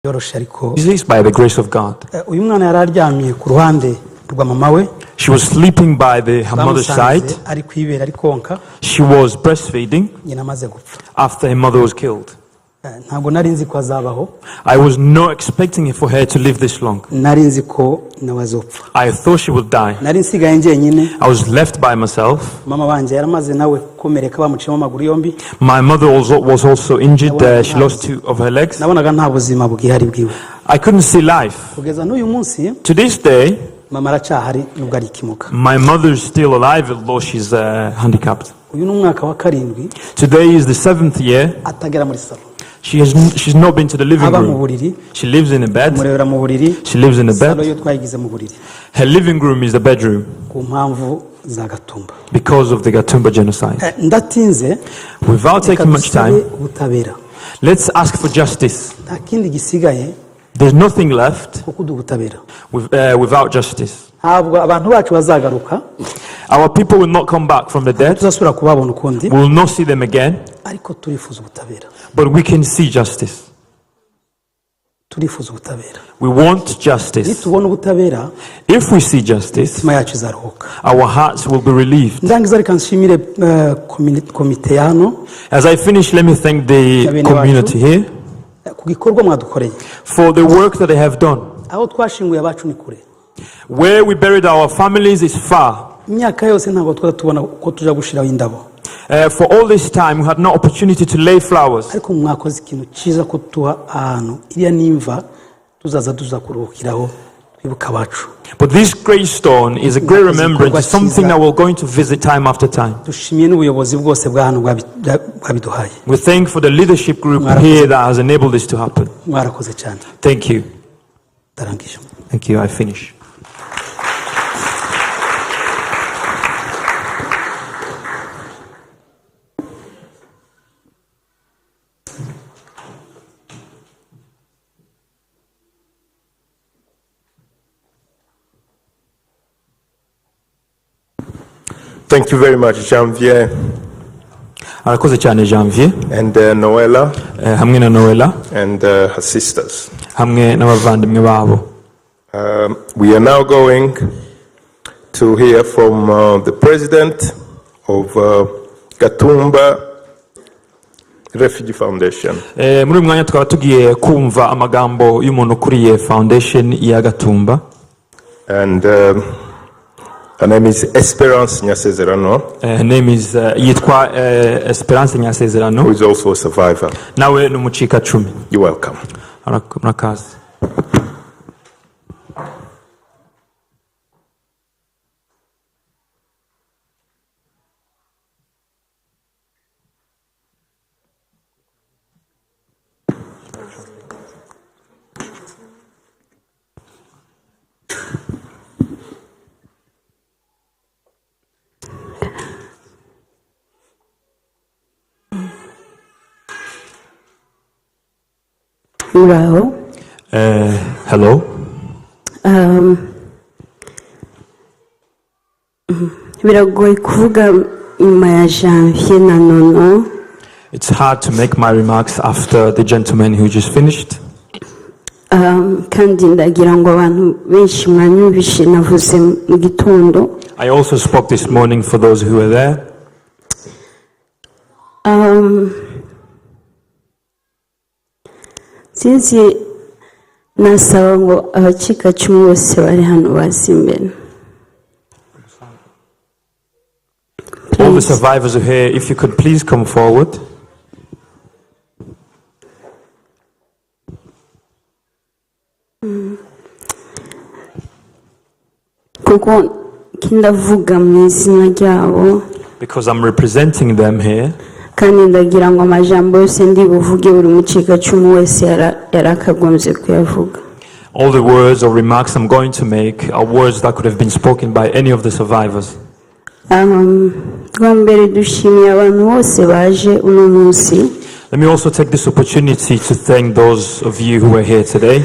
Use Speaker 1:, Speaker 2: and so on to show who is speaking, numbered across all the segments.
Speaker 1: Disease by the grace of God. She was sleeping by her mother's side. She was breastfeeding after her mother was killed. I was not expecting for her to live this long. I thought she would die. I was left by myself. My mother was also injured. She lost 2 of her legs. I couldn't see life. To this day, my mother is still alive, although she's handicapped. Today is the 7th year. She's not been to the living room. She lives in a bed. She lives in a bed. Her living room is the bedroom because of the Gatumba genocide. Without taking much time, let's ask for justice. There's nothing left without justice. Our people will not come back from the dead. We will not see them again. But we can see justice. We want justice. If we see justice, our hearts will be relieved. As I finish, let me thank the community here for the work that they have done. Where we buried our families is far. For all this time, we had no opportunity to lay flowers. But this gravestone is a great remembrance, something that we're going to visit time after time. We thank for the leadership group here that has enabled this to happen. Thank you. Thank you. I finish.
Speaker 2: Thank you very much, Janvier. And Noella. And her sisters. We are now going to hear from the president of Gatumba Refugee Foundation. And her name is Esperance Nyasezerano.
Speaker 1: Her name is Esperance Nyasezerano,
Speaker 2: who is also a survivor. You're welcome.
Speaker 1: Hello. It's hard to make my remarks after the gentleman who just finished. I also spoke this morning for those who were there.
Speaker 3: Since nasaba ngo abacikacumu bose bari hano basimbere.
Speaker 1: All the survivors are here. If you could please come forward.
Speaker 3: Kuko kindavuga mu izina ryabo.
Speaker 1: Because I'm representing them here.
Speaker 3: Kandi ndagira ngo amajambo yose ndibuvuge buri mucikacumu wese yarakagombye kuyavuga.
Speaker 1: All the words or remarks I'm going to make are words that could have been spoken by any of the survivors.
Speaker 3: Let
Speaker 1: me also take this opportunity to thank those of you who are here today.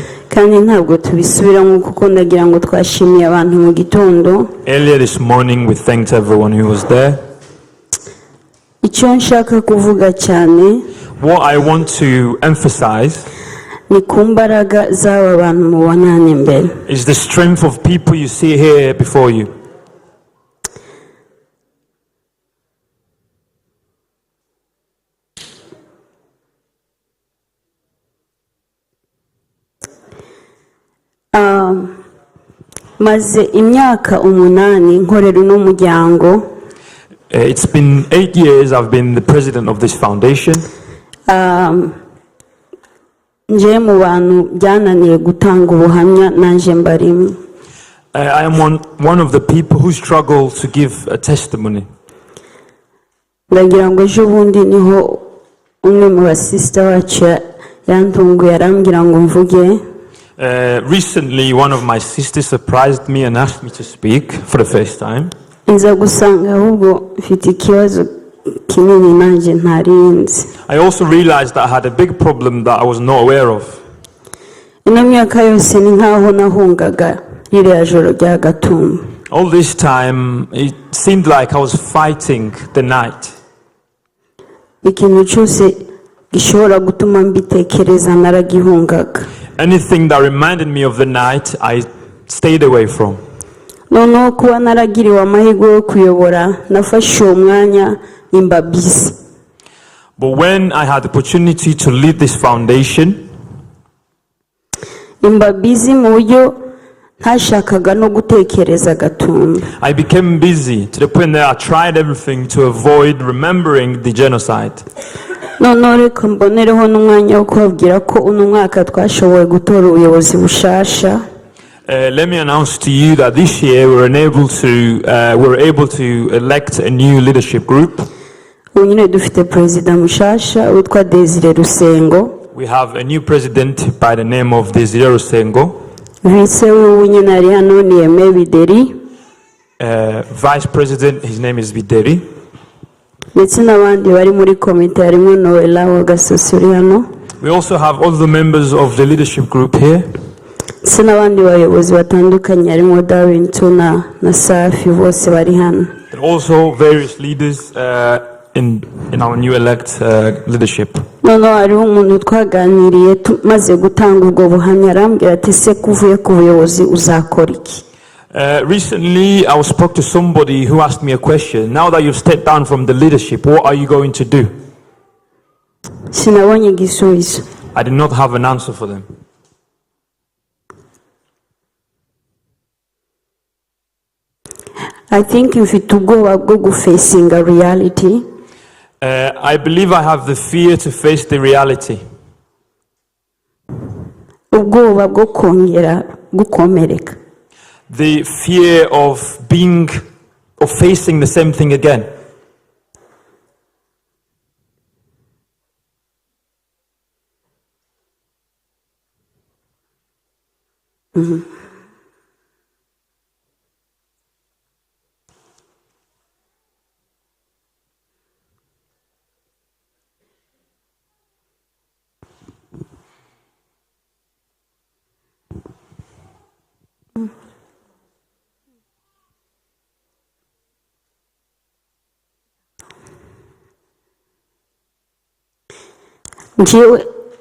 Speaker 1: Earlier this morning we thanked everyone who was there. What I want to emphasize
Speaker 3: ni ku mbaraga z'aba bantu mubonana imbere.
Speaker 1: It's the strength of people you see here before you.
Speaker 3: Maze imyaka 8 nkorera uno muryango.
Speaker 1: It's been 8 years I've been the president of this foundation.
Speaker 3: Nje mu bantu byananiye gutanga ubuhamya nanje mbarimo.
Speaker 1: I am one of the people who struggle to give a testimony.
Speaker 3: Ndagira ngo ejo bundi niho umwe mu basista wacu yantunguye arambwira ngo mvuge.
Speaker 1: Recently, one of my sisters surprised me and asked me to speak for the first time.
Speaker 3: Nza gusanga ahubwo mfite ikibazo kinini nanje ntarinzi.
Speaker 1: I also realized that I had a big problem that I was not aware of.
Speaker 3: Ino myaka yose ni nkaho nahungaga ririya joro rya Gatumba.
Speaker 1: All this time, it seemed like I was fighting the night.
Speaker 3: Ikintu cyose gishobora gutuma mbitekereza naragihungaga.
Speaker 1: Anything that reminded me of the night, I stayed away from.
Speaker 3: Noneho kuba naragiriwe amahirwe yo kuyobora nafashe uwo mwanya imbabizi.
Speaker 1: But when I had the opportunity to lead this foundation,
Speaker 3: imbabizi mu buryo ntashakaga no gutekereza Gatumba.
Speaker 1: I became busy to the point that I tried everything to avoid remembering the genocide.
Speaker 3: Noneho reka mbonereho n'umwanya wo kubabwira ko uno mwaka twashoboye gutora ubuyobozi bushasha.
Speaker 1: Let me announce to you that this year we were able to elect a new leadership group.
Speaker 3: Unyine dufite president mushasha witwa Desire Rusengo.
Speaker 1: We have a new president by the name of Desire Rusengo.
Speaker 3: Vice w'unyine ari hano ni Aime Bideri.
Speaker 1: Vice president, his name is Bideri.
Speaker 3: Ndetse n'abandi bari muri komite harimo Noella Wagasosuri hano.
Speaker 1: We also have all the members of the leadership group here.
Speaker 3: ndetse n'abandi bayobozi batandukanye harimo Darwin Tuna na Safi bose bari hano.
Speaker 1: And also various leaders in our new elect leadership.
Speaker 3: Noneho hariho umuntu twaganiriye maze gutanga ubwo buhamya arambwira ati se kuvuye ku buyobozi uzakora iki?
Speaker 1: Recently, I spoke to somebody who asked me a question. Now that you've stepped down from the leadership, what are you going to do?
Speaker 3: Sinabonye igisubizo.
Speaker 1: I did not have an answer for them.
Speaker 3: I think mfite ubwoba bwo gufacinga reality.
Speaker 1: I believe I have the fear to face the reality.
Speaker 3: Ubwoba bwo kongera gukomereka.
Speaker 1: The fear of facing the same thing again.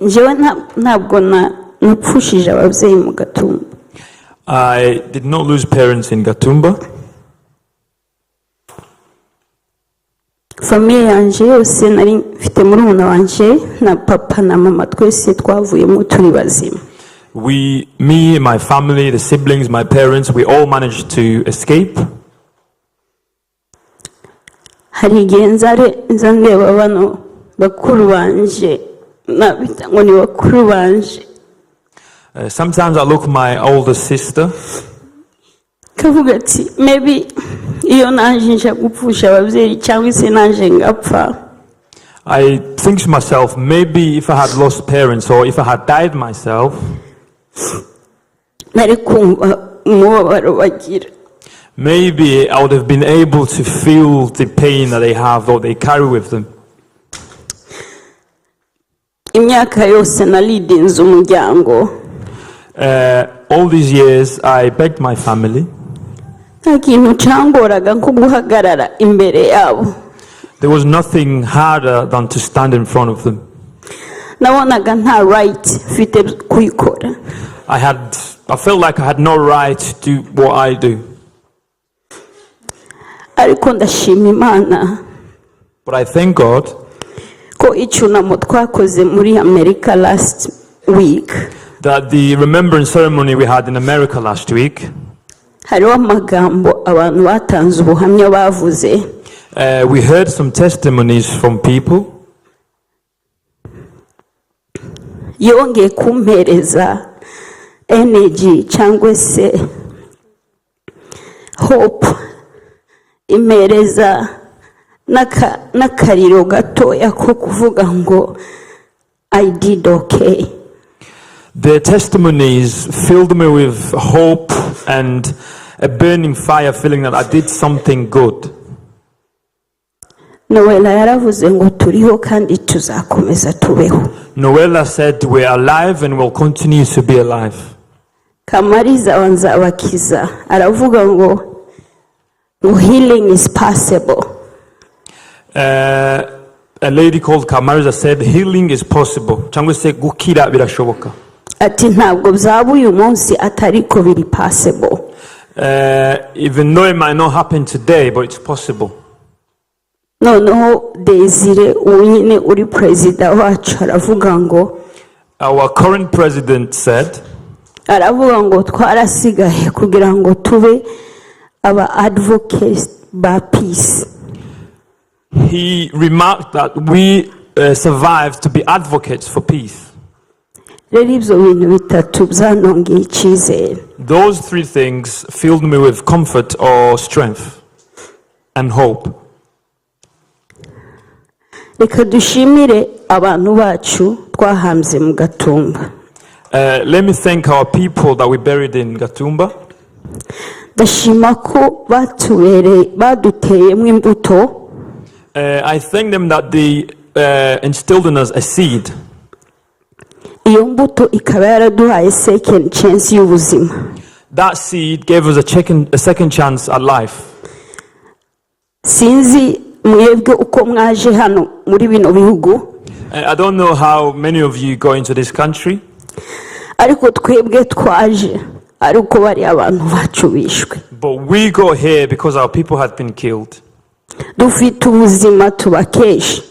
Speaker 3: Njyewe ntabwo napfushije ababyeyi mu Gatumba.
Speaker 1: I did not lose parents in Gatumba.
Speaker 3: Famille yanje yose nari mfite murumuna wanje na papa na mama twese twavuyemo turi bazima.
Speaker 1: Me, my family, the siblings, my parents, we all managed to escape.
Speaker 3: Hari igihe nza ndeba bano bakuru banje nabita ngo ni bakuru banje.
Speaker 1: Sometimes I look at my older sister.
Speaker 3: Kavuga ati maybe iyo nanje nje gupfusha ababyeyi cyangwa se nanje ngapfa.
Speaker 1: I think to myself, maybe if I had lost parents or if I had died myself,
Speaker 3: nari kumva umubabaro bagira.
Speaker 1: maybe I would have been able to feel the pain that they have or they carry with them.
Speaker 3: Imyaka yose nalidinze umuryango.
Speaker 1: All these years, I begged my family.
Speaker 3: Nta kintu cyangoraga nko guhagarara imbere yabo.
Speaker 1: There was nothing harder than to stand in front of them.
Speaker 3: nabonaga nta right mfite kuyikora.
Speaker 1: I felt like I had no right to do what I do.
Speaker 3: Ariko ndashima Imana
Speaker 1: But I thank God
Speaker 3: ko icyunamo twakoze muri America last week,
Speaker 1: that the remembrance ceremony we had in America last week,
Speaker 3: hariho amagambo abantu batanze ubuhamya bavuze.
Speaker 1: we heard some testimonies from people.
Speaker 3: Yongeye kumpereza energy cyangwa se hope, impereza n'akariro gatoya ko kuvuga ngo I did okay.
Speaker 1: Their testimonies filled me with hope and a burning fire, feeling that I did something good.
Speaker 3: Noella yaravuze ngo turiho kandi tuzakomeza tubeho.
Speaker 1: Noella said we are alive and will continue to be alive.
Speaker 3: Kamariza wanzabakiza aravuga ngo healing is possible.
Speaker 1: A lady called Kamariza said healing is possible. Cyangwa se gukira birashoboka.
Speaker 3: Ati ntabwo byaba uyu munsi atariko biri possible.
Speaker 1: Even though it might not happen today, but it's possible.
Speaker 3: Noneho Desire unyine uri perezida wacu aravuga ngo
Speaker 1: Our current president said,
Speaker 3: aravuga ngo twarasigaye kugira ngo tube aba advocates ba peace.
Speaker 1: he remarked that we survived to be advocates for peace.
Speaker 3: Rero ibyo bintu bitatu byanongeye icyizere.
Speaker 1: Those three things filled me with comfort or strength and hope.
Speaker 3: Reka dushimire abantu bacu twahambye mu Gatumba.
Speaker 1: Let me thank our people that we buried in Gatumba.
Speaker 3: Ndashima ko baduteyemo imbuto.
Speaker 1: I thank them that they instilled in us a seed.
Speaker 3: Iyo mbuto ikaba yaraduhaye second chance y'ubuzima.
Speaker 1: That seed gave us a second chance at life.
Speaker 3: Sinzi mwebwe uko mwaje hano muri bino bihugu.
Speaker 1: I don't know how many of you go into this country.
Speaker 3: Ariko twebwe twaje ariko bari abantu bacu bishwe.
Speaker 1: But we go here because our people had been killed.
Speaker 3: Dufite ubuzima tubakesha.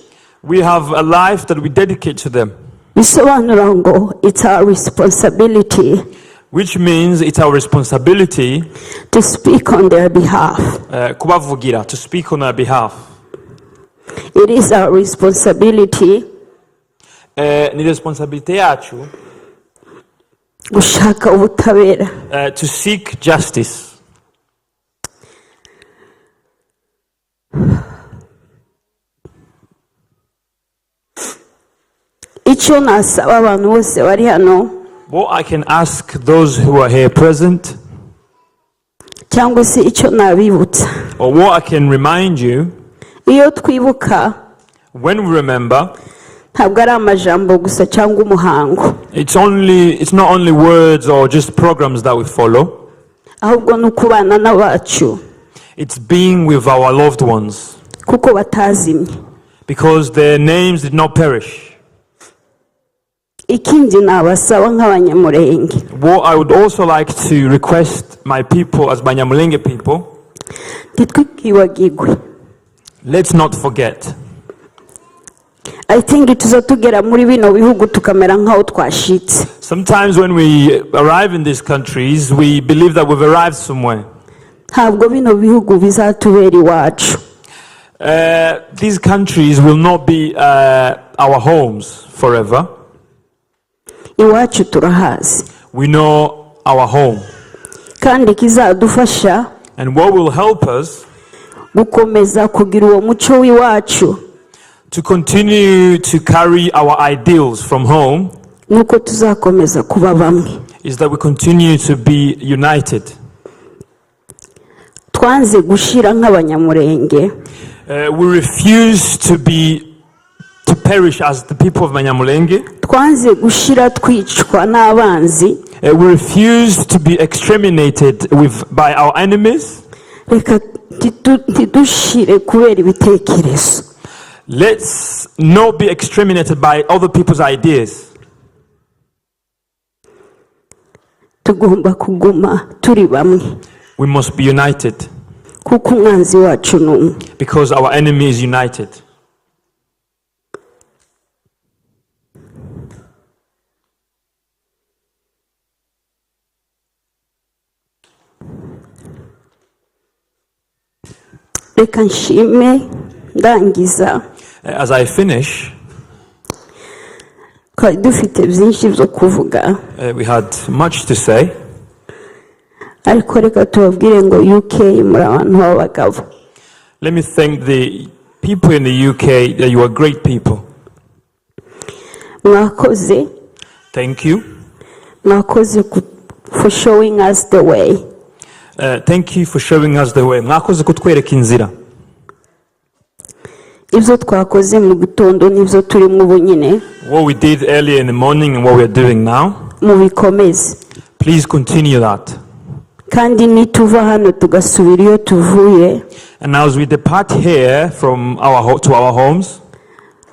Speaker 1: We have a life that we dedicate to them.
Speaker 3: Bisobanura ngo it's our responsibility.
Speaker 1: Which means it's our responsibility
Speaker 3: to speak on their behalf.
Speaker 1: kubavugira, to speak on their behalf.
Speaker 3: It is our responsibility
Speaker 1: Ni responsibility yacu
Speaker 3: gushaka ubutabera.
Speaker 1: To seek justice.
Speaker 3: Icyo nasaba abantu bose bari hano,
Speaker 1: what I can ask those who are here present,
Speaker 3: cyangwa se icyo nabibutsa,
Speaker 1: or what I can remind you,
Speaker 3: iyo twibuka,
Speaker 1: when we remember,
Speaker 3: ntabwo ari amajambo gusa cyangwa umuhango.
Speaker 1: It's not only words or just programs that we follow.
Speaker 3: Ahubwo ni ukubana n'abacu.
Speaker 1: It's being with our loved ones.
Speaker 3: Kuko batazimye.
Speaker 1: Because their names did not perish.
Speaker 3: Ikindi nabasaba nk'abanyamulenge.
Speaker 1: What I would also like to request my people as Banyamulenge people,
Speaker 3: ntitwibagirwe.
Speaker 1: Let's not forget.
Speaker 3: I think tuzatugera muri bino bihugu tukamera nkaho twashitse.
Speaker 1: Sometimes when we arrive in these countries, we believe that we've arrived somewhere.
Speaker 3: Ntabwo bino bihugu bizatubera iwacu.
Speaker 1: These countries will not be our homes forever.
Speaker 3: Iwacu turahazi.
Speaker 1: We know our home.
Speaker 3: Kandi kizadufasha,
Speaker 1: and what will help us
Speaker 3: gukomeza kugira uwo muco w'iwacu,
Speaker 1: to continue to carry our ideals from home,
Speaker 3: nuko tuzakomeza kuba bamwe,
Speaker 1: is that we continue to be united.
Speaker 3: Twanze gushira nk'abanyamulenge.
Speaker 1: We refuse to perish as the people of Banyamulenge.
Speaker 3: Twanze gushira twicwa n'abanzi.
Speaker 1: We refuse to be exterminated by our enemies.
Speaker 3: Reka tidushire kubera ibitekerezo.
Speaker 1: Let's not be exterminated by other people's ideas.
Speaker 3: Tugomba kuguma turi bamwe.
Speaker 1: We must be united.
Speaker 3: Kuko umwanzi wacu n'umwe.
Speaker 1: Because our enemy is united.
Speaker 3: Reka nshime ndangiza.
Speaker 1: As I finish,
Speaker 3: dufite byinshi byo kuvuga.
Speaker 1: We had much to say.
Speaker 3: Ariko reka tubabwire ngo UK muri abantu b'abagabo.
Speaker 1: Let me thank the people in the UK that you are great people.
Speaker 3: Mwakoze.
Speaker 1: Thank you.
Speaker 3: Mwakoze for showing us the way.
Speaker 1: Thank you for showing us the way. Mwakoze kutwereka inzira.
Speaker 3: Ibyo twakoze mu gitondo n'ibyo turimo ubu nyine.
Speaker 1: What we did earlier in the morning and what we are doing now.
Speaker 3: Mubikomeze.
Speaker 1: Please continue that.
Speaker 3: Kandi nituva hano tugasubira iyo tuvuye.
Speaker 1: And as we depart here from to our homes,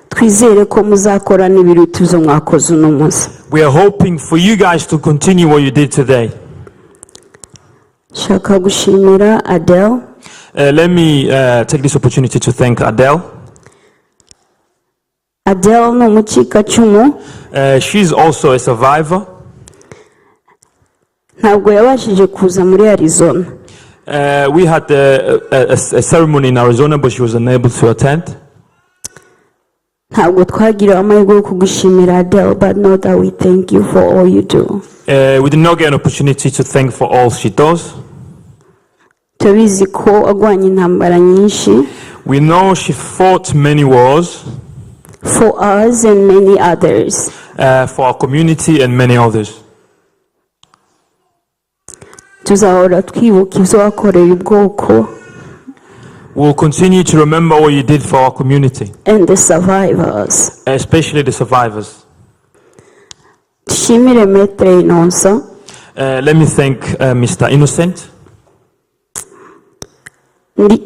Speaker 3: twizere ko muzakora n'ibiruta ibyo mwakoze uno munsi.
Speaker 1: We are hoping for you guys to continue what you did today.
Speaker 3: Shaka gushimira Adele.
Speaker 1: Let me take this opportunity to thank Adele.
Speaker 3: Adele no mucikacumu.
Speaker 1: She's also a survivor.
Speaker 3: Ntabwo yabashije kuza muri Arizona.
Speaker 1: We had a ceremony in Arizona, but she was unable to attend.
Speaker 3: Ntabwo twagira amahirwe yo kugushimira Adele, but know that we thank you for all you do.
Speaker 1: We did not get an opportunity to thank for all she does.
Speaker 3: Tubizi ko agwanye intambara nyinshi.
Speaker 1: We know she fought many wars.
Speaker 3: For us and many others.
Speaker 1: For our community and many others.
Speaker 3: Tuzahora twibuka ibyo wakoreye ubwoko.
Speaker 1: We'll continue to remember what you did for our community.
Speaker 3: And the survivors.
Speaker 1: Especially the survivors.
Speaker 3: Tushimire Maître Innocent.
Speaker 1: Let me thank Mr. Innocent.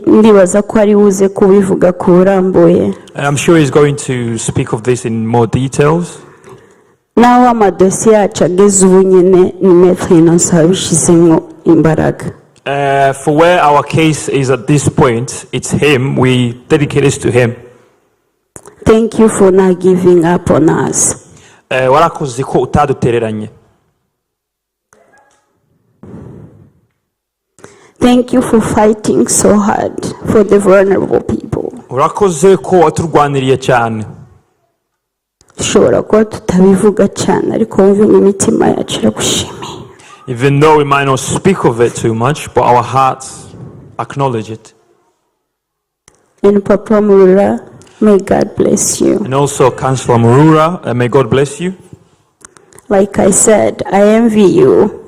Speaker 3: Ndibaza ko ari buze kubivuga kurambuye.
Speaker 1: I'm sure he's going to speak of this in more details.
Speaker 3: Naho amadosiye yacu ageze ubu nyine ni Maître Innocent abishizemo imbaraga.
Speaker 1: For where our case is at this point, it's him. We dedicate this to him.
Speaker 3: Thank you for not giving up on us.
Speaker 1: Warakoze ko utadutereranye.
Speaker 3: Thank you for fighting so hard for the vulnerable people.
Speaker 1: Warakoze ko waturwaniriye cyane.
Speaker 3: Dushobora kuba tutabivuga cyane ariko wumve mu mitima yacu iragushimiye.
Speaker 1: Even though we might not speak of it too much, but our hearts acknowledge it.
Speaker 3: And Papa Murura, may God bless you.
Speaker 1: And also Councillor Murura, may God bless you.
Speaker 3: Like I said, I envy you.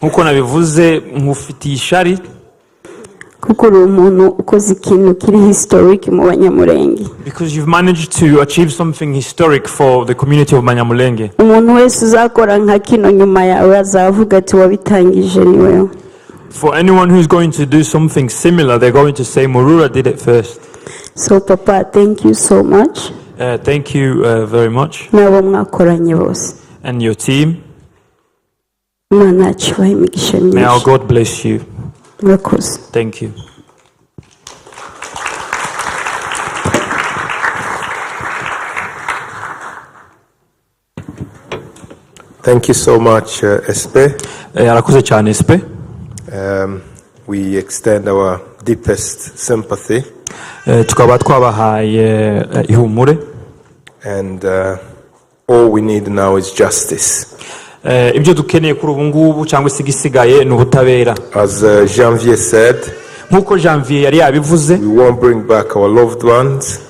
Speaker 1: Nkuko nabivuze nkufitiye ishari.
Speaker 3: Kuko uri umuntu ukoze ikintu kiri historic mu Banyamulenge.
Speaker 1: Because you've managed to achieve something historic for the community of Banyamulenge.
Speaker 3: Umuntu wese uzakora nka kino nyuma yawe azavuga ati wabitangije ni wewe.
Speaker 1: For anyone who's going to do something similar, they're going to say Murura did it first.
Speaker 3: So Papa, thank you so much.
Speaker 1: Thank you very much.
Speaker 3: Nabo mwakoranye bose.
Speaker 1: And your team.
Speaker 3: Imana yacibahe imigisha myinshi.
Speaker 1: May our God bless you.
Speaker 3: Murakoze.
Speaker 1: Thank you.
Speaker 2: Thank you so much, Espe.
Speaker 1: Arakoze cyane Espe.
Speaker 2: We extend our deepest sympathy.
Speaker 1: Tukaba twabahaye ihumure.
Speaker 2: And all we need now is justice.
Speaker 1: Ibyo dukeneye kuri ubu ngubu cyangwa se igisigaye ni ubutabera.
Speaker 2: As Janvier said,
Speaker 1: nkuko Janvier yari yabivuze,
Speaker 2: we won't bring back our loved ones.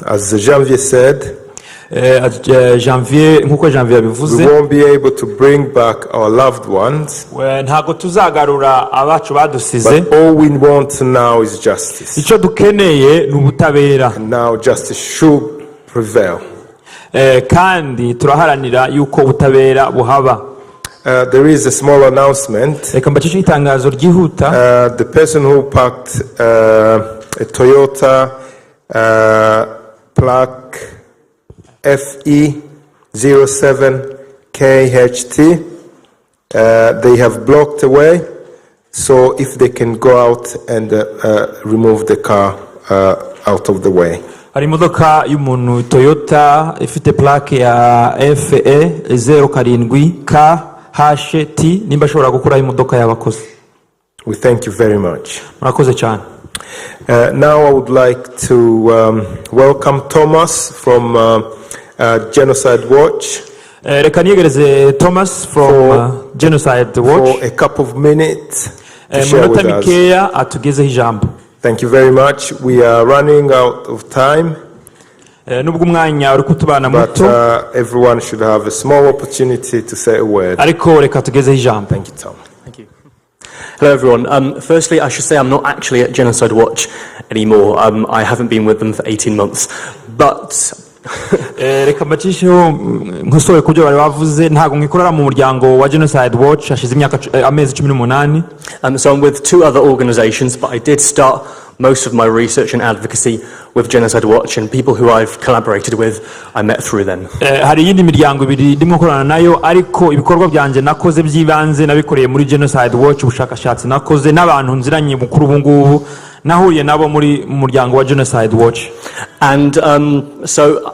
Speaker 2: As Janvier said,
Speaker 1: nkuko Janvier yabivuze,
Speaker 2: we won't be able to bring back our loved ones.
Speaker 1: Ntago tuzagarura abacu badusize.
Speaker 2: But all we want now is justice.
Speaker 1: Icyo dukeneye ni ubutabera.
Speaker 2: And now justice should prevail.
Speaker 1: Kandi turaharanira yuko ubutabera buhaba.
Speaker 2: There is a small announcement.
Speaker 1: reka mbacishe itangazo ryihuta.
Speaker 2: The person who parked a Toyota plaque FE07KHT, they have blocked away. So if they can go out and remove the car out of the way.
Speaker 1: hari imodoka y'umuntu Toyota ifite plaque ya FE07KHT nimba ashobora gukura imodoka y'abakozi.
Speaker 2: We thank you very much.
Speaker 1: Murakoze cyane.
Speaker 2: Now I would like to welcome Thomas from Genocide Watch.
Speaker 1: Reka niyegereze Thomas from Genocide Watch
Speaker 2: for a couple of minutes to share with us.
Speaker 1: atugezeho ijambo.
Speaker 2: Thank you very much. We are running out of time,
Speaker 1: nubwo umwanya uri kutubana
Speaker 2: but
Speaker 1: muto
Speaker 2: everyone should have a small opportunity to say a word.
Speaker 1: ariko reka tugezeho ijambo.
Speaker 2: Thank you, Tom.
Speaker 4: Thank you. Hello, everyone. Firstly, I should say I'm not actually at Genocide Watch anymore. I haven't been with them for 18 months. But
Speaker 1: reka mbacisheho nkosore kubyo bari bavuze ntago ngikorera mu muryango wa Genocide Watch hashize imyaka amezi 18.
Speaker 4: So I'm with two other organizations, but I did start most of my research and advocacy with Genocide Watch, and people who I've collaborated with, I met through them.
Speaker 1: hari yindi miryango ibiri ndimo korana nayo ariko ibikorwa byanje nakoze byibanze nabikoreye muri Genocide Watch, ubushakashatsi nakoze n'abantu nziranye mukuru ubungubu nahuye nabo muri muryango wa Genocide Watch.
Speaker 4: And so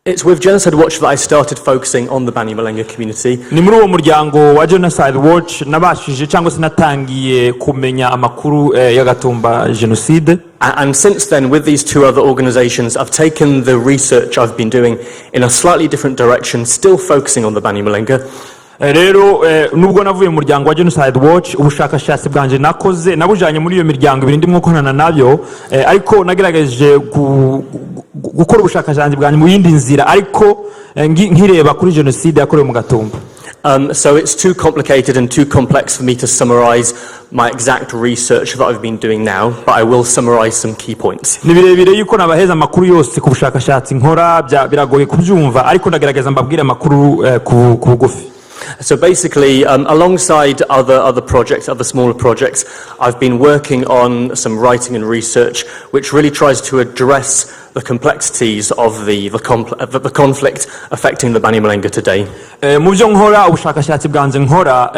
Speaker 4: it's with Genocide Watch that I started focusing on the Banyamulenge community.
Speaker 1: Ni muri uwo muryango wa Genocide Watch nabashije cyangwa se natangiye kumenya amakuru ya Gatumba genocide.
Speaker 4: And since then, with these two other organizations, I've taken the research I've been doing in a slightly different direction, still focusing on the Banyamulenge.
Speaker 1: Rero nubwo navuye mu muryango wa Genocide Watch, ubushakashatsi bwanje nakoze nabujanye muri iyo miryango ibiri ndimo konana nabyo, ariko nagerageje gukora ubushakashatsi bwanje mu yindi nzira ariko nkireba kuri genocide yakorewe mu Gatumba.
Speaker 4: So it's too complicated and too complex for me to summarize my exact research that I've been doing now, but I will summarize some key points.
Speaker 1: Ni birebire yuko nabaheza amakuru yose ku bushakashatsi nkora biragoye kubyumva ariko ndagerageza mbabwire amakuru ku bugufi.
Speaker 4: So basically, alongside other projects, other smaller projects, I've been working on some writing and research which really tries to address the complexities of the conflict affecting the Banyamulenge today.
Speaker 1: Mu byo nkora ubushakashatsi bwanze nkora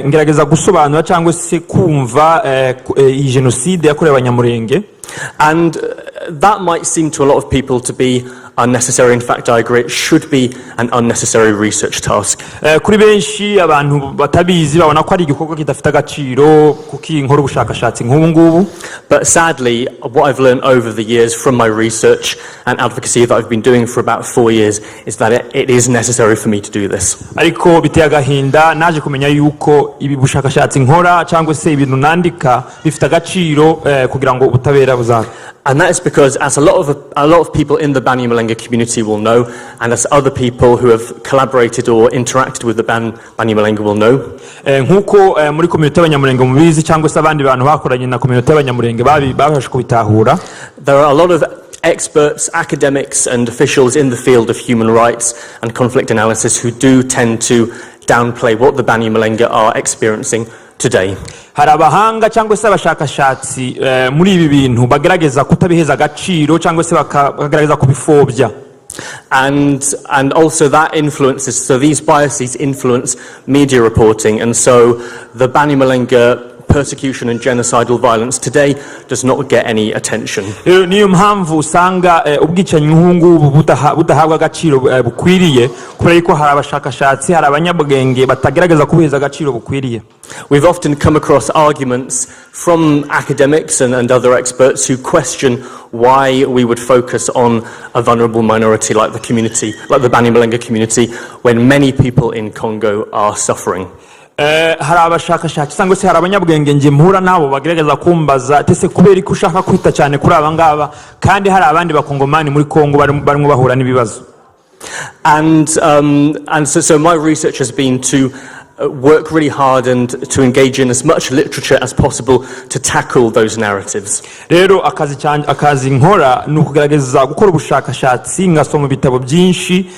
Speaker 1: ngerageza gusobanura cyangwa se kumva iyi genocide yakorewe Abanyamulenge.
Speaker 4: And that might seem to a lot of people to be unnecessary. In fact, I agree, it should be an unnecessary research task.
Speaker 1: Kuri benshi abantu batabizi babona ko ari igikorwa kidafite agaciro kuki nkora ubushakashatsi nk'ubu ngubu.
Speaker 4: But sadly, what I've learned over the years from my research and advocacy that I've been doing for about 4 years is that it is necessary for me to do this.
Speaker 1: Ariko biteye agahinda naje kumenya yuko ibi bushakashatsi nkora cyangwa se ibintu nandika bifite agaciro kugira ngo ubutabera buzaba.
Speaker 4: And that is because, as a lot of people in the Banyamulenge community will know, and as other people who have collaborated or interacted with the Banyamulenge will know,
Speaker 1: nkuko muri community y'Abanyamulenge mubizi cyangwa se abandi bantu bakoranye na community y'Abanyamulenge babasha kubitahura,
Speaker 4: there are a lot of experts, academics and officials in the field of human rights and conflict analysis who do tend to downplay what the Banyamulenge are experiencing today.
Speaker 1: Hari abahanga cyangwa se abashakashatsi muri ibi bintu bagerageza kutabiheza agaciro cyangwa se bakagerageza kubifobya.
Speaker 4: And also that influences, so these biases influence media reporting, and so the Banyamulenge persecution and genocidal violence today does not get any attention.
Speaker 1: Niyo mpamvu usanga ubwicanyi nk'ubungubu budahabwa agaciro bukwiriye kubera ko hari abashakashatsi hari abanyabwenge batagerageza kubiheza agaciro bukwiriye.
Speaker 4: We've often come across arguments from academics and other experts who question why we would focus on a vulnerable minority like the community, like the Banyamulenge community, when many people in Congo are suffering.
Speaker 1: Hari abashakashatsi cyangwa se hari abanyabwenge nje mpura nabo bagerageza kumbaza tese kubera ko ushaka kwita cyane kuri aba ngaba kandi hari abandi bakongomani muri Kongo barimo bahura n'ibibazo.
Speaker 4: And so my research has been to work really hard and to engage in as much literature as possible to tackle those narratives.
Speaker 1: Rero akazi nkora ni ukugerageza gukora ubushakashatsi ngasoma ibitabo byinshi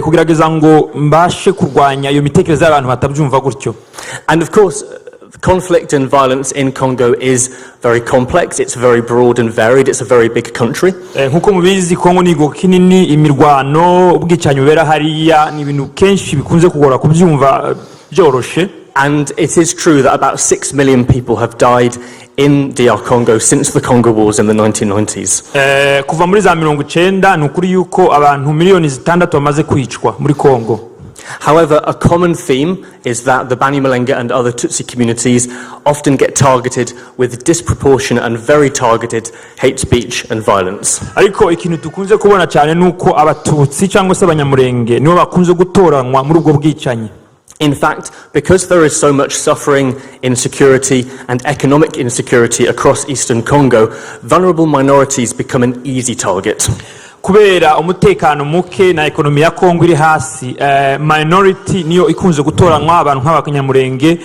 Speaker 1: kugerageza ngo mbashe kurwanya iyo mitekerereze y'abantu batabyumva gutyo.
Speaker 4: And of course, conflict and violence in Congo is very complex, it's very broad and varied, it's a very big country.
Speaker 1: Nkuko mubizi Kongo ni igihugu kinini, imirwano ubwicanyi bubera hariya ni ibintu kenshi bikunze kugora kubyumva byoroshe.
Speaker 4: And it is true that about 6 million people have died in DR Congo since the Congo Wars in the 1990s.
Speaker 1: Kuva muri za 90 ni ukuri yuko abantu miliyoni 6 bamaze kwicwa muri Kongo.
Speaker 4: However, a common theme is that the Banyamulenge and other Tutsi communities often get targeted with disproportionate and very targeted hate speech and violence.
Speaker 1: Ariko ikintu tukunze kubona cyane nuko abatutsi cyangwa se abanyamurenge nibo bakunze gutoranywa muri ubwo bwicanyi.
Speaker 4: In fact, because there is so much suffering, insecurity, and economic insecurity across eastern Congo, vulnerable minorities become an easy target.
Speaker 1: Kubera umutekano muke na ekonomi ya Kongo iri hasi, minority niyo ikunze gutoranywa, abantu nk'abanyamurenge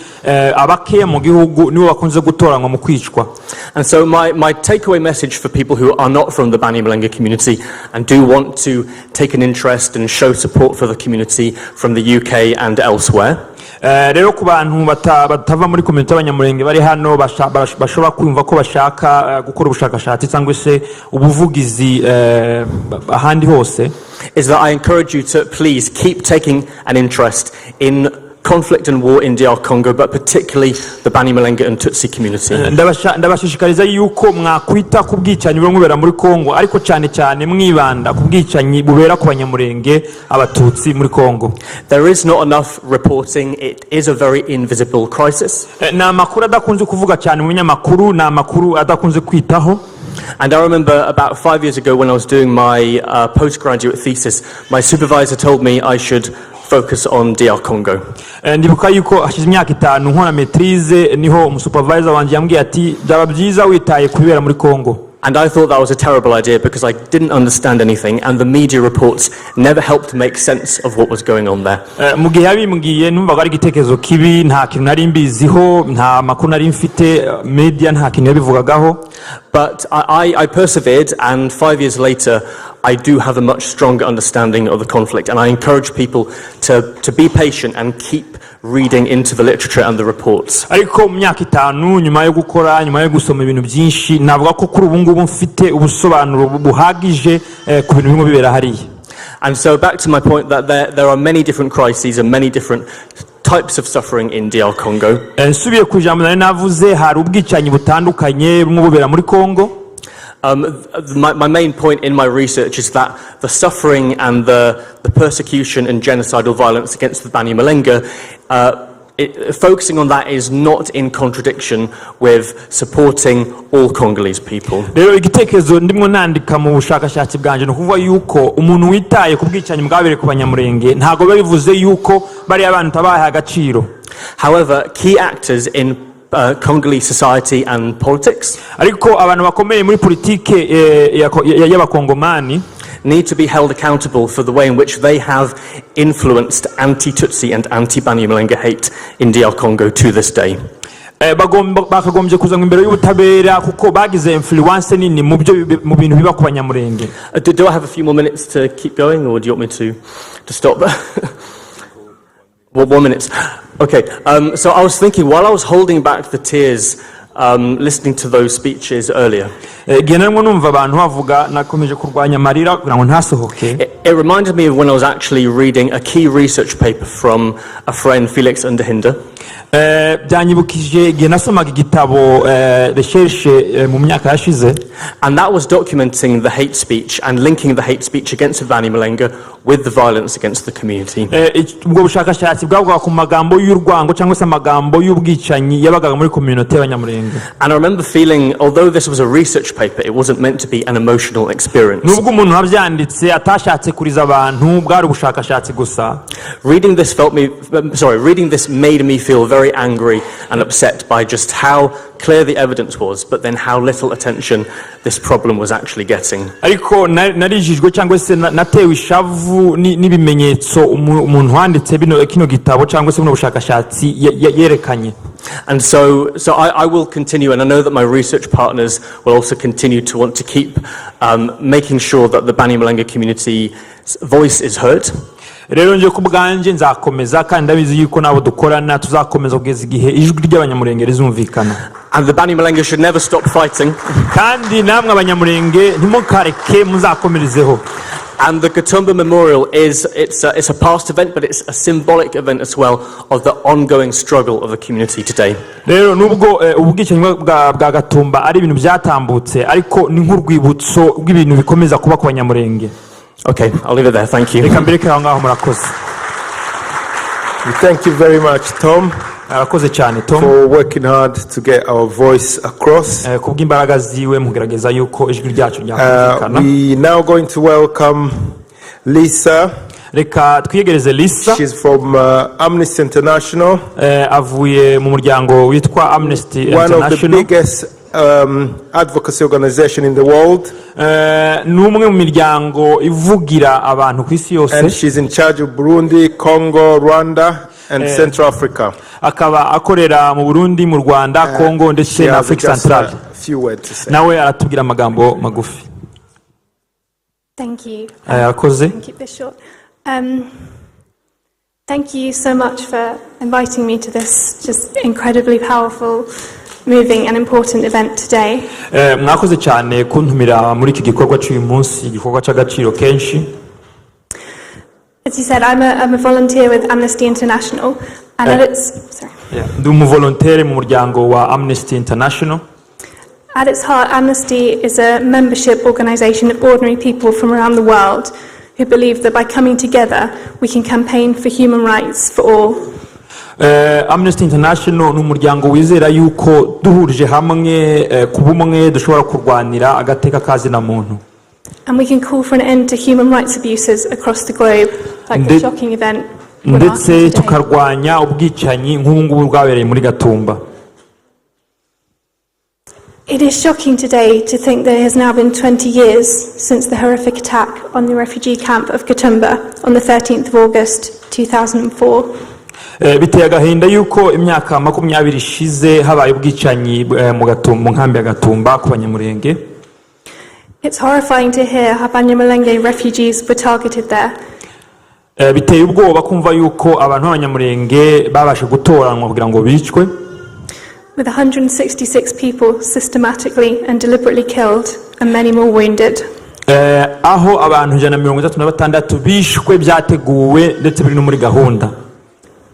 Speaker 1: abake mu gihugu nibo bakunze gutoranywa mu kwicwa.
Speaker 4: And so my takeaway message for people who are not from the Banyamulenge community and do want to take an interest and show support for the community from the UK and elsewhere.
Speaker 1: Rero ku bantu batava muri community y'abanyamurenge bari hano bashobora kumva ko bashaka gukora ubushakashatsi cyangwa se ubuvugizi ahandi hose,
Speaker 4: is that I encourage you to please keep taking an interest in conflict and war in DR Congo, but particularly the Banyamulenge and Tutsi community.
Speaker 1: Ndabashishikariza yuko mwakwita ku bwicanyi bubera muri Kongo, ariko cyane cyane mwibanda ku bwicanyi bubera ku banyamurenge abatutsi muri Kongo.
Speaker 4: There is not enough reporting. It is a very invisible crisis.
Speaker 1: Na makuru adakunze kuvuga cyane mu binyamakuru, na makuru adakunze kwitaho.
Speaker 4: And I remember about 5 years ago when I was doing my postgraduate thesis, my supervisor told me I should focus on DR Congo.
Speaker 1: Ndibuka yuko hashize imyaka 5 nkora maîtrise niho umusupervisor wanje yambwiye ati byaba byiza witaye kubera muri Kongo.
Speaker 4: And I thought that was a terrible idea because I didn't understand anything and the media reports never helped make sense of what was going on there.
Speaker 1: Mu gihe yabimbwiye numvaga ari igitekerezo kibi, nta kintu nari mbiziho, nta makuru nari mfite, media nta kintu yabivugagaho.
Speaker 4: But I persevered, and 5 years later I do have a much stronger understanding of the conflict, and I encourage people to be patient and keep reading into the literature and the reports.
Speaker 1: Ariko mu myaka 5 nyuma yo gukora, nyuma yo gusoma ibintu byinshi, navuga ko kuri ubu ngubu mfite ubusobanuro buhagije ku bintu bimwe bibera hariya.
Speaker 4: And so back to my point that there are many different crises and many different types of suffering in DR Congo.
Speaker 1: Nsubiye ku jambo nari navuze, hari ubwicanyi butandukanye bumwe bubera muri Kongo.
Speaker 4: My main point in my research is that the suffering and the persecution and genocidal violence against the Banyamulenge, focusing on that is not in contradiction with supporting all Congolese people.
Speaker 1: Rero igitekerezo ndimo nandika mu bushakashatsi bwanje no kuvuga yuko umuntu witaye ku bwicanyi bwabere ku banyamurenge ntago babivuze yuko bari abantu tabaha agaciro.
Speaker 4: However, key actors in Congolese society and politics,
Speaker 1: ariko abantu bakomeye muri politike y'abakongomani,
Speaker 4: need to be held accountable for the way in which they have influenced anti-Tutsi and anti-Banyamulenge hate in DR Congo to this day.
Speaker 1: Bakagombye kuzanwa imbere y'ubutabera kuko bagize influence nini mu bintu biba ku banyamurenge.
Speaker 4: Do I have a few more minutes to keep going, or do you want me to stop? Well, 1 minute. Okay, so I was thinking, while I was holding back the tears, listening to those speeches earlier, it reminded me of when I was actually reading a key research paper from a friend, Felix Underhinder.
Speaker 1: byanyibukije igihe nasomaga igitabo recherche mu myaka yashize,
Speaker 4: and that was documenting the hate speech and linking the hate speech against the Banyamulenge with the violence against the community.
Speaker 1: ubwo bushakashatsi bwavuga ku magambo y'urwango cyangwa se amagambo y'ubwicanyi yabaga muri community y'abanyamurenge.
Speaker 4: And I remember feeling, although this was a research paper, it wasn't meant to be an emotional experience.
Speaker 1: Nubwo umuntu wabyanditse atashatse kuriza abantu, bwari ubushakashatsi gusa.
Speaker 4: Reading this made me feel very angry and upset by just how clear the evidence was, but then how little attention this problem was actually getting.
Speaker 1: Ariko narijijwe cyangwa se natewe ishavu n'ibimenyetso umuntu wanditse kino gitabo cyangwa se bushakashatsi yerekanye.
Speaker 4: And so I will continue, and I know that my research partners will also continue to want to keep making sure that the Banyamulenge community's voice is heard.
Speaker 1: rero nje ku bwanje nzakomeza kandi ndabizi yuko nabo dukorana tuzakomeza kugeza igihe ijwi ry'abanyamurenge rizumvikana.
Speaker 4: And the Banyamulenge should never stop fighting.
Speaker 1: Kandi namwe abanyamurenge ntimukareke muzakomerizeho.
Speaker 4: And the Gatumba Memorial it's a past event, but it's a symbolic event as well of the ongoing struggle of the community today.
Speaker 1: Rero nubwo ubwicanyi bwa Gatumba ari ibintu byatambutse ariko ni nk'urwibutso rw'ibintu bikomeza kuba ku banyamurenge.
Speaker 4: Okay, I'll leave it there. Thank you.
Speaker 1: Reka mbireke aho ngaho murakoze.
Speaker 2: Thank you very much, Tom,
Speaker 1: Arakoze cyane Tom
Speaker 2: for working hard to get our voice across.
Speaker 1: Kubw'imbaraga ziwe mugerageza yuko ijwi ryacu ryakumvikana.
Speaker 2: We now going to welcome Lisa.
Speaker 1: Reka twiyegereze Lisa.
Speaker 2: She's from Amnesty International.
Speaker 1: Avuye mu muryango witwa Amnesty International.
Speaker 2: One of the biggest advocacy organization in the world.
Speaker 1: Numwe mu miryango ivugira abantu ku isi yose.
Speaker 2: And she's in charge of Burundi, Congo, Rwanda and Central Africa.
Speaker 1: Akaba akorera mu Burundi, mu Rwanda, Congo ndetse na Africa Central. Nawe aratubwira amagambo magufi.
Speaker 5: Thank you.
Speaker 1: Arakoze.
Speaker 5: Keep this short. Thank you so much for inviting me to this just incredibly powerful, moving and important event today.
Speaker 1: Mwakoze cyane kuntumira muri iki gikorwa cy'uyu munsi, igikorwa cy'agaciro kenshi.
Speaker 5: As you said, I'm a volunteer with Amnesty International, and at its
Speaker 1: Ndi umuvolontere mu muryango wa Amnesty International.
Speaker 5: At its heart, Amnesty is a membership organization of ordinary people from around the world who believe that by coming together, we can campaign for human rights for all.
Speaker 1: Amnesty International ni umuryango wizera yuko duhurije hamwe ku bumwe dushobora kurwanira agateka kazina muntu.
Speaker 5: And we can call for an end to human rights abuses across the globe, like the shocking event.
Speaker 1: Ndetse tukarwanya ubwicanyi nk'ubu ngubu bwabereye muri Gatumba.
Speaker 5: It is shocking today to think that it has now been 20 years since the horrific attack on the refugee camp of Gatumba on the 13th of August 2004.
Speaker 1: Biteye agahinda yuko imyaka 20 ishize habaye ubwicanyi mu nkambi ya Gatumba ku banyamurenge.
Speaker 5: It's horrifying to hear how Banyamulenge refugees were targeted there.
Speaker 1: Biteye ubwoba kumva yuko abantu b'abanyamurenge babashe gutoranwa kugira ngo bicwe.
Speaker 5: With 166 people systematically and deliberately killed and many more wounded.
Speaker 1: Aho abantu 136 bishwe byateguwe ndetse biri no muri gahunda.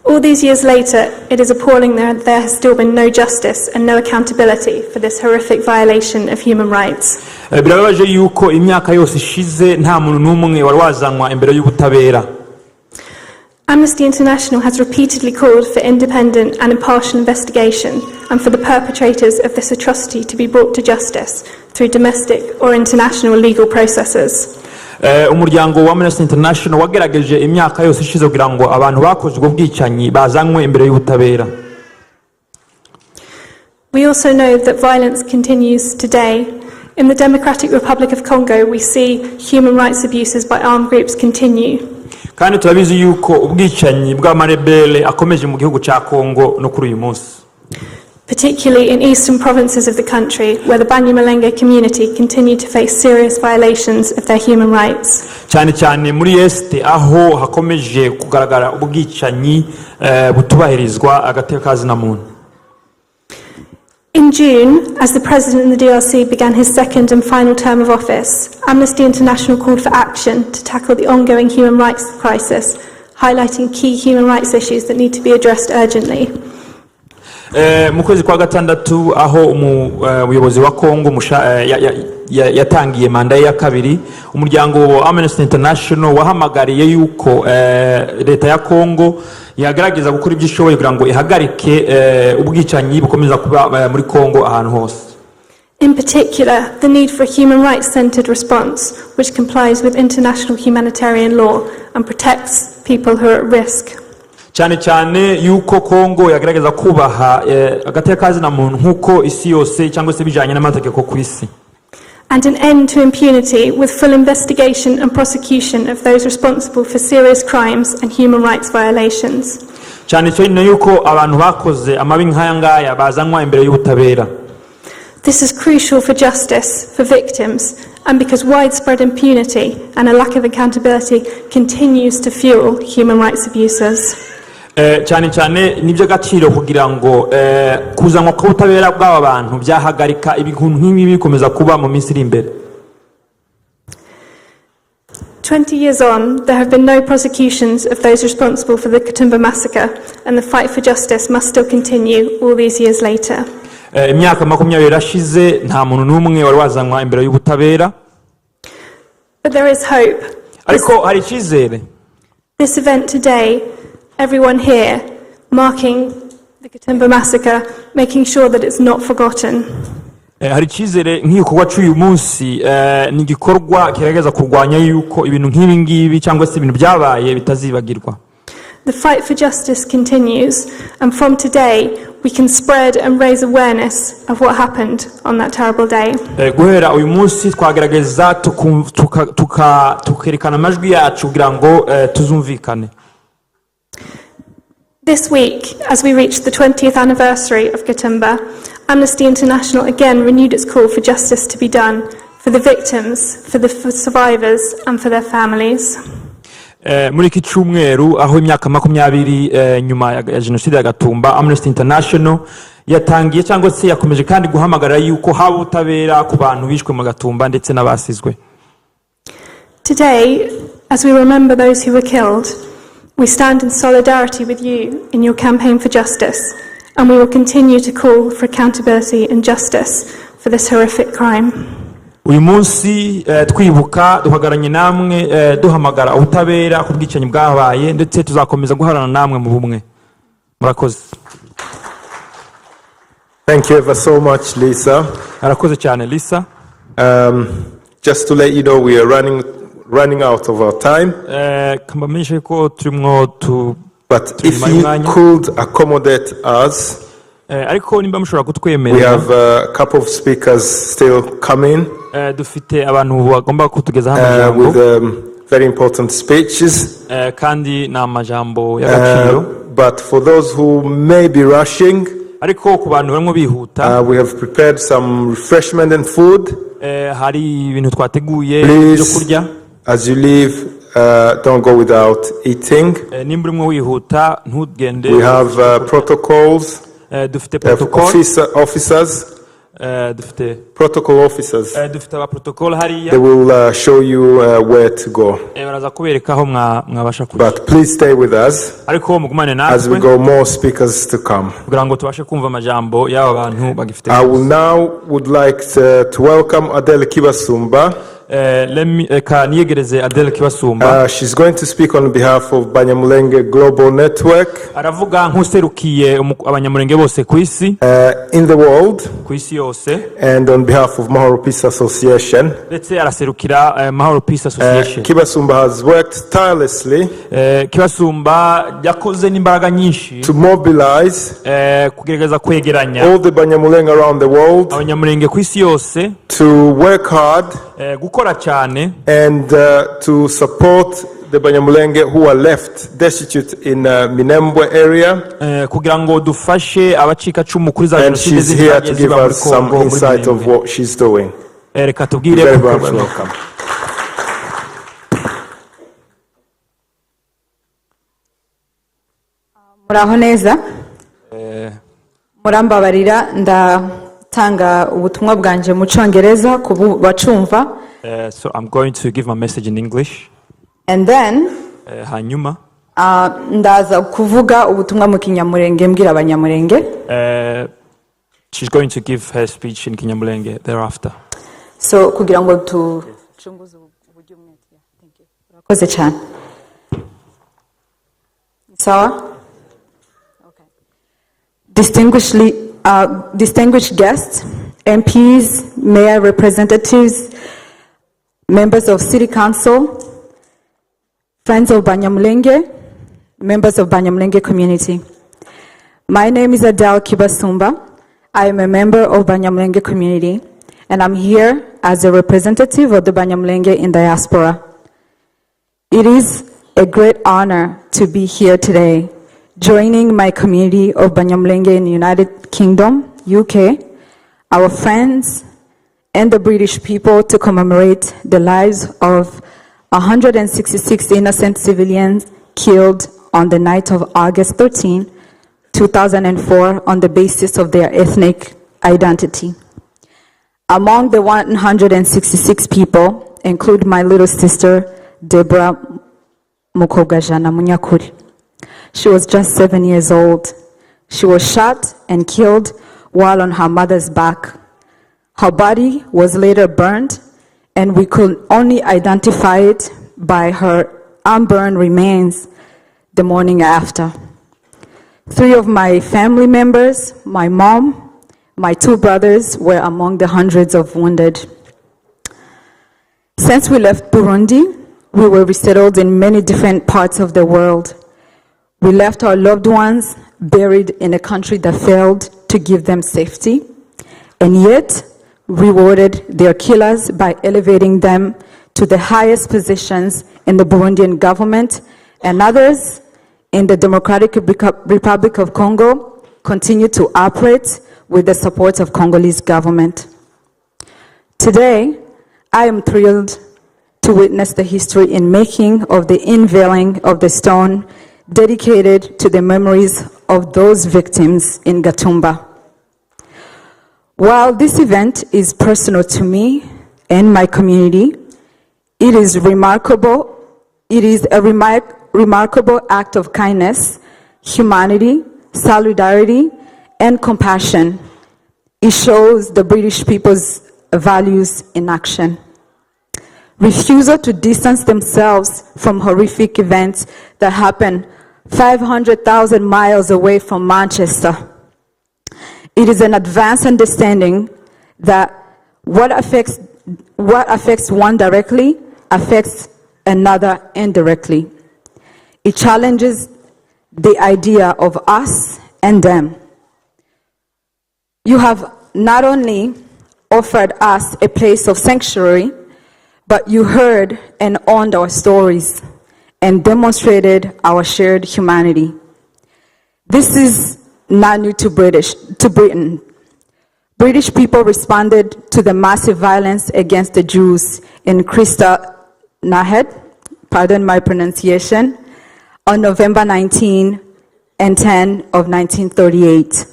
Speaker 5: All these years later, it is appalling that there has still been no justice and no accountability for this horrific violation of human rights.
Speaker 1: Birababaje yuko imyaka yose ishize nta muntu n'umwe wari wazanwa imbere y'ubutabera.
Speaker 5: Amnesty International has repeatedly called for independent and impartial investigation and for the perpetrators of this atrocity to be brought to justice through domestic or international legal processes.
Speaker 1: Umuryango wa Amnesty International wagerageje imyaka yose ishize kugira ngo abantu bakozwe ubwicanyi bazanwe imbere y'ubutabera.
Speaker 5: We also know that violence continues today. In the Democratic Republic of Congo, we see human rights abuses by armed groups continue.
Speaker 1: Kandi turabizi yuko ubwicanyi bw'amarebele akomeje mu gihugu cya Congo no kuri uyu munsi.
Speaker 5: Particularly in eastern provinces of the country, where the Banyamulenge community continue to face serious violations of their human rights.
Speaker 1: Cyane muri este aho hakomeje kugaragara ubwicanyi butubahirizwa agateka kazina muntu.
Speaker 5: In June, as the president in the DRC began his second and final term of office, Amnesty International called for action to tackle the ongoing human rights crisis, highlighting key human rights issues that need to be addressed urgently.
Speaker 1: Mu kwezi kwa gatandatu aho umuyobozi wa Congo yatangiye manda ya kabiri, umuryango wa Amnesty International wahamagariye yuko leta ya Congo yagerageza gukora ibyo ishoboye kugira ngo ihagarike ubwicanyi bukomeza kuba muri Congo ahantu hose.
Speaker 5: In particular, the need for a human rights-centered response which complies with international humanitarian law and protects people who are at risk.
Speaker 1: Cyane yuko Congo yagerageza kubaha agateka kazina muntu nkuko isi yose cyangwa se bijanye n'amategeko ku isi.
Speaker 5: And an end to impunity with full investigation and prosecution of those responsible for serious crimes and human rights violations.
Speaker 1: Cyane yuko abantu bakoze amabi nk'aya ngaya bazanwa imbere y'ubutabera.
Speaker 5: This is crucial for justice, for victims, and because widespread impunity and a lack of accountability continues to fuel human rights abuses.
Speaker 1: cyane cyane n'iby'agaciro kugira ngo kuzanwa k'ubutabera bw'aba bantu byahagarika ibintu nk'ibi bikomeza kuba mu minsi iri imbere.
Speaker 5: 20 years on, there have been no prosecutions of those responsible for the Gatumba massacre, and the fight for justice must still continue all these years later.
Speaker 1: Imyaka 20 irashize nta muntu n'umwe wari wazanwa imbere y'ubutabera.
Speaker 5: But there is hope.
Speaker 1: Ariko hari icyizere.
Speaker 5: This event today, everyone here marking the Gatumba massacre, making sure that it's not forgotten.
Speaker 1: Hari icyizere nk'igikorwa cy'uyu munsi ni igikorwa kigerageza kurwanya yuko ibintu nk'ibi ngibi cyangwa se ibintu byabaye bitazibagirwa.
Speaker 5: The fight for justice continues, and from today we can spread and raise awareness of what happened on that terrible day.
Speaker 1: Guhera uyu munsi twagerageza tukerekana amajwi yacu kugira ngo tuzumvikane.
Speaker 5: This week, as we reach the 20th anniversary of Gatumba, Amnesty International again renewed its call for justice to be done for the victims, for the survivors, and for their families.
Speaker 1: Muri iki cyumweru aho imyaka 20 nyuma ya Genocide ya Gatumba, Amnesty International yatangiye cyangwa se yakomeje kandi guhamagara yuko haba ubutabera ku bantu bishwe mu Gatumba ndetse n'abasizwe.
Speaker 5: Today, as we remember those who were killed, we stand in solidarity with you in your campaign for justice, and we will continue to call for accountability and justice for this horrific crime.
Speaker 1: Uyu munsi twibuka duhagaranye namwe duhamagara ubutabera ku bwicanyi bwabaye ndetse tuzakomeza guharana namwe mu bumwe. Murakoze.
Speaker 2: Thank you ever so much, Lisa.
Speaker 1: Arakoze cyane Lisa.
Speaker 2: Just to let you know, we are running out of our time.
Speaker 1: Kambamenyeshe ko turimo
Speaker 2: But if you could accommodate us,
Speaker 1: ariko nimba mushobora
Speaker 2: we
Speaker 1: kutwemerera
Speaker 2: have a couple of speakers still coming
Speaker 1: dufite abantu bagomba kutugezaho amajambo
Speaker 2: with very important speeches.
Speaker 1: Kandi na amajambo y'agaciro.
Speaker 2: But for those who may be rushing,
Speaker 1: ariko ku bantu barimo bihuta,
Speaker 2: we have prepared some refreshment and food.
Speaker 1: Hari ibintu twateguye byo kurya.
Speaker 2: As you leave, don't go without eating.
Speaker 1: Nimba urimo wihuta ntugende.
Speaker 2: We have protocols.
Speaker 1: Dufite protocol
Speaker 2: officers.
Speaker 1: Dufite
Speaker 2: protocol officers.
Speaker 1: Dufite aba protocol hariya.
Speaker 2: They will show you where to go.
Speaker 1: Baraza kubereka aho mwabasha kuja.
Speaker 2: But please stay with us
Speaker 1: ariko mugumane natwe
Speaker 2: as we go more speakers to come.
Speaker 1: kugira ngo tubashe kumva amajambo y'aba bantu bagifite.
Speaker 2: I will now would like to welcome Adele Kibasumba.
Speaker 1: Adele Kibasumba.
Speaker 2: She's going to speak on behalf of Banyamulenge Global Network.
Speaker 1: Aravuga nk'userukiye abanyamulenge bose ku isi.
Speaker 2: In the world.
Speaker 1: Ku isi yose.
Speaker 2: And on behalf of Mahoro Peace Association.
Speaker 1: Ndetse araserukira Mahoro Peace Association.
Speaker 2: Kibasumba has worked tirelessly.
Speaker 1: Kibasumba yakoze n'imbaraga nyinshi.
Speaker 2: To mobilize.
Speaker 1: Kugerageza kwegeranya.
Speaker 2: All the Banyamulenge around the world.
Speaker 1: Abanyamulenge ku isi yose.
Speaker 2: To work hard.
Speaker 1: Gukora cyane.
Speaker 2: And to support the Banyamulenge who are left destitute in Minembwe area.
Speaker 1: Kugira ngo dufashe abacika cumu kuri za
Speaker 2: and she's here to give us some insight of what she's doing.
Speaker 1: Reka tubwire
Speaker 2: very much welcome.
Speaker 6: Muraho neza. Murambabarira ndatanga ubutumwa bwanje mu Cyongereza ku bacumva.
Speaker 1: So I'm going to give my message in English.
Speaker 6: And then
Speaker 1: hanyuma
Speaker 6: ndaza kuvuga ubutumwa mu Kinyamulenge mbwira abanyamulenge.
Speaker 1: She's going to give her speech in Kinyamulenge thereafter.
Speaker 6: So kugira ngo tuchunguze uburyo mwete. Thank you. Urakoze cyane. Sawa? Okay. Distinguished guests, MPs, mayor representatives, members of City Council, friends of Banyamulenge, members of Banyamulenge community. My name is Adele Kibasumba. I am a member of Banyamulenge community, and I'm here as a representative of the Banyamulenge in diaspora. It is a great honor to be here today, joining my community of Banyamulenge in the United Kingdom, UK, our friends and the British people to commemorate the lives of 166 innocent civilians killed on the night of August 13, 2004, on the basis of their ethnic identity. Among the 166 people include my little sister, Deborah Mukogajana Munyakuri. She was just 7 years old. She was shot and killed while on her mother's back. Her body was later burned, and we could only identify it by her unburned remains the morning after. 3 of my family members, my mom, my 2 brothers, were among the hundreds of wounded. Since we left Burundi, we were resettled in many different parts of the world. We left our loved ones buried in a country that failed to give them safety, and yet rewarded their killers by elevating them to the highest positions in the Burundian government, and others in the Democratic Republic of Congo continue to operate with the support of Congolese government. Today, I am thrilled to witness the history in making of the unveiling of the stone dedicated to the memories of those victims in Gatumba. While this event is personal to me and my community, it is a remarkable act of kindness, humanity, solidarity, and compassion. It shows the British people's values in action. Refusal to distance themselves from horrific events that happen 500,000 miles away from Manchester. It is an advanced understanding that what affects one directly affects another indirectly. It challenges the idea of us and them. You have not only offered us a place of sanctuary, but you heard and owned our stories and demonstrated our shared humanity. This is not new to Britain. British people responded to the massive violence against the Jews in Kristallnacht, pardon my pronunciation, on November 19 and 10 of 1938.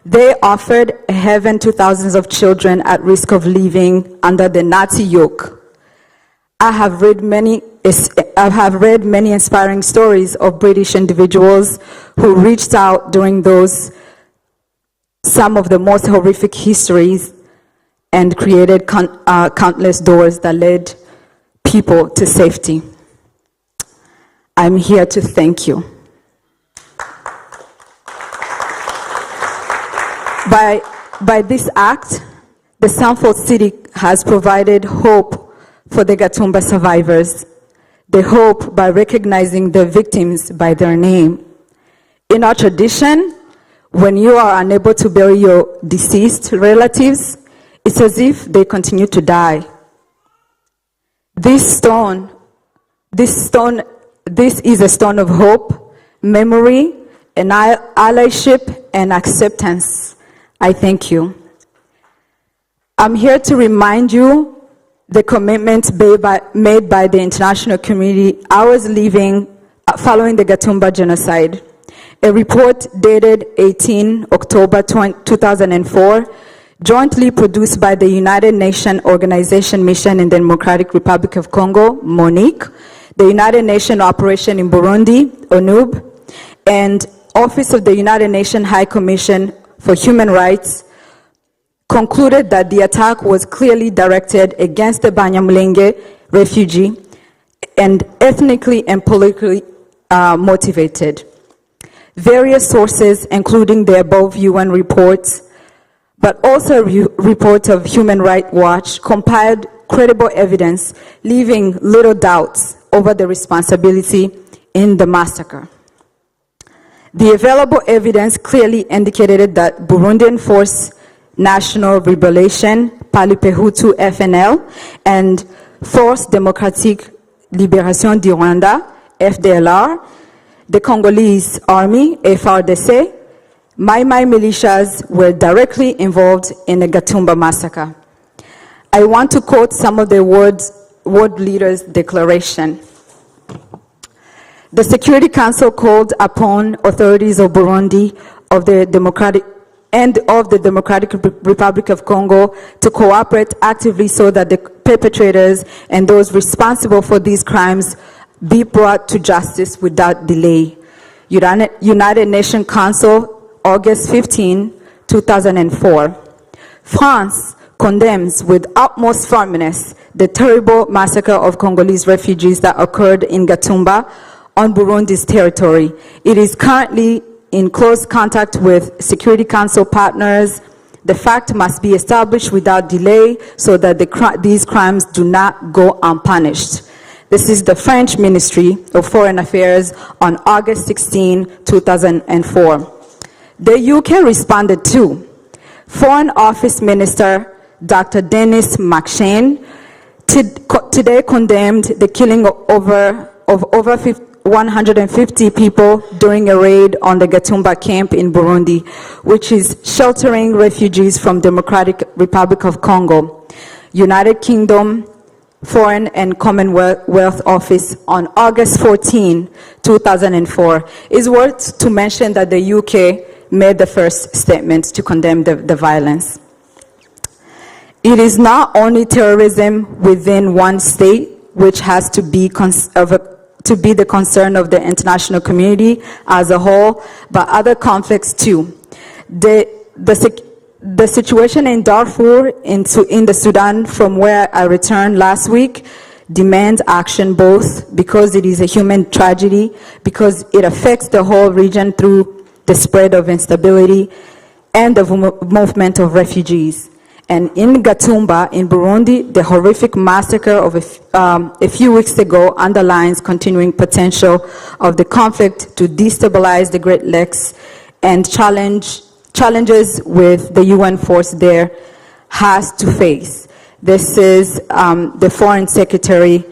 Speaker 6: They offered a heaven to thousands of children at risk of living under the Nazi yoke. I have read many inspiring stories of British individuals who reached out during some of the most horrific histories and created countless doors that led people to safety. I'm here to thank you. By this act, the Sanford City has provided hope for the Gatumba survivors, the hope by recognizing the victims by their name. In our tradition, when you are unable to bury your deceased relatives, it's as if they continue to die. This is a stone of hope, memory, and allyship and acceptance. I thank you. I'm here to remind you the commitments made by the international community hours following the Gatumba genocide. A report dated 18 October 2004, jointly produced by the United Nations Organization Mission in the Democratic Republic of Congo, MONUC, the United Nations Operation in Burundi, ONUB, and Office of the United Nations High Commission for Human Rights, concluded that the attack was clearly directed against the Banyamulenge refugee and ethnically and politically motivated. Various sources, including the above UN reports, but also reports of Human Rights Watch, compiled credible evidence, leaving little doubts over the responsibility in the massacre. The available evidence clearly indicated that Burundian Force National Liberation, Palipehutu FNL, and Force Démocratique Libération du Rwanda, FDLR, the Congolese Army, FRDC, Mai Mai militias were directly involved in the Gatumba massacre. I want to quote some of the world leaders' declaration. The Security Council called upon authorities of Burundi of the Democratic Republic of Congo to cooperate actively so that the perpetrators and those responsible for these crimes be brought to justice without delay. United Nations Council, August 15, 2004. France condemns with utmost firmness the terrible massacre of Congolese refugees that occurred in Gatumba on Burundi's territory. It is currently in close contact with Security Council partners. The fact must be established without delay so that these crimes do not go unpunished. This is the French Ministry of Foreign Affairs on August 16, 2004. The UK responded too. Foreign Office Minister Dr. Denis McShane today condemned the killing of over 150 people during a raid on the Gatumba camp in Burundi, which is sheltering refugees from Democratic Republic of Congo. United Kingdom Foreign and Commonwealth Office on August 14, 2004. It's worth to mention that the UK made the first statement to condemn the violence. It is not only terrorism within one state which has to be the concern of the international community as a whole, but other conflicts too. The situation in Darfur in the Sudan, from where I returned last week, demands action, both because it is a human tragedy, because it affects the whole region through the spread of instability and the movement of refugees. And in Gatumba, in Burundi, the horrific massacre of a few weeks ago underlines continuing potential of the conflict to destabilize the Great Lakes and challenges with the UN force there has to face. This is the Foreign Secretary,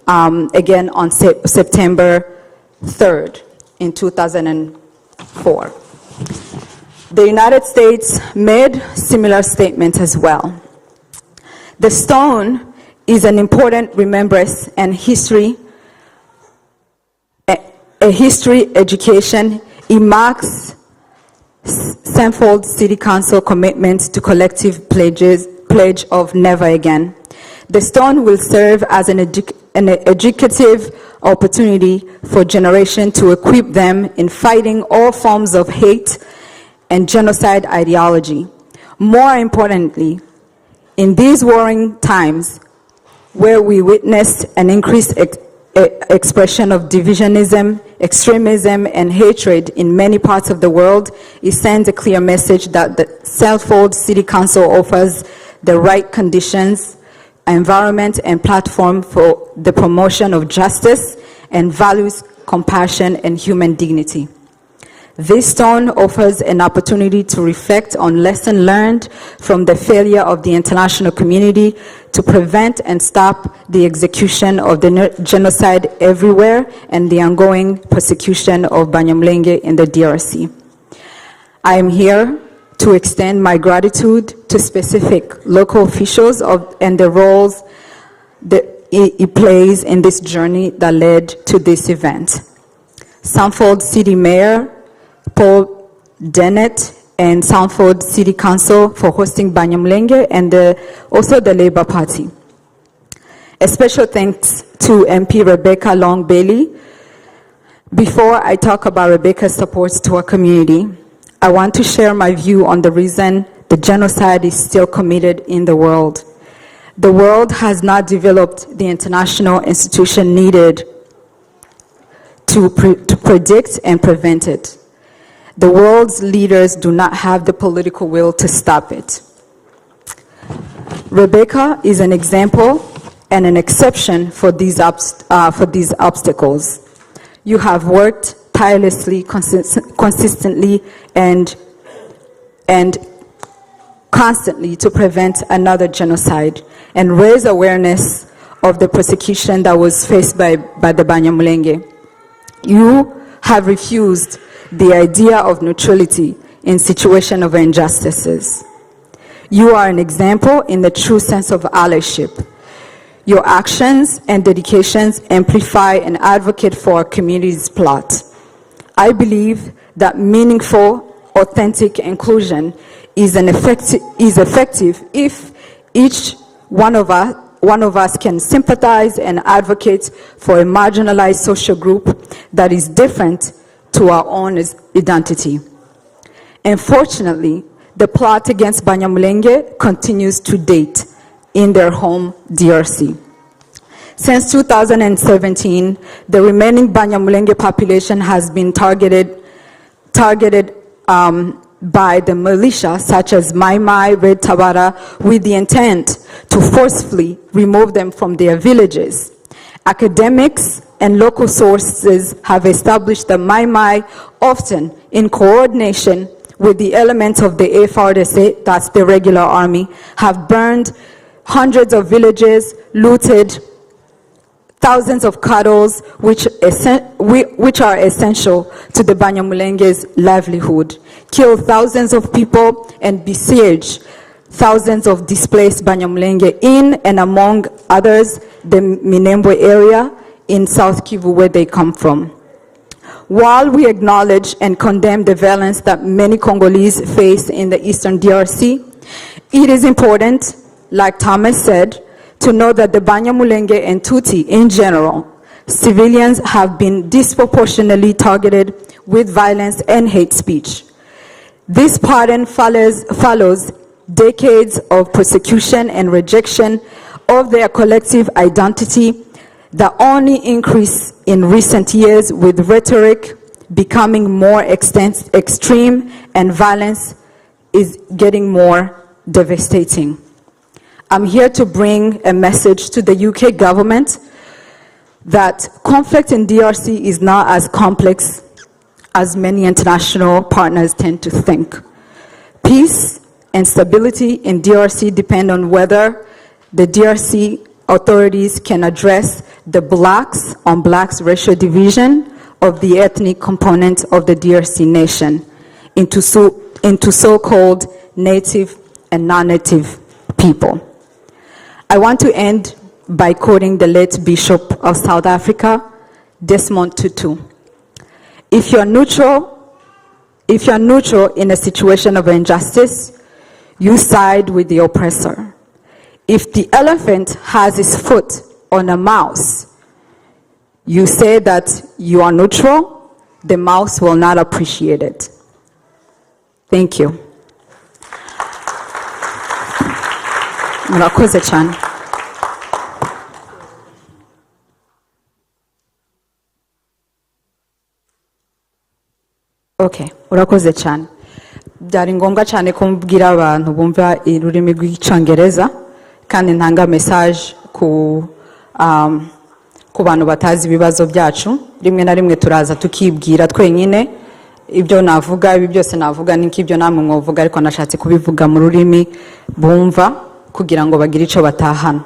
Speaker 6: again on September 3rd in 2004. The United States made similar statements as well. The stone is an important remembrance and history, a history education. It marks Sanford City Council commitment to collective pledge of never again. The stone will serve as an educative opportunity for generations to equip them in fighting all forms of hate and genocide ideology. More importantly, in these warring times where we witnessed an increased expression of divisionism, extremism, and hatred in many parts of the world, it sends a clear message that the Sanford City Council offers the right conditions, environment, and platform for the promotion of justice and values compassion and human dignity. This stone offers an opportunity to reflect on lessons learned from the failure of the international community to prevent and stop the execution of the genocide everywhere and the ongoing persecution of Banyamulenge in the DRC. I am here to extend my gratitude to specific local officials and the roles that it plays in this journey that led to this event. Sanford City Mayor Paul Dennett and Sanford City Council for hosting Banyamulenge and also the Labour Party. A special thanks to MP Rebecca Long Bailey. Before I talk about Rebecca's supports to our community, I want to share my view on the reason the genocide is still committed in the world. The world has not developed the international institution needed to predict and prevent it. The world's leaders do not have the political will to stop it. Rebecca is an example and an exception for these obstacles. You have worked tirelessly, consistently, and constantly to prevent another genocide and raise awareness of the persecution that was faced by the Banyamulenge. You have refused the idea of neutrality in situation of injustices. You are an example in the true sense of allyship. Your actions and dedications amplify and advocate for our community's plot. I believe that meaningful, authentic inclusion is effective if each one of us can sympathize and advocate for a marginalized social group that is different to our own identity. Unfortunately, the plot against Banyamulenge continues to date in their home DRC. Since 2017, the remaining Banyamulenge population has been targeted by the militia such as Mai Mai, Red Tabara, with the intent to forcefully remove them from their villages. Academics and local sources have established that Mai Mai, often in coordination with the elements of the FARDC, that's the regular army, have burned hundreds of villages, looted thousands of cattle, which are essential to the Banyamulenge's livelihood, killed thousands of people, and besieged thousands of displaced Banyamulenge in and among others the Minembwe area in South Kivu where they come from. While we acknowledge and condemn the violence that many Congolese face in the eastern DRC, it is important, like Thomas said, to know that the Banyamulenge and Tutsi in general, civilians have been disproportionately targeted with violence and hate speech. This pattern follows decades of persecution and rejection of their collective identity that only increase in recent years, with rhetoric becoming more extreme and violence is getting more devastating. I'm here to bring a message to the UK government that conflict in DRC is not as complex as many international partners tend to think. Peace and stability in DRC depend on whether the DRC authorities can address the blacks on blacks racial division of the ethnic component of the DRC nation into so-called native and non-native people. I want to end by quoting the late Bishop of South Africa, Desmond Tutu. If you're neutral in a situation of injustice, you side with the oppressor. If the elephant has his foot on a mouse, you say that you are neutral, the mouse will not appreciate it. Thank you. Murakoze cyane. Okay, urakoze cyane. Byari ngombwa cyane ko mbwira abantu bumva ururimi rw'icyongereza kandi ntanga message ku bantu batazi ibibazo byacu. Rimwe na rimwe turaza tukibwira twenyine ibyo navuga, ibi byose navuga ni nk'ibyo namwe mwovuga, ariko nashatse kubivuga mu rurimi bumva kugira ngo bagire icyo batahana.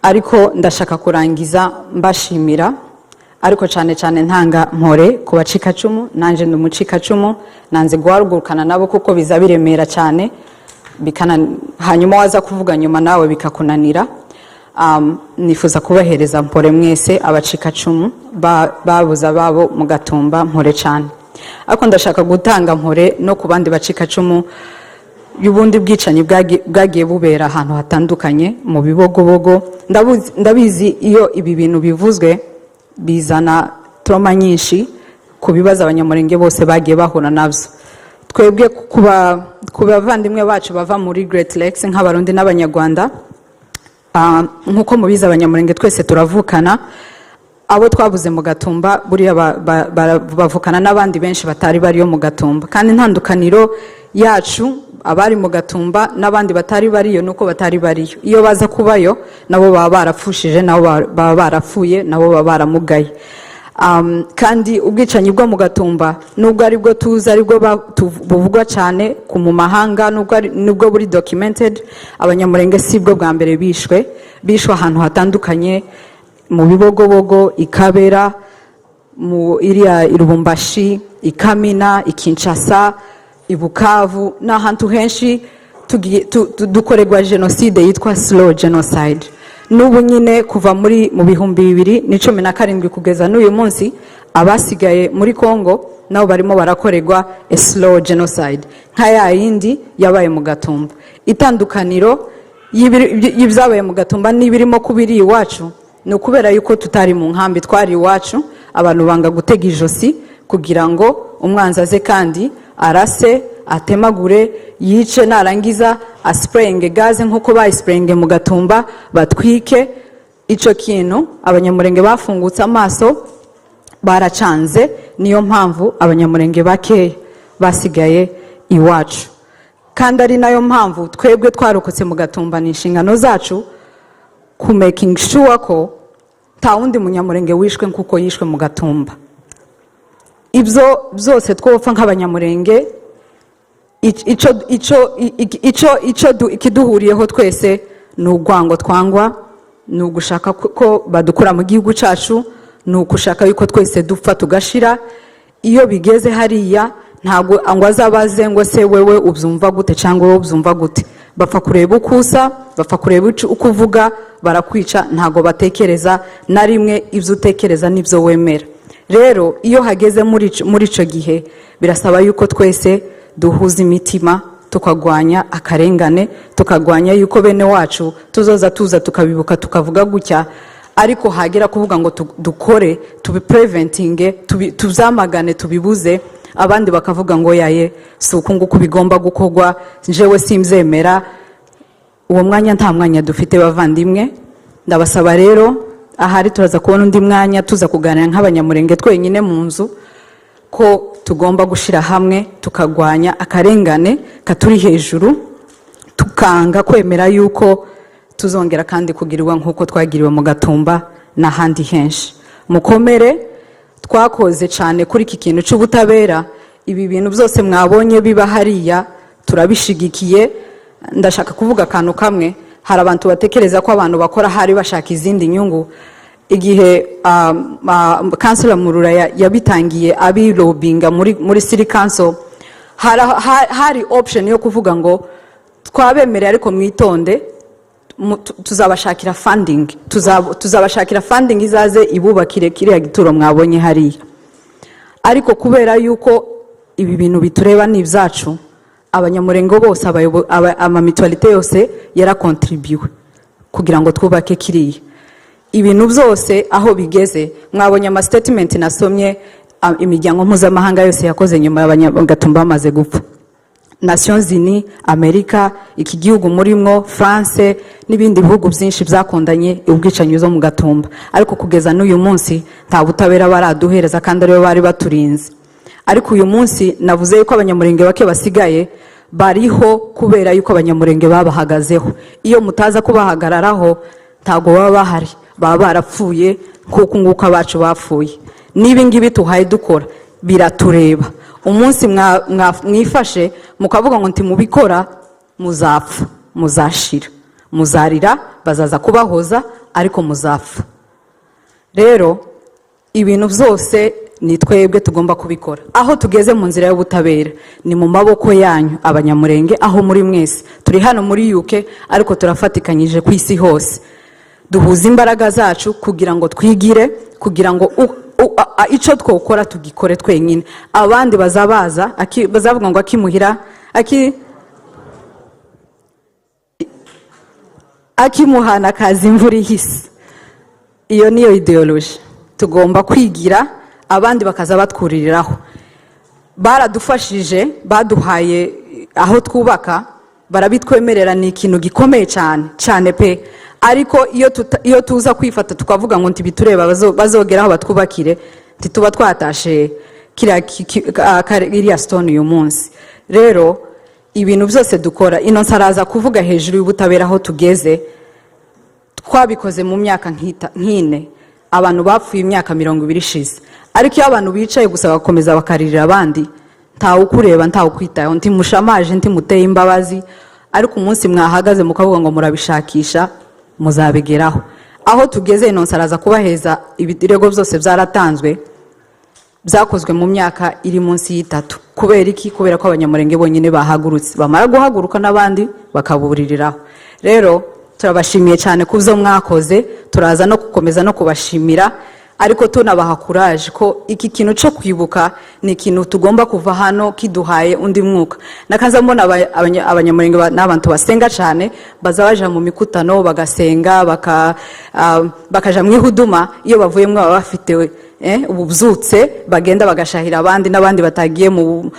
Speaker 6: Ariko ndashaka kurangiza mbashimira, ariko cyane cyane ntanga mpore ku bacikacumu. Nanje ndi umucikacumu, nanze guharugurukana nabo kuko biza biremera cyane, hanyuma waza kuvuga nyuma nawe bikakunanira. Nifuza kubahereza mpore mwese abacikacumu babuza babo mu Gatumba, mpore cyane. Ariko ndashaka gutanga mpore no ku bandi bacikacumu y'ubundi bwicanyi bwagiye bubera ahantu hatandukanye mu bibogobogo. Ndabizi iyo ibi bintu bivuzwe bizana trauma nyinshi ku bibazo abanyamurenge bose bagiye bahura navyo. Twebwe ku bavandimwe bacu bava muri Great Lakes nk'abarundi n'abanyarwanda, nkuko mubiza abanyamurenge twese turavukana. Abo twabuze mu Gatumba buriya bavukana n'abandi benshi batari bariyo mu Gatumba, kandi intandukaniro yacu abari mu Gatumba n'abandi batari bariyo nuko batari bariyo. Iyo baza kubayo nabo baba barapfushije, nabo baba barapfuye, nabo baba baramugaye. Kandi ubwicanyi bwo mu Gatumba nubwo ari bwo tuzi, ari bwo buvugwa cyane ku mu mahanga, nubwo buri documented, abanyamurenge si bwo bwa mbere bishwe ahantu hatandukanye, mu Bibogobogo, Ikabera, mu iriya Irubumbashi, Ikamina, Ikinshasa, Ibukavu n'ahantu henshi dukorerwa genocide yitwa slow genocide. N'ubu nyine kuva mu bihumbi 2017 kugeza n'uyu munsi abasigaye muri Congo nabo barimo barakorerwa a slow genocide nka ya yindi yabaye mu Gatumba. Itandukaniro y'ibyabaye mu Gatumba n'ibirimo kubiri iwacu ni ukubera yuko tutari mu nkambi, twari iwacu, abantu banga gutega ijosi kugira ngo umwanzi aze kandi arase, atemagure, yice, narangiza asprayinge gaze nkuko bayisprayinge mu Gatumba, batwike. Ico kintu abanyamurenge bafungutse amaso, baracanze, niyo mpamvu abanyamurenge bake basigaye iwacu. Kandi ari nayo mpamvu twebwe twarokotse mu Gatumba n'inshingano zacu ku making sure ko ta wundi munyamurenge wishwe nkuko yishwe mu Gatumba. Ibyo byose twopfa nk'abanyamurenge, ikiduhuriyeho twese ni urwango twangwa, ni ugushaka ko badukura mu gihugu cyacu, ni ugushaka yuko twese dupfa tugashira. Iyo bigeze hariya ntabwo ngo azabaze ngo se wewe ubyumva gute cyangwa wowe ubyumva gute, bapfa kureba ukusa, bapfa kureba uko uvuga, barakwica, ntabwo batekereza na rimwe ibyo utekereza n'ibyo wemera. Rero iyo hageze muri ico gihe birasaba yuko twese duhuza imitima, tukagwanya akarengane, tukagwanya yuko bene wacu tuzoza tuza tukabibuka tukavuga gutya, ariko hagera kuvuga ngo dukore tubipreventinge, tuzamagane, tubibuze, abandi bakavuga ngo yaye si uku nguku bigomba gukorwa, njewe simzemera. Uwo mwanya nta mwanya dufite bavandimwe. Ndabasaba rero ahari turaza kubona undi mwanya tuza kuganira nk'abanyamurenge twenyine mu nzu ko tugomba gushira hamwe tukagwanya akarengane katuri hejuru, tukanga kwemera yuko tuzongera kandi kugirirwa nkuko twagiriwe mu Gatumba n'ahandi henshi. Mukomere, twakoze cyane kuri iki kintu cy'ubutabera. Ibi bintu byose mwabonye biba hariya turabishigikiye. Ndashaka kuvuga akantu kamwe, hari abantu batekereza ko abantu bakora hari bashaka izindi nyungu. Igihe Councilor Murura yabitangiye abirobinga muri City Council, hari option yo kuvuga ngo twabemereye ariko mwitonde, tuzabashakira funding, tuzabashakira funding izaze ibubakire kiriya gituro mwabonye hariya. Ariko kubera yuko ibi bintu bitureba n'ibyacu, abanyamurengo bose, amamitualite yose yarakontribuwe kugira ngo twubake kiriya. Ibintu byose aho bigeze, mwabonye ama statement nasomye imiryango mpuzamahanga yose yakoze nyuma y'Agatumba bamaze gupfa. Nations Unies, Amerika, iki gihugu murimwo, France n'ibindi bihugu byinshi byakondanye ubwicanyi zo mu Gatumba. Ariko kugeza n'uyu munsi nta butabera baraduhereza kandi aribo bari baturinze. Ariko uyu munsi navuze yuko abanyamurenge bake basigaye bariho kubera yuko abanyamurenge babahagazeho. Iyo mutaza kubahagararaho ntago baba bahari, baba barapfuye kuko nguko abacu bapfuye. Nibi ngibi tuhaye dukora biratureba. Umunsi mwifashe mukavuga ngo nti mubikora, muzapfa, muzashira, muzarira, bazaza kubahoza, ariko muzapfa. Rero ibintu byose ni twebwe tugomba kubikora. Aho tugeze mu nzira y'ubutabera ni mu maboko yanyu abanyamurenge, aho muri mwese. Turi hano muri UK ariko turafatikanyije ku isi hose. Duhuza imbaraga zacu kugira ngo twigire, kugira ngo ico twokora tugikore twenyine. Abandi bazabaza bazavuga ngo akimuhira akimuhana kazi imvura ihise. Iyo niyo ideology tugomba kwigira, abandi bakaza batwuririraho. Baradufashije, baduhaye aho twubaka, barabitwemerera, ni ikintu gikomeye cyane pe. Ariko iyo tuza kwifata tukavuga ngo ntibitureba bazogeraho batwubakire, ntituba twatashe kiriya stone uyu munsi. Rero ibintu byose dukora, ino nsaraza kuvuga hejuru y'ubutabera aho tugeze, twabikoze mu myaka nk'ine. Abantu bapfuye imyaka 20 ishize. Ariko iyo abantu bicaye gusa bakomeza bakaririra abandi, ntawe ukureba, ntawe ukwitaho, ntimushamaje, ntimuteye imbabazi. Ariko umunsi mwahagaze mukavuga ngo murabishakisha, muzabigeraho. Aho tugeze ino nsaraza kubaheza ibirego byose byaratanzwe. byakozwe mu myaka iri munsi y'itatu. Kubera iki? Kubera ko abanyamurenge bonyine bahagurutse, bamara guhaguruka n'abandi bakabuririraho. Rero turabashimiye cyane kubyo mwakoze, turaza no gukomeza no kubashimira, ariko tunabaha courage ko iki kintu cyo kwibuka ni ikintu tugomba kuva hano kiduhaye undi mwuka. Nakaza mbona abanyamurenge n'abantu basenga cyane, baza baja mu mikutano bagasenga, bakaja mu ihuduma, iyo bavuye mwe baba bafite ububyutse, bagenda bagashahira abandi n'abandi batagiye mu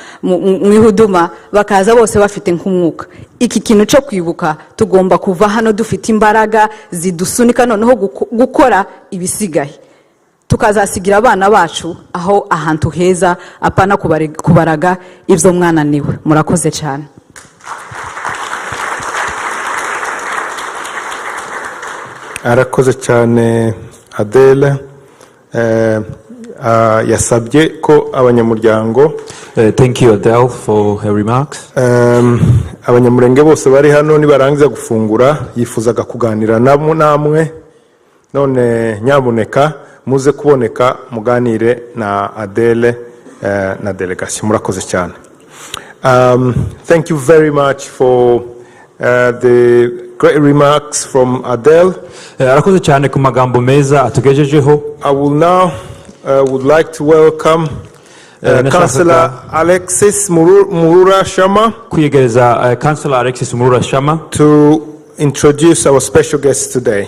Speaker 6: ihuduma, bakaza bose bafite nk'umwuka. Iki kintu cyo kwibuka tugomba kuva hano dufite imbaraga zidusunika noneho gukora ibisigaye, tukazasigira abana bacu aho ahantu heza, apana kubaraga ibyo mwananiwe. Murakoze cyane.
Speaker 2: Arakoze cyane Adele. Yasabye ko abanyamuryango,
Speaker 1: thank you Adele for her remarks.
Speaker 2: Abanyamurenge bose bari hano nibarangiza gufungura yifuzaga kuganira namwe, none nyabuneka muze kuboneka muganire na Adele na delegation. Murakoze cyane. Thank you very much for the great remarks from Adele.
Speaker 1: Arakoze cyane ku magambo meza atugejejeho.
Speaker 2: I will now would like to welcome Councillor Alexis Murura Shama
Speaker 1: kuyegereza Councillor Alexis Murura Shama
Speaker 2: to introduce our special guest today.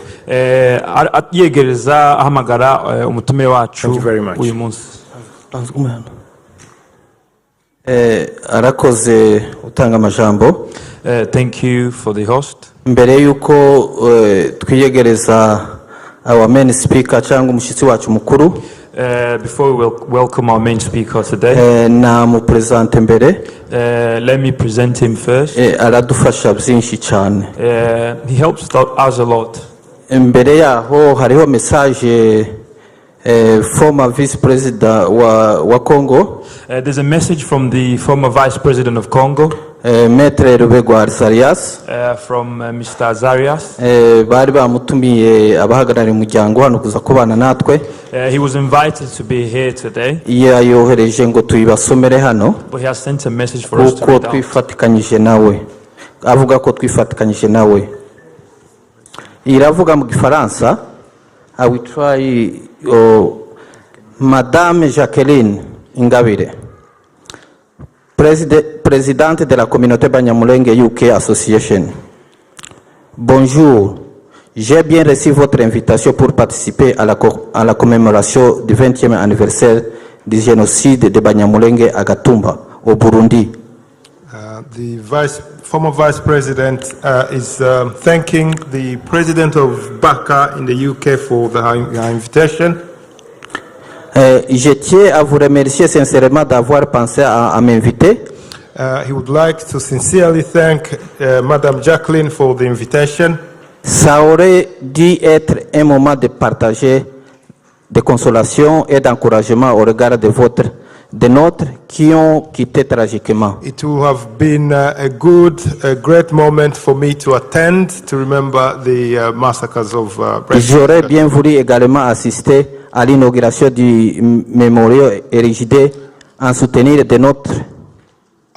Speaker 1: Yegereza ahamagara umutume wacu uyu munsi.
Speaker 7: Arakoze utanga amajambo.
Speaker 1: Thank you for the host.
Speaker 7: Mbere yuko twiyegereza our main speaker cyangwa umushyitsi wacu mukuru,
Speaker 1: before we welcome our main speaker today,
Speaker 7: na mu present mbere,
Speaker 1: let me present him first.
Speaker 7: Aradufasha byinshi cyane.
Speaker 1: He helps us a lot.
Speaker 7: Mbere yaho hariho message former vice president wa Congo.
Speaker 1: There's a message from the former vice president of Congo,
Speaker 7: Maître Rubegwa Azarias,
Speaker 1: from Mr. Azarias.
Speaker 7: Bari bamutumiye abahagarariye umuryango hano kuza kubana natwe.
Speaker 1: He was invited to be here today.
Speaker 7: Yohereje ngo tuyibasomere hano,
Speaker 1: But he has sent a message for us to
Speaker 7: kuko
Speaker 1: read out.
Speaker 7: twifatikanyije nawe. Avuga ko twifatikanyije nawe. Iravuga mu Gifaransa. I will try. Madame Jacqueline Ingabire, présidente de la communauté Banyamulenge UK Association. Bonjour, j'ai bien reçu votre invitation pour participer à la commémoration du 20e anniversaire du génocide de Banyamulenge à Gatumba, au Burundi.
Speaker 2: The former vice president is thanking the president of Baka in the UK for the invitation.
Speaker 7: Je tiens à vous remercier sincèrement d'avoir pensé à m'inviter.
Speaker 2: He would like to sincerely thank Madame Jacqueline for the invitation.
Speaker 7: Ça aurait dû être un moment de partager, de consolation et d'encouragement au regard de nôtres qui ont quitté tragiquement.
Speaker 2: It would have been a great moment for me to attend, to remember the massacres of
Speaker 7: J'aurais bien voulu également assister à l'inauguration du mémorial érigé en soutenir de notre.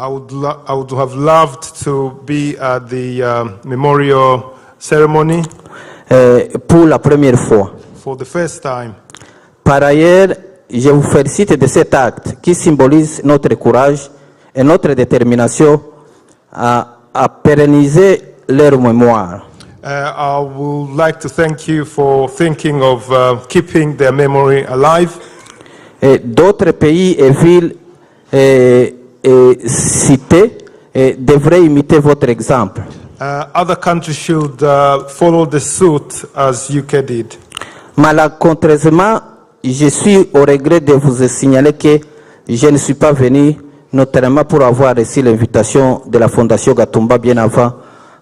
Speaker 2: I would have loved to be at the memorial ceremony
Speaker 7: Pour la première fois.
Speaker 2: for the first time.
Speaker 7: Par ailleurs, je vous félicite de cet acte qui symbolise notre courage et notre détermination à pérenniser leur mémoire.
Speaker 2: I would like to thank you for thinking of keeping their memory alive.
Speaker 7: D'autres pays et villes cités devraient imiter votre exemple.
Speaker 2: Other countries should follow the suit as UK did.
Speaker 7: Malencontreusement, je suis au regret de vous signaler que je ne suis pas venu notamment pour avoir reçu l'invitation de la Fondation Gatumba bien avant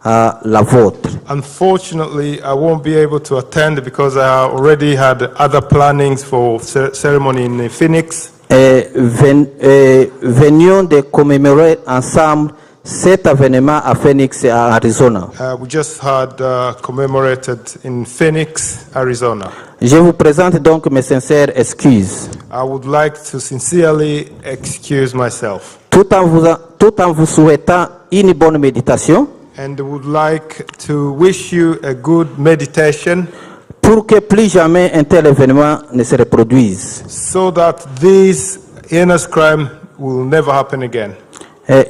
Speaker 7: la vôtre.
Speaker 2: Unfortunately, I won't be able to attend because I already had other plannings for ceremony in Phoenix.
Speaker 7: Venions de commémorer ensemble cet événement à Phoenix, à Arizona.
Speaker 2: We just had commemorated in Phoenix, Arizona.
Speaker 7: Je vous présente donc mes sincères excuses.
Speaker 2: I would like to sincerely excuse myself.
Speaker 7: tout en vous souhaitant une bonne méditation,
Speaker 2: And would like to wish you a good meditation
Speaker 7: pour que plus jamais un tel événement ne se reproduise.
Speaker 2: so that this heinous crime will never happen again.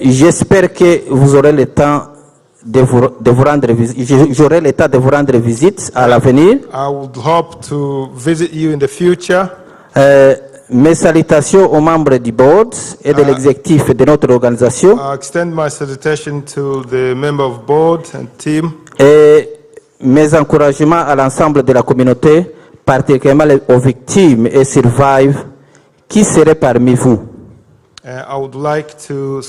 Speaker 7: J'espère que vous aurez le temps de vous rendre visite. J'aurai le temps de vous rendre visite à l'avenir.
Speaker 2: I would hope to visit you in the future.
Speaker 7: Mes salutations aux membres du board et de l'exécutif de notre organisation.
Speaker 2: I extend my salutation to the member of board and team.
Speaker 7: Et mes encouragements à l'ensemble de la communauté, particulièrement aux victimes et survivants qui seraient parmi vous.
Speaker 2: I would like to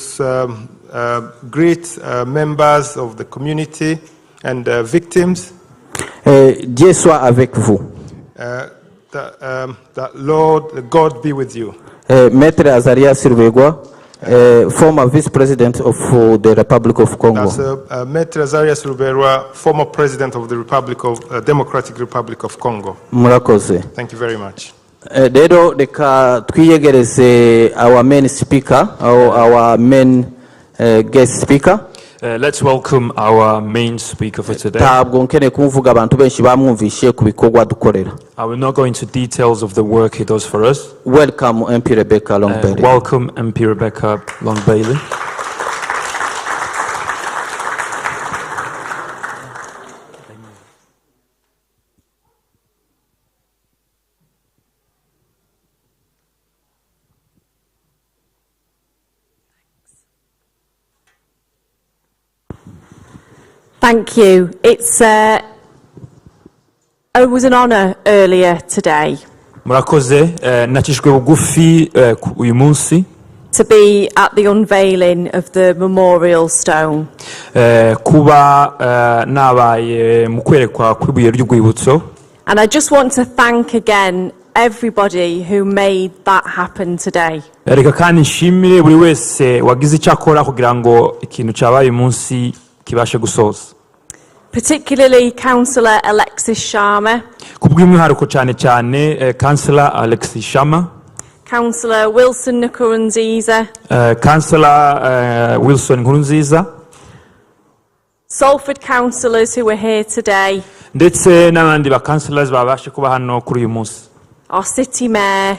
Speaker 2: greet members of the community and victims.
Speaker 7: Dieu soit avec vous.
Speaker 2: That Lord God be with you.
Speaker 7: Maître Azaria Silvegwa, former Vice President of the Republic of Congo.
Speaker 2: That's Maître Azarias Ruberwa, former President of the Democratic Republic of Congo.
Speaker 7: Murakoze.
Speaker 2: Thank you very much.
Speaker 7: Rero reka twiyegereze our main speaker, our main guest speaker.
Speaker 1: Let's welcome our main speaker for today.
Speaker 7: Ntabwo nkeneye kumvuga abantu benshi bamwumvishe ku bikorwa dukorera.
Speaker 1: I will not go into details of the work he does for us.
Speaker 7: Welcome MP Rebecca Long Bailey.
Speaker 1: Welcome MP Rebecca Long Bailey.
Speaker 8: Thank you. It was an honour earlier today
Speaker 1: Murakoze, nakishwe bugufi uyu munsi
Speaker 8: to be at the unveiling of the memorial stone.
Speaker 1: kuba nabaye mu kwerekwa kw'ibuye ry'urwibutso.
Speaker 8: And I just want to thank again everybody who made that happen today.
Speaker 1: Reka kandi nshimire buri wese wagize icyo akora kugira ngo ikintu cyabaye umunsi kibashe gusoza.
Speaker 8: Particularly Councillor Alexis Sharma,
Speaker 1: Kubw'umwihariko cyane cyane Councillor Alexis Sharma,
Speaker 8: Councillor Wilson Nkurunziza,
Speaker 1: Councillor Wilson Nkurunziza,
Speaker 8: Salford councillors who are here today,
Speaker 1: ndetse n'abandi ba councillors babashe kuba hano kuri uyu munsi.
Speaker 8: our city mayor,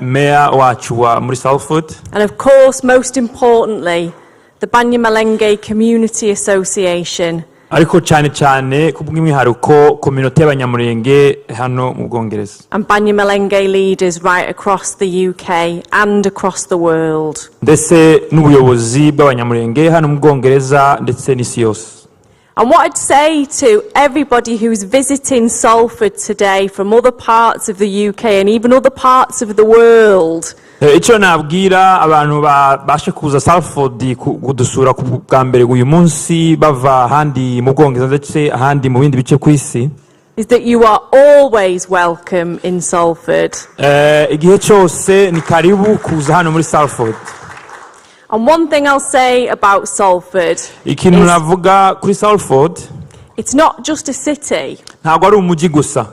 Speaker 1: Mayor wacu wa muri Salford,
Speaker 8: and of course, most importantly, the Banyamulenge Community Association.
Speaker 1: ariko cyane cyane kubw'umwihariko community y'Abanyamulenge hano mu Bwongereza.
Speaker 8: And Banyamulenge leaders right across the UK and across the world.
Speaker 1: Ndetse n'ubuyobozi bw'Abanyamulenge hano mu Bwongereza ndetse n'isi yose.
Speaker 8: And what I'd say to everybody who's visiting Salford today from other parts of the UK and even other parts of the world,
Speaker 1: icyo nabwira abantu bashe kuza Salford kudusura ku bwa mbere uyu munsi bava ahandi mu Bwongereza ndetse ahandi mu bindi bice ku isi,
Speaker 8: is that you are always welcome in Salford.
Speaker 1: Igihe cyose ni karibu kuza hano muri Salford.
Speaker 8: And one thing I'll say about Salford
Speaker 1: Ikintu
Speaker 8: is
Speaker 1: navuga kuri Salford,
Speaker 8: it's not just a city,
Speaker 1: ntabwo ari umujyi gusa,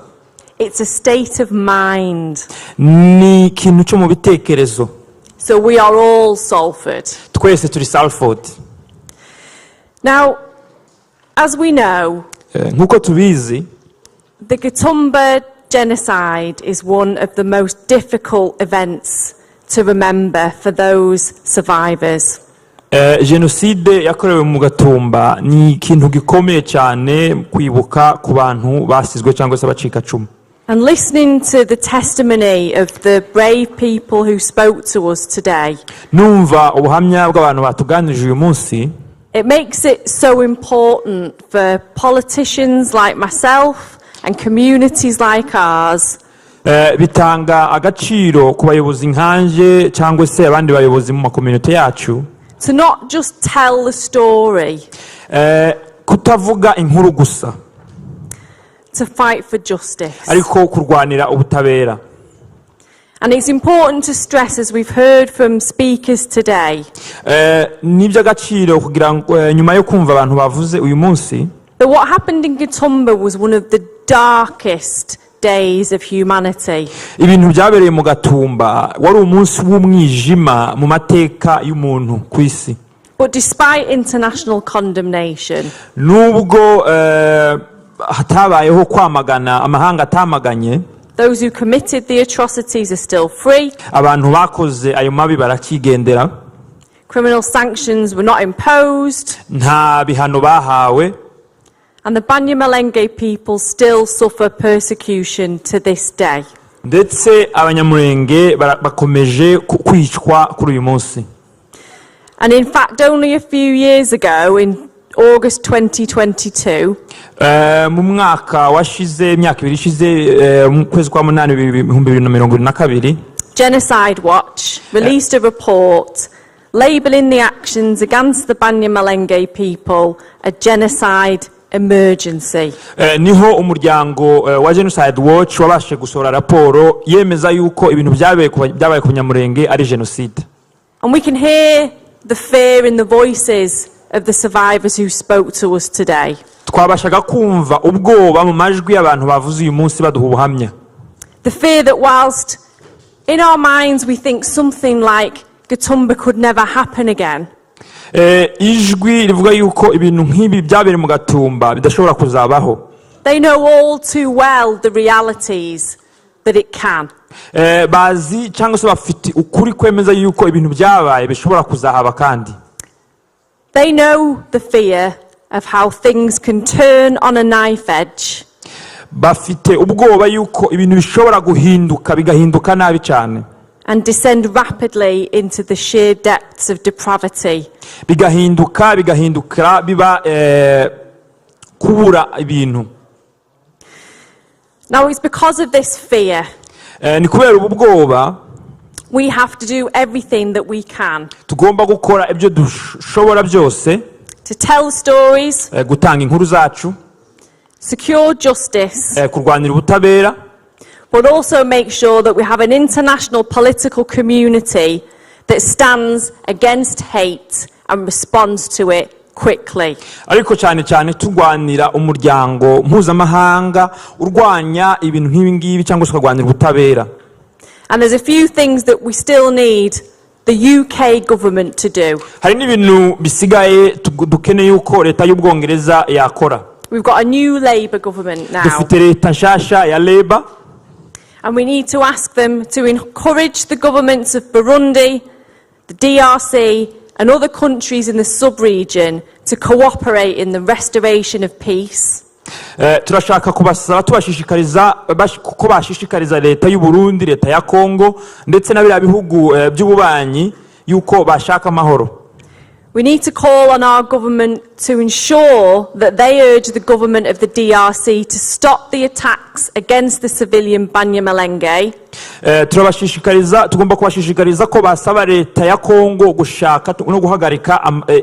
Speaker 8: it's a state of mind.
Speaker 1: ni ikintu cyo mu bitekerezo.
Speaker 8: So we are all Salford.
Speaker 1: Twese turi Salford.
Speaker 8: Now, as we know,
Speaker 1: Nk'uko tubizi,
Speaker 8: the Gatumba genocide is one of the most difficult events to remember for those survivors.
Speaker 1: Genocide yakorewe mu Gatumba ni ikintu gikomeye cyane kwibuka ku bantu basizwe cyangwa se abacikacumu.
Speaker 8: And listening to the testimony of the brave people who spoke to us today,
Speaker 1: Numva ubuhamya bw'abantu batuganirije uyu munsi,
Speaker 8: it makes it so important for politicians like myself and communities like ours
Speaker 1: bitanga agaciro ku bayobozi nkanje cyangwa se abandi bayobozi mu makominote yacu,
Speaker 8: to not just tell the story,
Speaker 1: kutavuga inkuru gusa,
Speaker 8: to fight for justice.
Speaker 1: ariko kurwanira ubutabera.
Speaker 8: And it's important to stress, as we've heard from speakers today,
Speaker 1: Ni iby'agaciro kugira ngo nyuma yo kumva abantu bavuze uyu munsi,
Speaker 8: that what happened in Gatumba was one of the darkest days of humanity.
Speaker 1: ibintu byabereye mu Gatumba wari umunsi w'umwijima mu mateka y'umuntu ku isi.
Speaker 8: But despite international condemnation,
Speaker 1: nubwo hatabayeho kwamagana amahanga atamaganye,
Speaker 8: those who committed the atrocities are still free.
Speaker 1: abantu bakoze ayo mabi barakigendera.
Speaker 8: Criminal sanctions were not imposed.
Speaker 1: nta bihano bahawe.
Speaker 8: And the Banyamulenge people still suffer persecution to this day.
Speaker 1: ndetse abanyamulenge bakomeje kwicwa kuri uyu munsi.
Speaker 8: And in fact, only a few years ago, in August 2022,
Speaker 1: mu mwaka washize imyaka ibiri ishize mu kwezi kwa munani 2022,
Speaker 8: Genocide Watch released a report labelling the actions against the Banyamulenge people a genocide emergency.
Speaker 1: niho umuryango wa Genocide Watch wabashe gusohora raporo yemeza yuko ibintu byabaye ku Banyamulenge ari genocide.
Speaker 8: And we can hear the fear in the voices of the survivors who spoke to us today.
Speaker 1: twabashaga kumva ubwoba mu majwi y'abantu bavuze uyu munsi baduha ubuhamya.
Speaker 8: The fear that whilst in our minds we think something like Gatumba could never happen again,
Speaker 1: ijwi rivuga yuko ibintu nk'ibi byabereye mu Gatumba bidashobora kuzabaho.
Speaker 8: they know all too well the realities that it can.
Speaker 1: bazi cyangwa se bafite ukuri kwemeza yuko ibintu byabaye bishobora kuzahaba kandi.
Speaker 8: They know the fear of how things can turn on a knife edge.
Speaker 1: bafite ubwoba yuko ibintu bishobora guhinduka bigahinduka nabi cyane.
Speaker 8: And descend rapidly into the sheer depths of depravity.
Speaker 1: bigahindukira biba kubura ibintu.
Speaker 8: Now it's because of this fear
Speaker 1: ni kubera ubu bwoba
Speaker 8: we have to do everything that we can
Speaker 1: tugomba gukora ibyo dushobora byose,
Speaker 8: to tell stories,
Speaker 1: gutanga inkuru zacu,
Speaker 8: secure justice,
Speaker 1: kurwanira ubutabera,
Speaker 8: but also make sure that we have an international political community that stands against hate and responds to it quickly.
Speaker 1: ariko cyane cyane turwanira umuryango mpuzamahanga urwanya ibintu nk'ibi ngibi cyangwa se kurwanira ubutabera.
Speaker 8: And there's a few things that we still need the UK government to do.
Speaker 1: hari n'ibintu bisigaye dukeneye yuko leta y'Ubwongereza yakora.
Speaker 8: We've got a new Labour government now.
Speaker 1: dufite leta nshasha ya Labour.
Speaker 8: And we need to ask them to encourage the governments of Burundi, the DRC, and other countries in the sub-region to cooperate in the restoration of peace.
Speaker 1: turashaka kubasaba tubashishikariza ko bashishikariza leta y'u Burundi, leta ya Kongo ndetse na biriya bihugu by'ububanyi yuko bashaka amahoro.
Speaker 8: We need to call on our government to ensure that they urge the government of the DRC to stop the attacks against the civilian Banyamulenge.
Speaker 1: tugomba kubashishikariza ko basaba leta ya Kongo gushaka no guhagarika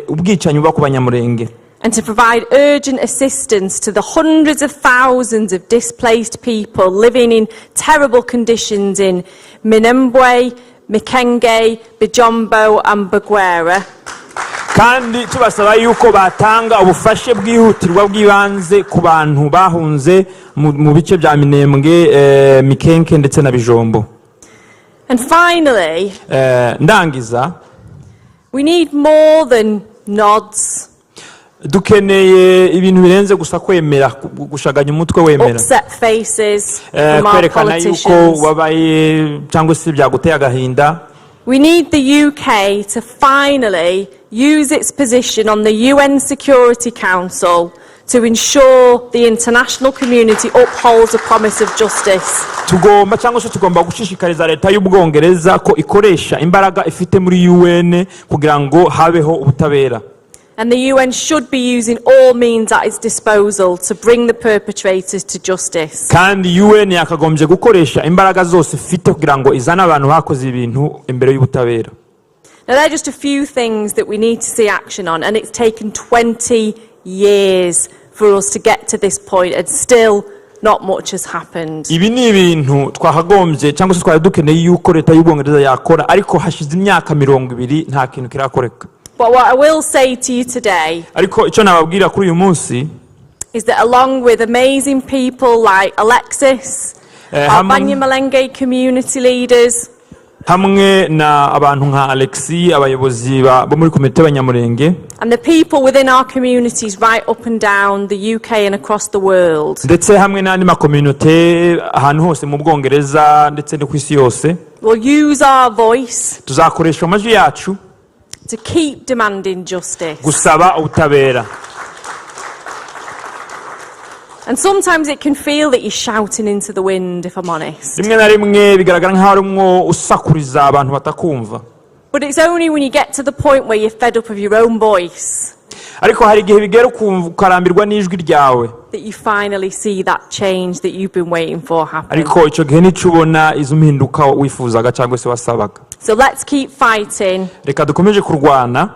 Speaker 1: ubwicanyi bwa ku Banyamulenge.
Speaker 8: And to provide urgent assistance to the hundreds of thousands of displaced people living in terrible conditions in Minembwe, Mikenge, Bijombo and Bagwera.
Speaker 1: kandi tubasaba yuko batanga ubufashe bwihutirwa bw'ibanze ku bantu bahunze mu bice bya Minembwe, Mikenke ndetse na Bijombo.
Speaker 8: And finally,
Speaker 1: ndangiza,
Speaker 8: we need more than nods,
Speaker 1: dukeneye ibintu birenze gusa kwemera, gushaganya umutwe wemera,
Speaker 8: upset faces from our
Speaker 1: kwerekana yuko
Speaker 8: politicians.
Speaker 1: wabaye cyangwa se byaguteye agahinda.
Speaker 8: We need the UK to finally use its position on the UN Security Council to ensure the international community upholds the promise of justice.
Speaker 1: tugomba cyangwa se tugomba gushishikariza leta y'Ubwongereza ko ikoresha imbaraga ifite muri UN kugira ngo habeho ubutabera.
Speaker 8: And the UN should be using all means at its disposal to bring the perpetrators to justice.
Speaker 1: kandi UN yakagombye gukoresha imbaraga zose ifite kugira ngo izane abantu bakoze ibintu imbere y'ubutabera.
Speaker 8: Now, there are just a few things that we need to see action on, and it's taken 20 years for us to get to this point, and still not much has happened.
Speaker 1: ibi ni ibintu twakagombye cyangwa se twari dukeneye yuko leta y'Ubwongereza yakora, ariko hashize imyaka 20 nta kintu kirakoreka.
Speaker 8: But what I will say to you today
Speaker 1: ariko icyo nababwira kuri uyu munsi
Speaker 8: is that along with amazing people like Alexis, our Banyamulenge community leaders,
Speaker 1: hamwe na abantu nka Alexi abayobozi bo muri komite y'Abanyamulenge,
Speaker 8: and the people within our communities right up and down the UK and across the world.
Speaker 1: ndetse hamwe n'andi makominote ahantu hose mu Bwongereza ndetse no ku isi yose.
Speaker 8: We'll use our voice
Speaker 1: tuzakoresha amajwi yacu
Speaker 8: to keep demanding justice.
Speaker 1: gusaba ubutabera.
Speaker 8: And sometimes it can feel that you're shouting into the wind, if I'm honest.
Speaker 1: rimwe na rimwe bigaragara nk'aho arimo usakuriza abantu batakumva.
Speaker 8: But it's only when you get to the point where you're fed up of your own voice
Speaker 1: ariko hari igihe bigera ukarambirwa n'ijwi ryawe
Speaker 8: that you finally see that change that you've been waiting for happen.
Speaker 1: ariko icyo gihe nicyo ubona izo mpinduka wifuzaga cyangwa se wasabaga.
Speaker 8: So let's keep fighting.
Speaker 1: reka dukomeje kurwana.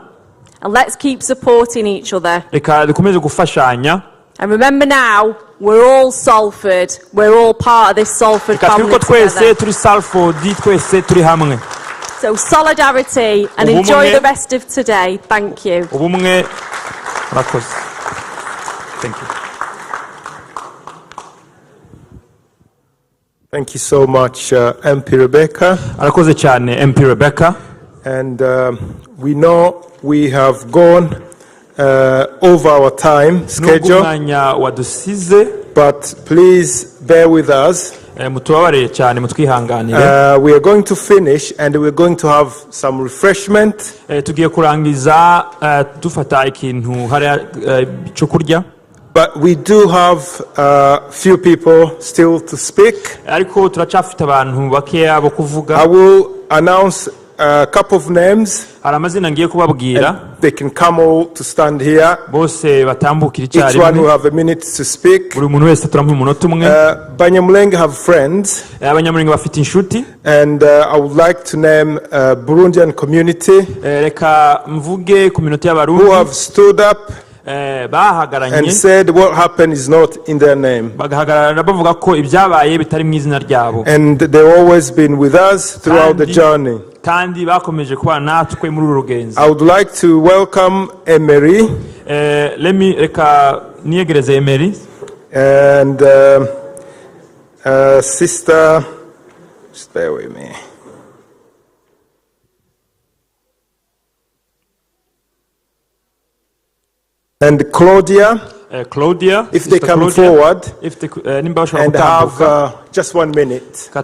Speaker 8: And let's keep supporting each other.
Speaker 1: reka dukomeje gufashanya.
Speaker 8: And remember now, we're all Salford. We're all part of this Salford family together.
Speaker 1: turi Salford, twese turi hamwe.
Speaker 8: So solidarity and enjoy the rest of today. Thank you.
Speaker 1: Ubumwe murakoze. Thank you.
Speaker 2: Thank you so much, MP Rebecca.
Speaker 1: Arakoze cyane MP Rebecca.
Speaker 2: And we know we have gone over our time schedule, but please bear with us. We are going to finish and we're going to have some refreshment. But we do have few people still to speak. I will announce a couple of names. They can come all to stand here. Each one will have a minute to speak. Banyamulenge have friends. And I would like to name Burundian community who have stood up and said what happened is not in their name. And they've always been with us throughout the journey. I would like to welcome Emery. And sister, just bear with me. And Claudia, if they come forward and have just 1 minute. I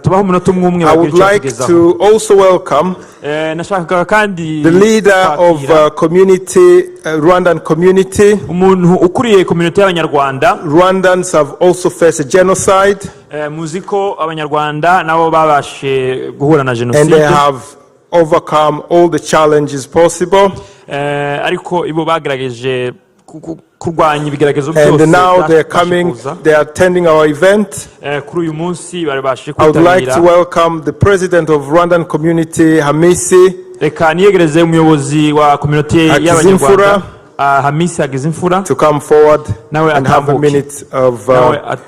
Speaker 2: would like to also welcome the leader of Rwandan community. Rwandans have also faced a genocide. And they have overcome all the challenges possible. And now they're coming, they're attending our event. I would like to welcome the president of Rwandan community, Hamisi Agizimfura, to come forward and have a minute of a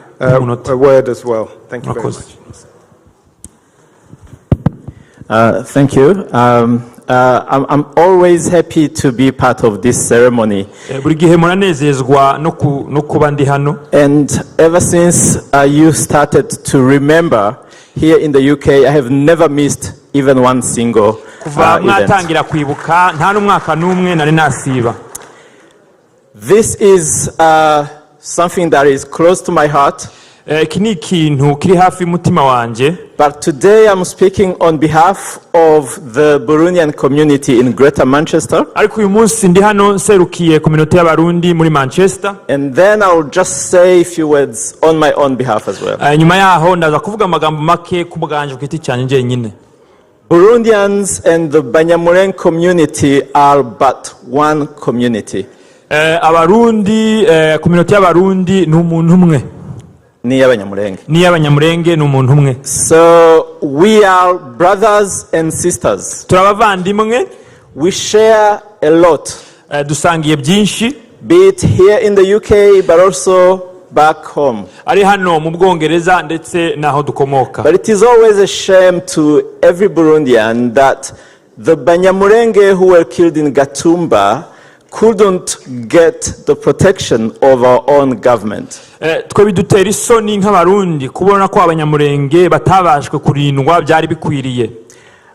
Speaker 2: word as well. Thank you very much.
Speaker 9: Thank you. I'm always happy to be part of this ceremony. And ever since you started to remember here in the UK, I have never missed even one single event. This is something that is close to my heart. But today I'm speaking on behalf of the Burundian community in Greater Manchester. And then I'll just say a few words on my own behalf as well. Burundians and the Banyamulenge community are but one community. So we are brothers and sisters. We share a lot. Be it here in the UK but also back home. But it is always a shame to every Burundian that the Banyamulenge who were killed in Gatumba couldn't get the protection of our own government.
Speaker 1: Twe bidutera isoni nk'abarundi kubona ko abanyamurenge batabashwe kurindwa byari bikwiriye.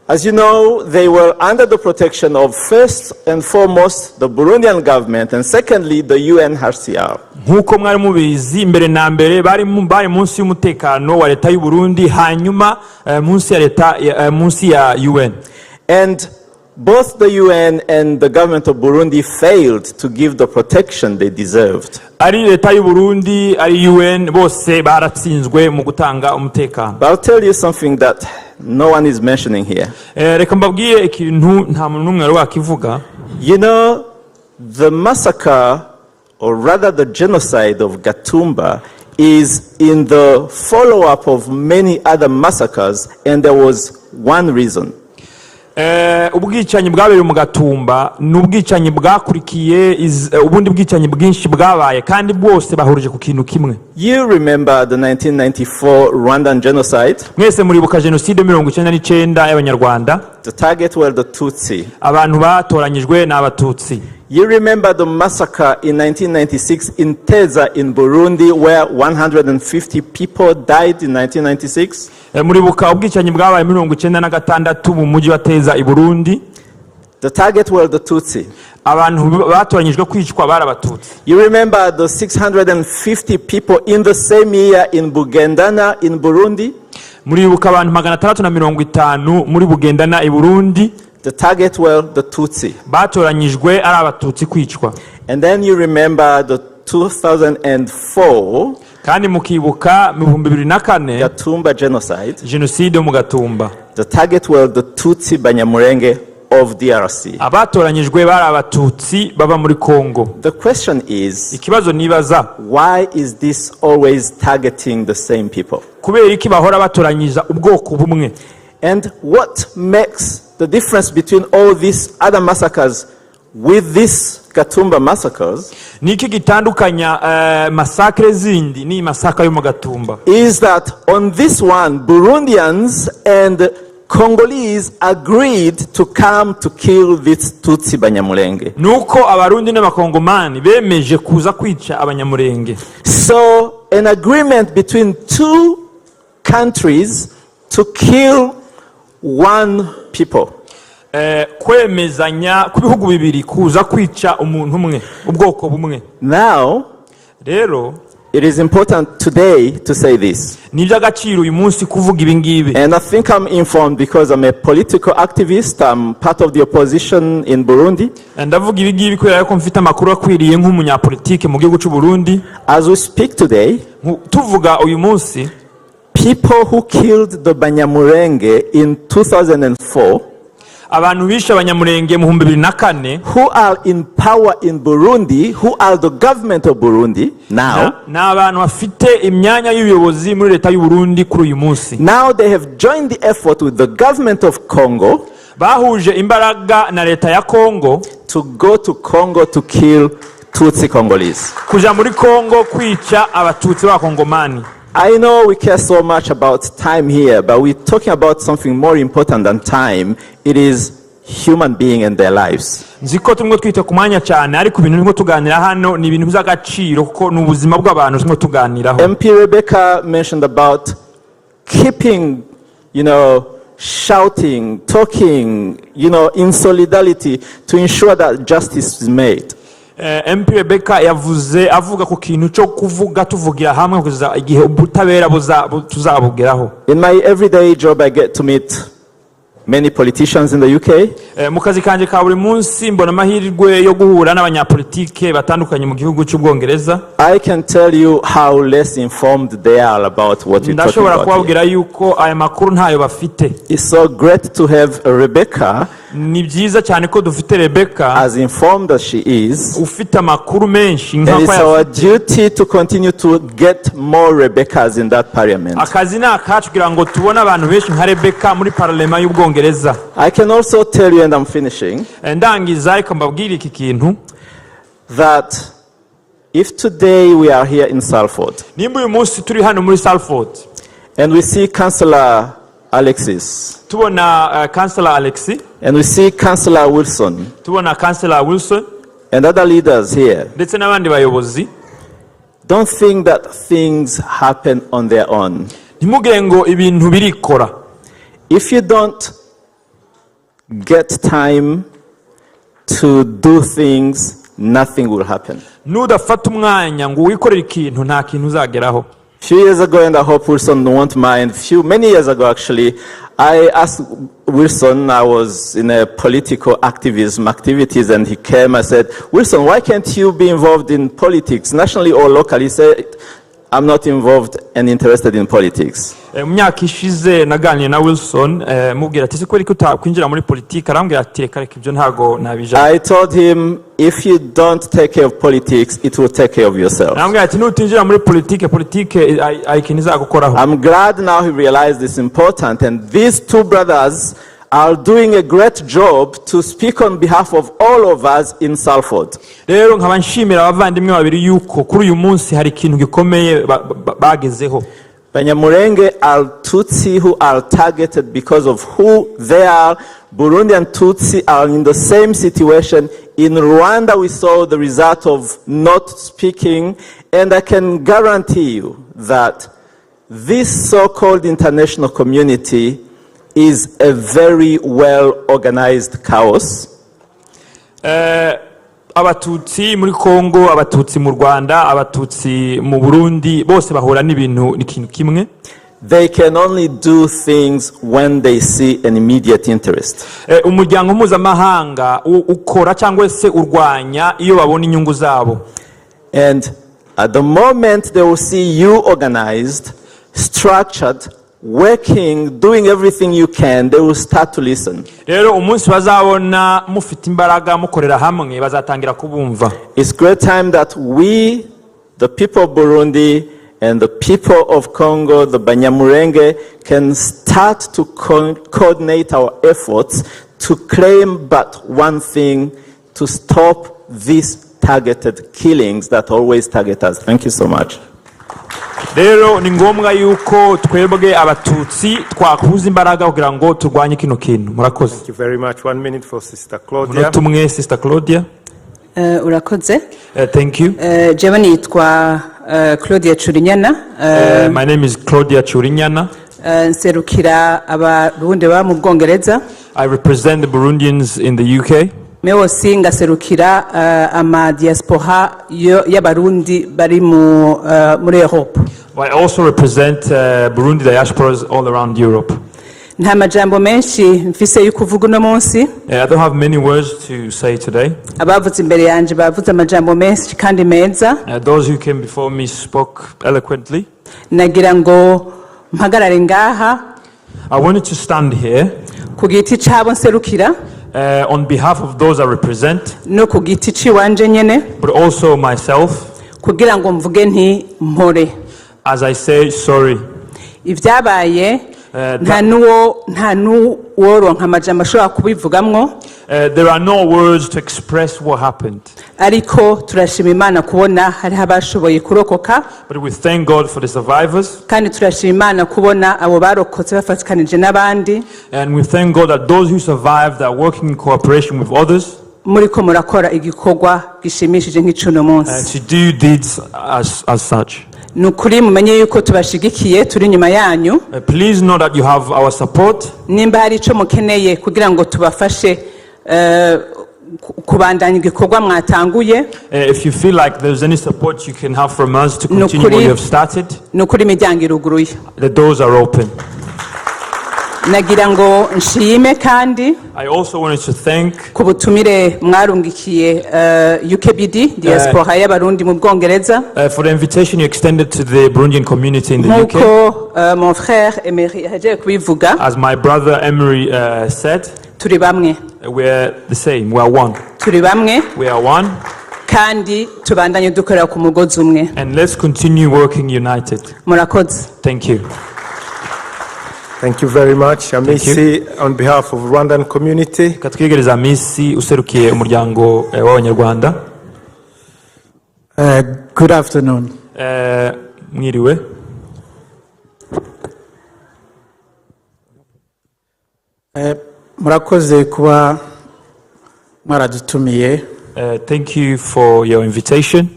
Speaker 9: As you know, they were under the protection of first and foremost the Burundian government and secondly the UNHCR.
Speaker 1: Nkuko mwari mubizi mbere na mbere bari munsi y'umutekano wa leta y'u Burundi hanyuma munsi ya UN. And
Speaker 9: both the UN and the government of Burundi failed to give the protection they deserved.
Speaker 1: Ari leta y'u Burundi ari UN bose baratsinzwe mu gutanga umutekano.
Speaker 9: But I'll tell you something that no one is mentioning here.
Speaker 1: Reka mbabwire ikintu nta muntu n'umwe wakivuga.
Speaker 9: You know, the massacre, or rather the genocide of Gatumba, is in the follow-up of many other massacres, and there was one reason.
Speaker 1: Ubwicanyi bwabereye mu Gatumba n'ubwicanyi bwakurikiye ubundi bwicanyi bwinshi bwabaye kandi bwose bahurije ku kintu kimwe.
Speaker 9: You remember the 1994 Rwandan genocide?
Speaker 1: Mwese muribuka genocide 1999 y'Abanyarwanda.
Speaker 9: The target were the Tutsi.
Speaker 1: Abantu batoranyijwe n'Abatutsi.
Speaker 9: You remember the massacre in 1996 in Teza in Burundi where 150 people died in 1996?
Speaker 1: Muribuka ubwicanyi bwabaye 1996 mu mujyi wa Teza i Burundi.
Speaker 9: The target were the Tutsi.
Speaker 1: Abantu batoranyijwe kwicwa bari Abatutsi.
Speaker 9: You remember the 650 people in the same year in Bugendana in Burundi?
Speaker 1: Muribuka abantu 650 muri Bugendana i Burundi.
Speaker 9: The target were the Tutsi.
Speaker 1: Batoranyijwe ari Abatutsi kwicwa.
Speaker 9: And then you remember the 2004
Speaker 1: kandi mukibuka mu 2004
Speaker 9: Gatumba genocide.
Speaker 1: Genocide mu Gatumba.
Speaker 9: The target were the Tutsi Banyamulenge of DRC.
Speaker 1: Abatoranyijwe bari Abatutsi baba muri Congo.
Speaker 9: The question is,
Speaker 1: ikibazo nibaza,
Speaker 9: why is this always targeting the same people?
Speaker 1: Kubera iki bahora batoranyiza ubwoko bumwe?
Speaker 9: And what makes the difference between all these other massacres with this Gatumba massacres?
Speaker 1: Niki gitandukanya massacre zindi ni massacre yo mu Gatumba?
Speaker 9: Is that on this one Burundians and Congolese agreed to come to kill this Tutsi Banyamulenge.
Speaker 1: Nuko abarundi n'abakongomani bemeje kuza kwica abanyamulenge.
Speaker 9: So an agreement between two countries to kill one people.
Speaker 1: Kwemezanya ku bihugu bibiri kuza kwica umuntu umwe ubwoko bumwe.
Speaker 9: Now
Speaker 1: rero
Speaker 9: it is important today to say this.
Speaker 1: Niby'agaciro uyu munsi kuvuga ibi ngibi.
Speaker 9: And I think I'm informed because I'm a political activist. I'm part of the opposition in Burundi.
Speaker 1: Ndavuga ibi ngibi kubera ko mfite amakuru akwiriye nk'umunyapolitike mu gihugu cy'u Burundi.
Speaker 9: As we speak today,
Speaker 1: tuvuga uyu munsi,
Speaker 9: people who killed the Banyamulenge in 2004,
Speaker 1: abantu bishe abanyamulenge mu 2004,
Speaker 9: who are in power in Burundi, who are the government of Burundi now,
Speaker 1: na abantu bafite imyanya y'ubuyobozi muri leta y'u Burundi kuri uyu munsi.
Speaker 9: Now they have joined the effort with the government of Congo,
Speaker 1: bahuje imbaraga na leta ya Congo,
Speaker 9: to go to Congo to kill Tutsi Congolese.
Speaker 1: Kuja muri Congo kwica Abatutsi b'Abakongomani.
Speaker 9: I know we care so much about time here, but we're talking about something more important than time. It is human being and their lives.
Speaker 1: Nziko tumwe twita kumanya cyane ariko ibintu nko tuganira hano ni ibintu by'agaciro kuko n'ubuzima bw'abantu tumwe tuganiraho.
Speaker 9: MP Rebecca mentioned about keeping, shouting, talking, in solidarity to ensure that justice is made.
Speaker 1: MP Rebecca yavuze avuga ku kintu cyo kuvuga tuvugira hamwe kuza igihe ubutabera tuzabugeraho.
Speaker 9: In my everyday job I get to meet many politicians in the UK.
Speaker 1: Mu kazi kanje ka buri munsi mbona amahirwe yo guhura n'abanyapolitike batandukanye mu gihugu cy'Ubwongereza.
Speaker 9: I can tell you how less informed they are about what we're talking about.
Speaker 1: Ndashobora kubabwira yuko aya makuru ntayo bafite.
Speaker 9: It's so great to have Rebecca.
Speaker 1: Ni byiza cyane ko dufite Rebecca
Speaker 9: as informed as she is.
Speaker 1: Ufite amakuru menshi
Speaker 9: nk'ako yafite. It's our duty to continue to get more Rebeccas in that parliament.
Speaker 1: Akazi nakacu kugira ngo tubone abantu benshi nka Rebecca muri parliament y'Ubwongereza.
Speaker 9: I can also tell you, and I'm finishing,
Speaker 1: ndangiza ariko mbabwira iki kintu,
Speaker 9: that if today we are here in Salford,
Speaker 1: nimba uyu munsi turi hano muri Salford,
Speaker 9: and we see Councillor Alexis,
Speaker 1: tubona Councillor Alexis,
Speaker 9: and we see Councillor Wilson,
Speaker 1: tubona Councillor Wilson,
Speaker 9: and other leaders here,
Speaker 1: ndetse n'abandi bayobozi,
Speaker 9: don't think that things happen on their own.
Speaker 1: ntimugire ngo ibintu birikora.
Speaker 9: If you don't get time to do things, nothing will happen.
Speaker 1: Nudafata umwanya ngo wikorere ikintu nta kintu uzageraho.
Speaker 9: Few years ago, and I hope Wilson won't mind, many years ago actually, I asked Wilson, I was in a political activities, and he came, I said, Wilson, why can't you be involved in politics, nationally or locally? He said, I'm not involved and interested in politics.
Speaker 1: Mu myaka ishize naganiriye na Wilson mubwira ati sikore ko utakwinjira muri politiki, arambwira ati reka ibyo ntago nabija.
Speaker 9: I told him, if you don't take care of politics, it will take care of yourself.
Speaker 1: Arambwira ati nutinjira muri politiki ayikiniza gukoraho.
Speaker 9: I'm glad now he realized it's important, and these two brothers are doing a great job to speak on behalf of all of us in Salford.
Speaker 1: Rero nkaba nshimira abavandimwe babiri yuko kuri uyu munsi hari ikintu gikomeye bagezeho.
Speaker 9: Banyamulenge are Tutsi who are targeted because of who they are. Burundi and Tutsi are in the same situation. In Rwanda, we saw the result of not speaking, and I can guarantee you that this so-called international community is a very well-organized chaos.
Speaker 1: Abatutsi muri Kongo, abatutsi mu Rwanda, abatutsi mu Burundi, bose bahura n'ibintu n'ikintu kimwe.
Speaker 9: They can only do things when they see an immediate interest.
Speaker 1: Umuryango mpuzamahanga ukora cyangwa se urwanya iyo babona inyungu zabo.
Speaker 9: And at the moment they will see you organized, structured, working, doing everything you can, they will start to listen.
Speaker 1: Rero umunsi bazabona mufite imbaraga mukorera hamwe bazatangira kubumva.
Speaker 9: It's great time that we, the people of Burundi and the people of Congo, the Banyamulenge, can start to coordinate our efforts to claim but one thing: to stop these targeted killings that always target us. Thank you so much.
Speaker 1: Rero ni ngombwa yuko twebwe abatutsi twakuza imbaraga kugira ngo turwanye kino kintu. Murakoze.
Speaker 2: Thank you very much. 1 minute for Sister Claudia.
Speaker 1: Mutumwe Sister Claudia.
Speaker 10: Urakoze.
Speaker 1: Thank you.
Speaker 10: Jewe nitwa Claudia Churinyana.
Speaker 1: My name is Claudia Churinyana.
Speaker 10: Nserukira abarundi ba mu Bwongereza.
Speaker 1: I represent the Burundians in the UK.
Speaker 10: Mewo singa serukira ama diaspora y'abarundi bari muri Europe.
Speaker 1: I also represent Burundi diasporas all around Europe.
Speaker 10: Nta majambo menshi mfise y'ukuvuga uno munsi.
Speaker 1: I don't have many words to say today.
Speaker 10: Abavuze imbere yanje bavuze amajambo menshi kandi meza.
Speaker 1: Those who came before me spoke eloquently.
Speaker 10: Nagira ngo mpagarare ngaha.
Speaker 1: I wanted to stand here
Speaker 10: ku giti cabo nserukira.
Speaker 1: On behalf of those I represent,
Speaker 10: no ku giti ciwanje nyene,
Speaker 1: but also myself,
Speaker 10: kugira ngo mvuge nti mpore.
Speaker 1: As I say sorry.
Speaker 10: Ivyabaye nta nuworonka amajambo ashobora kubivugamwo.
Speaker 1: There are no words to express what happened.
Speaker 10: Ariko turashima Imana kubona hariho abashoboye kurokoka.
Speaker 1: But we thank God for the survivors.
Speaker 10: Kandi turashima Imana kubona abo barokotse bafatikanije n'abandi.
Speaker 1: And we thank God that those who survived are working in cooperation with others.
Speaker 10: Muriko murakora igikorwa gishimishije nk'icuno munsi.
Speaker 1: To do deeds as such.
Speaker 10: Nukuri mumenye yuko tubashigikiye turi nyuma yanyu.
Speaker 1: Please know that you have our support.
Speaker 10: Nimba hari ico mukeneye kugira ngo tubafashe kubandanya igikorwa mwatanguye.
Speaker 1: If you feel like there's any support you can have from us to continue what you have started,
Speaker 10: nukuri imiryango iruguruye.
Speaker 1: The doors are open.
Speaker 10: Nagira ngo nshime kandi
Speaker 1: I also wanted to thank
Speaker 10: kubutumire mwarungikiye UKBD diaspora y'abarundi mu Bwongereza
Speaker 1: for the invitation you extended to the Burundian community in the UK.
Speaker 10: Mon frère Emery haje kubivuga.
Speaker 1: As my brother Emery said,
Speaker 10: turi bamwe.
Speaker 1: We're the same. We are one.
Speaker 10: Turi bamwe.
Speaker 1: We are one.
Speaker 10: Kandi tubandanye dukorera ku mugozi umwe.
Speaker 1: And let's continue working united.
Speaker 10: Murakoze.
Speaker 1: Thank you.
Speaker 2: Thank you very much. Amnesty on behalf of Rwandan community.
Speaker 1: Katwegereza Amnesty userukiye umuryango w'abanyarwanda.
Speaker 11: Good afternoon.
Speaker 1: Mwiriwe.
Speaker 11: Murakoze kuba mwaradutumiye.
Speaker 1: Thank you for your invitation.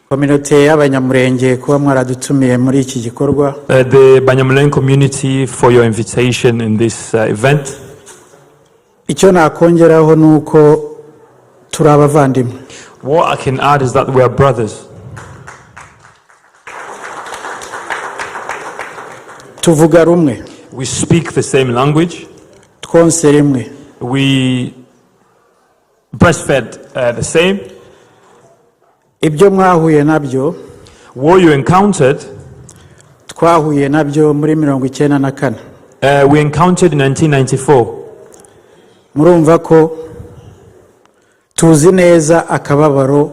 Speaker 11: Community y'Abanyamulenge kuba mwaradutumiye muri iki gikorwa.
Speaker 1: The Banyamulenge community for your invitation in this event.
Speaker 11: Icyo nakongeraho nuko turi abavandimwe.
Speaker 1: What I can add is that we are brothers.
Speaker 11: Tuvuga rumwe.
Speaker 1: We speak the same language.
Speaker 11: Twonse rimwe.
Speaker 1: We breastfed the same.
Speaker 11: Ibyo mwahuye nabyo.
Speaker 1: What you encountered.
Speaker 11: Twahuye nabyo muri 1994.
Speaker 1: We encountered in 1994.
Speaker 11: Murumva ko tuzi neza akababaro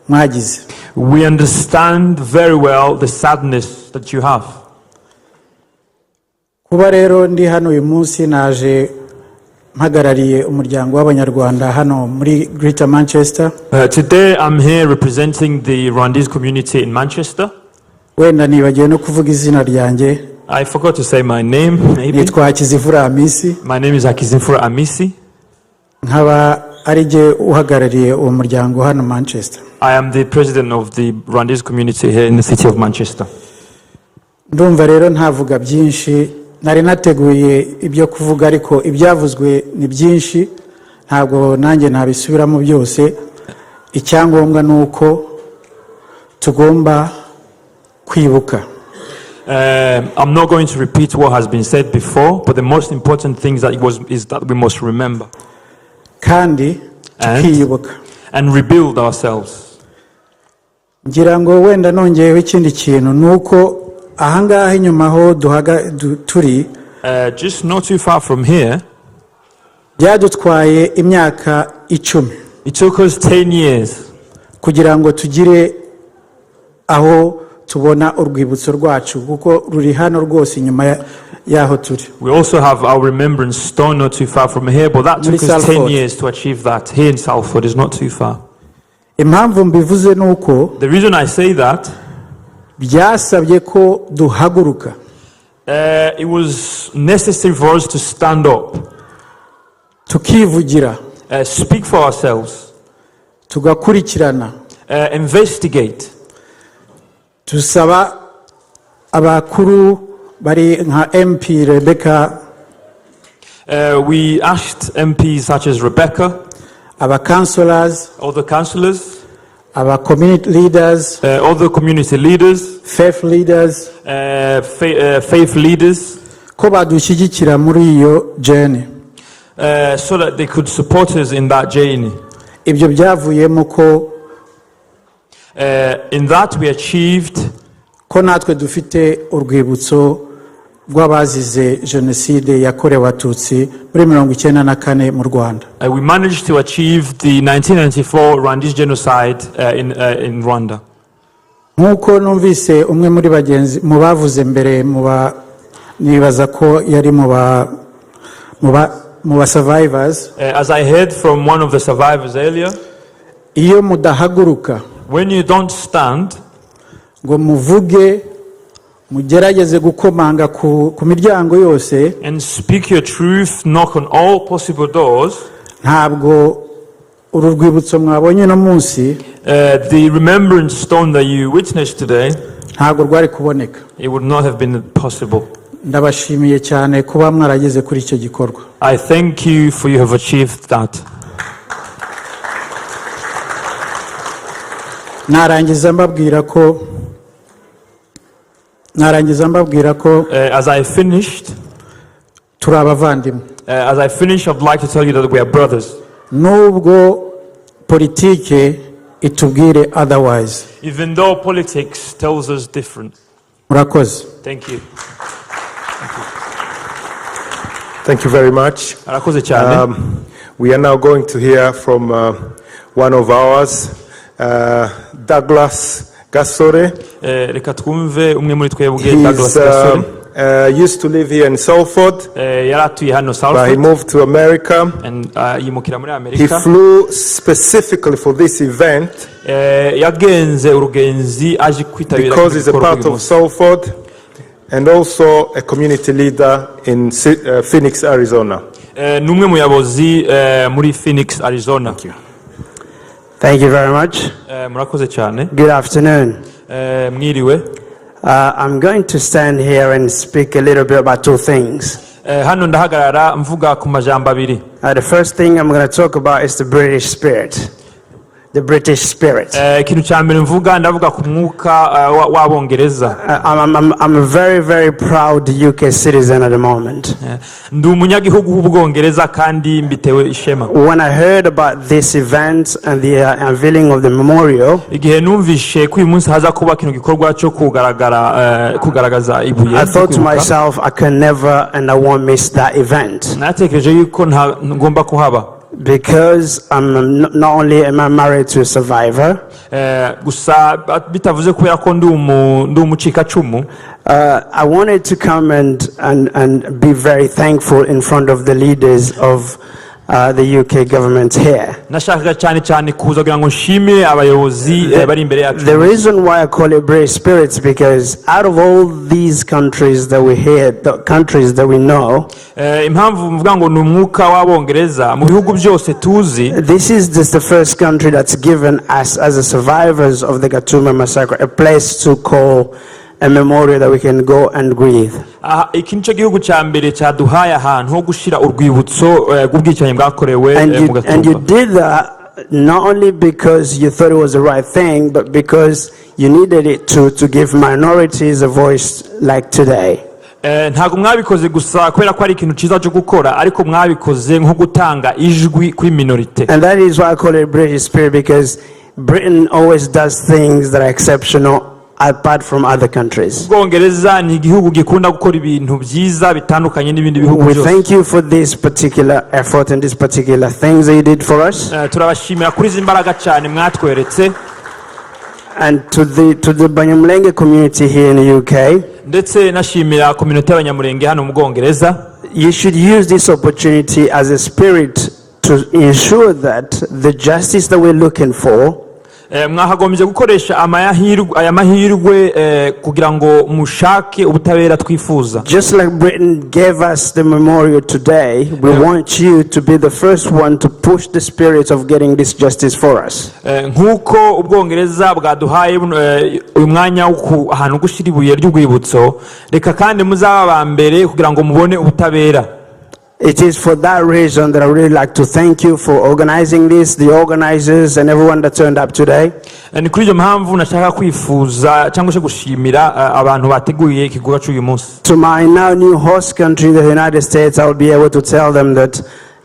Speaker 11: mwagize.
Speaker 1: We understand very well the sadness that you have.
Speaker 11: Kuba rero ndi hano uyu munsi naje mpagarariye umuryango w'Abanyarwanda hano muri Greater Manchester.
Speaker 1: Today I'm here representing the Rwandese community in Manchester.
Speaker 11: Wenda nibagiwe no kuvuga izina ryanjye.
Speaker 1: I forgot to say my name.
Speaker 11: Nitwa Hakizimfura Amisi.
Speaker 1: My name is Hakizimfura Amisi.
Speaker 11: Nkaba arije uhagarariye uwo muryango hano Manchester.
Speaker 1: I am the president of the Rwandese community here in the city of Manchester.
Speaker 11: Ndumva rero ntavuga byinshi, nari nateguye ibyo kuvuga ariko ibyavuzwe ni byinshi, ntabwo nanjye ntabisubiramo byose. Icyangombwa nuko tugomba kwibuka.
Speaker 1: I'm not going to repeat what has been said before, but the most important thing is that we must remember
Speaker 11: kandi tukiyubuka
Speaker 1: and rebuild ourselves.
Speaker 11: Ngira ngo wenda nongeyeho ikindi kintu nuko ahangaha inyuma ho turi
Speaker 1: just not too far from here.
Speaker 11: Byadutwaye imyaka 10.
Speaker 1: It took us 10 years
Speaker 11: kugira ngo tugire aho tubona urwibutso rwacu kuko ruri hano rwose inyuma yaho turi.
Speaker 1: We also have our remembrance stone not too far from here, but that took us 10 years to achieve that. Here in Salford is not too far.
Speaker 11: Impamvu mbivuze nuko
Speaker 1: the reason I say that
Speaker 11: byasabye ko duhaguruka.
Speaker 1: It was necessary for us to stand up,
Speaker 11: tukivugira,
Speaker 1: speak for ourselves,
Speaker 11: tugakurikirana,
Speaker 1: investigate.
Speaker 11: Tusaba abakuru bari nka MP Rebecca.
Speaker 1: We asked MPs such as Rebecca,
Speaker 11: our councillors,
Speaker 1: all the councillors,
Speaker 11: our community leaders,
Speaker 1: all the community leaders,
Speaker 11: faith leaders,
Speaker 1: faith leaders,
Speaker 11: ko badushyigikira muri iyo journey,
Speaker 1: so that they could support us in that journey.
Speaker 11: Ibyo byavuyemo ko
Speaker 1: in that we achieved
Speaker 11: ko natwe dufite urwibutso rw'abazize Genocide yakorewe Abatutsi muri 1994 mu Rwanda.
Speaker 1: We managed to achieve the 1994 Rwandese genocide in Rwanda.
Speaker 11: Nkuko numvise umwe muri bagenzi mu bavuze mbere nibaza ko yari mu ba survivors.
Speaker 1: As I heard from one of the survivors earlier,
Speaker 11: iyo mudahaguruka,
Speaker 1: when you don't stand,
Speaker 11: ngo muvuge, mugerageze gukomanga ku miryango yose,
Speaker 1: and speak your truth, knock on all possible doors,
Speaker 11: ntabwo uru rwibutso mwabonye no munsi,
Speaker 1: the remembrance stone that you witnessed today,
Speaker 11: ntabwo rwari kuboneka.
Speaker 1: it would not have been possible.
Speaker 11: Ndabashimiye cyane kuba mwarageze kuri icyo gikorwa.
Speaker 1: I thank you for you have achieved that.
Speaker 11: Narangiza mbabwira ko
Speaker 1: as I finished,
Speaker 11: turi abavandimwe.
Speaker 1: As I finish, I'd like to tell you that we are brothers.
Speaker 11: Nubwo politike itubwire otherwise.
Speaker 1: Even though politics tells us different.
Speaker 11: Murakoze.
Speaker 1: Thank you.
Speaker 2: Thank you very much. We are now going to hear from one of ours, Douglas Gasore. He's used to live here in Salford, but he moved to America. He flew specifically for this event because he's a part of Salford and also a community leader in Phoenix, Arizona.
Speaker 1: Thank you.
Speaker 12: Thank you very much.
Speaker 1: Murakoze cyane.
Speaker 12: Good afternoon.
Speaker 1: Mwiriwe.
Speaker 12: I'm going to stand here and speak a little bit about two things.
Speaker 1: Hano ndahagarara mvuga ku majambo abiri.
Speaker 12: The first thing I'm going to talk about is the British spirit. The British spirit.
Speaker 1: Ikintu cya mbere mvuga ndavuga ku mwuka w'Abongereza.
Speaker 12: I'm a very, very proud UK citizen at the moment.
Speaker 1: Ndi umunyagihugu w'Ubwongereza kandi mbitewe ishema.
Speaker 12: When I heard about this event and the unveiling of the memorial,
Speaker 1: igihe numvishe ko uyu munsi haza kuba ikintu gikorwa cyo kugaragaza ibuye.
Speaker 12: I thought to myself, I can never and I won't miss that event.
Speaker 1: Natekereje yuko ngomba kuhaba.
Speaker 12: Because I'm not only am I married to a survivor,
Speaker 1: gusa bitavuze kubera ko ndi umucikacumu.
Speaker 12: I wanted to come and be very thankful in front of the leaders of the UK government here.
Speaker 1: Nashakaga cyane kuza kugira ngo nshimire abayobozi bari imbere yacu.
Speaker 12: The reason why I call it British spirits because out of all these countries that we hear, the countries that we know,
Speaker 1: impamvu mvuga ngo ni umwuka w'Abongereza mu bihugu byose tuzi.
Speaker 12: This is just the first country that's given us as the survivors of the Gatumba massacre a place to call a memorial that we can go and grieve.
Speaker 1: Iki nicyo gihugu cya mbere cyaduhaye ahantu ho gushira urwibutso rw'ubwicanyi bwakorewe mu Gatumba.
Speaker 12: And you did that not only because you thought it was the right thing, but because you needed it to give minorities a voice like today.
Speaker 1: Ntabwo mwabikoze gusa kubera ko ari ikintu cyiza cyo gukora, ariko mwabikoze nko gutanga ijwi kuri minorite.
Speaker 12: And that is why I call it British spirit, because Britain always does things that are exceptional apart from other countries.
Speaker 1: Ubwongereza ni igihugu gikunda gukora ibintu byiza bitandukanye n'ibindi bihugu byose.
Speaker 12: We thank you for this particular effort and this particular things that you did for us.
Speaker 1: Turabashimira kuri izi mbaraga cyane mwatweretse.
Speaker 12: And to the Banyamulenge community here in the UK.
Speaker 1: Ndetse nashimira community y'Abanyamulenge hano mu Bwongereza.
Speaker 12: You should use this opportunity as a spirit to ensure that the justice that we're looking for
Speaker 1: mwahagombye gukoresha aya mahirwe kugira ngo mushake ubutabera twifuza.
Speaker 12: Just like Britain gave us the memorial today, we want you to be the first one to push the spirit of getting this justice for us.
Speaker 1: Nkuko Ubwongereza bwaduhaye uyu mwanya ahantu gushira ibuye ry'urwibutso, reka kandi muzaba ba mbere kugira ngo mubone ubutabera.
Speaker 12: It is for that reason that I really like to thank you for organizing this, the organizers and everyone that turned up today.
Speaker 1: Ni kuri iyo mpamvu nashaka kwifuza cyangwa se gushimira abantu bateguye ikigo cy'uyu munsi.
Speaker 12: To my now new host country, the United States, I will be able to tell them that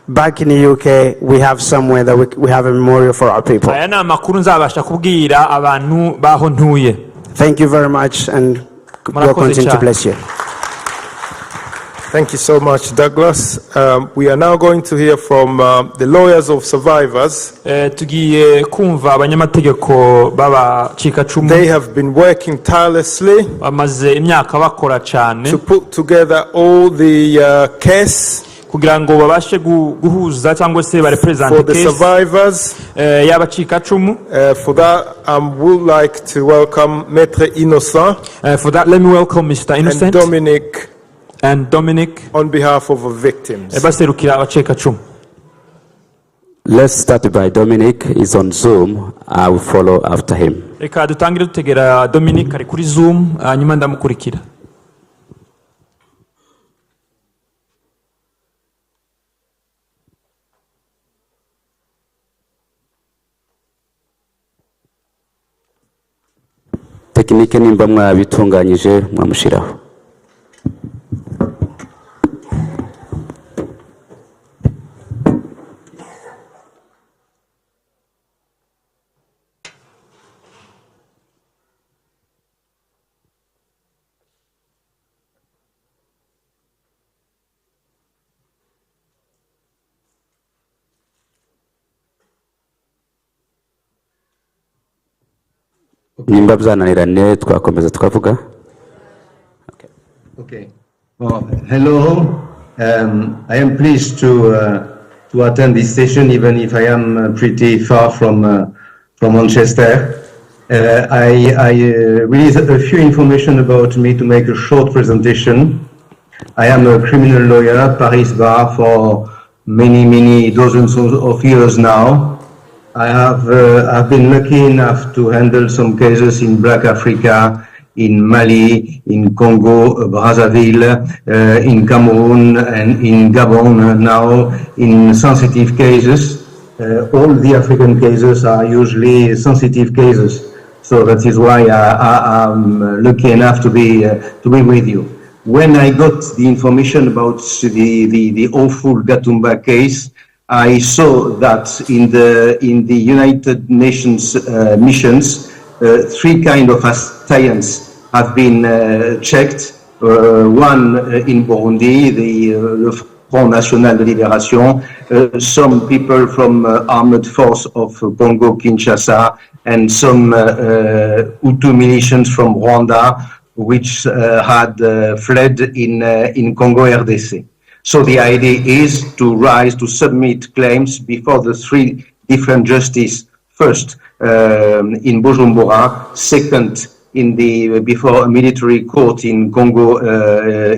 Speaker 12: back in the UK we have somewhere that we have a memorial for our people.
Speaker 1: Aya ni amakuru nzabasha kubwira abantu baho ntuye.
Speaker 12: Thank you very much and God continue to bless you.
Speaker 2: Thank you so much, Douglas. We are now going to hear from the lawyers of survivors.
Speaker 1: Tugiye kumva abanyamategeko b'abacikacumu.
Speaker 2: They have been working tirelessly
Speaker 1: bamaze imyaka bakora cyane
Speaker 2: to put together all the case
Speaker 1: kugira ngo babashe guhuza cyangwa se barepresente
Speaker 2: case for the survivors
Speaker 1: y'abacikacumu.
Speaker 2: For that, I would like to welcome Maître Innocent.
Speaker 1: For that, let me welcome Mr. Innocent
Speaker 2: and Dominic on behalf of the victims.
Speaker 13: Let's start by Dominic. He's on Zoom. I will follow after him.
Speaker 1: Reka dutangire dutegera Dominic ari kuri Zoom hanyuma ndamukurikira.
Speaker 13: Tekinike nimba mwabitunganyije mwamushiraho. Nimba byananiranye twakomeza twavuga.
Speaker 14: Okay. Well, hello. I am pleased to attend this session, even if I am pretty far from Manchester. I release a few information about me to make a short presentation. I am a criminal lawyer, Paris Bar, for many dozens of years now. I've been lucky enough to handle some cases in Black Africa, in Mali, in Congo, Brazzaville, in Cameroon, and in Gabon now in sensitive cases. All the African cases are usually sensitive cases. So that is why I'm lucky enough to be with you. When I got the information about the awful Gatumba case, I saw that in the United Nations missions, three kind of assailants have been checked. One in Burundi, the Front National de Libération, some people from armed force of Congo Kinshasa, and some Hutu militias from Rwanda, which had fled in Congo RDC. So the idea is to submit claims before the three different justices. First, in Bujumbura. Second, before a military court in Congo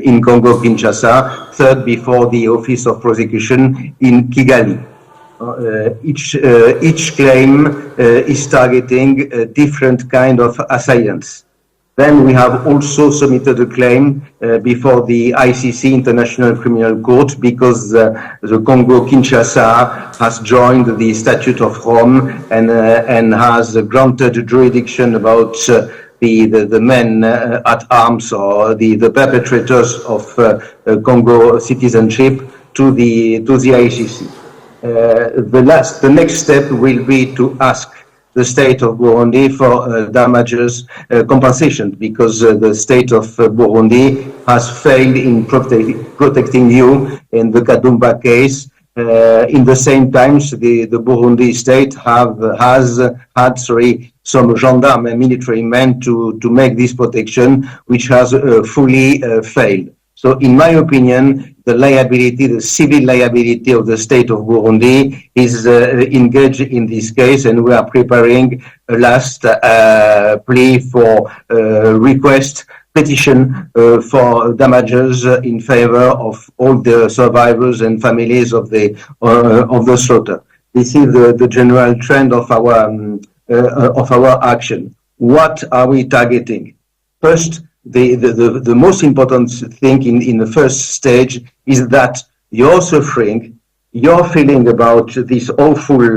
Speaker 14: Kinshasa. Third, before the Office of Prosecution in Kigali. Each claim is targeting a different kind of assailants. Then we have also submitted a claim before the ICC, International Criminal Court, because the Congo Kinshasa has joined the Statute of Rome and has granted jurisdiction about the men at arms or the perpetrators of Congo citizenship to the ICC. The next step will be to ask the state of Burundi for damages compensation, because the state of Burundi has failed in protecting you in the Gatumba case. In the same time, the Burundi state has had some gendarmes and military men to make this protection, which has fully failed. So in my opinion, the civil liability of the state of Burundi is engaged in this case, and we are preparing a last plea for petition for damages in favor of all the survivors and families of the slaughter. This is the general trend of our action. What are we targeting? First, the most important thing in the first stage is that your suffering, your feeling about this awful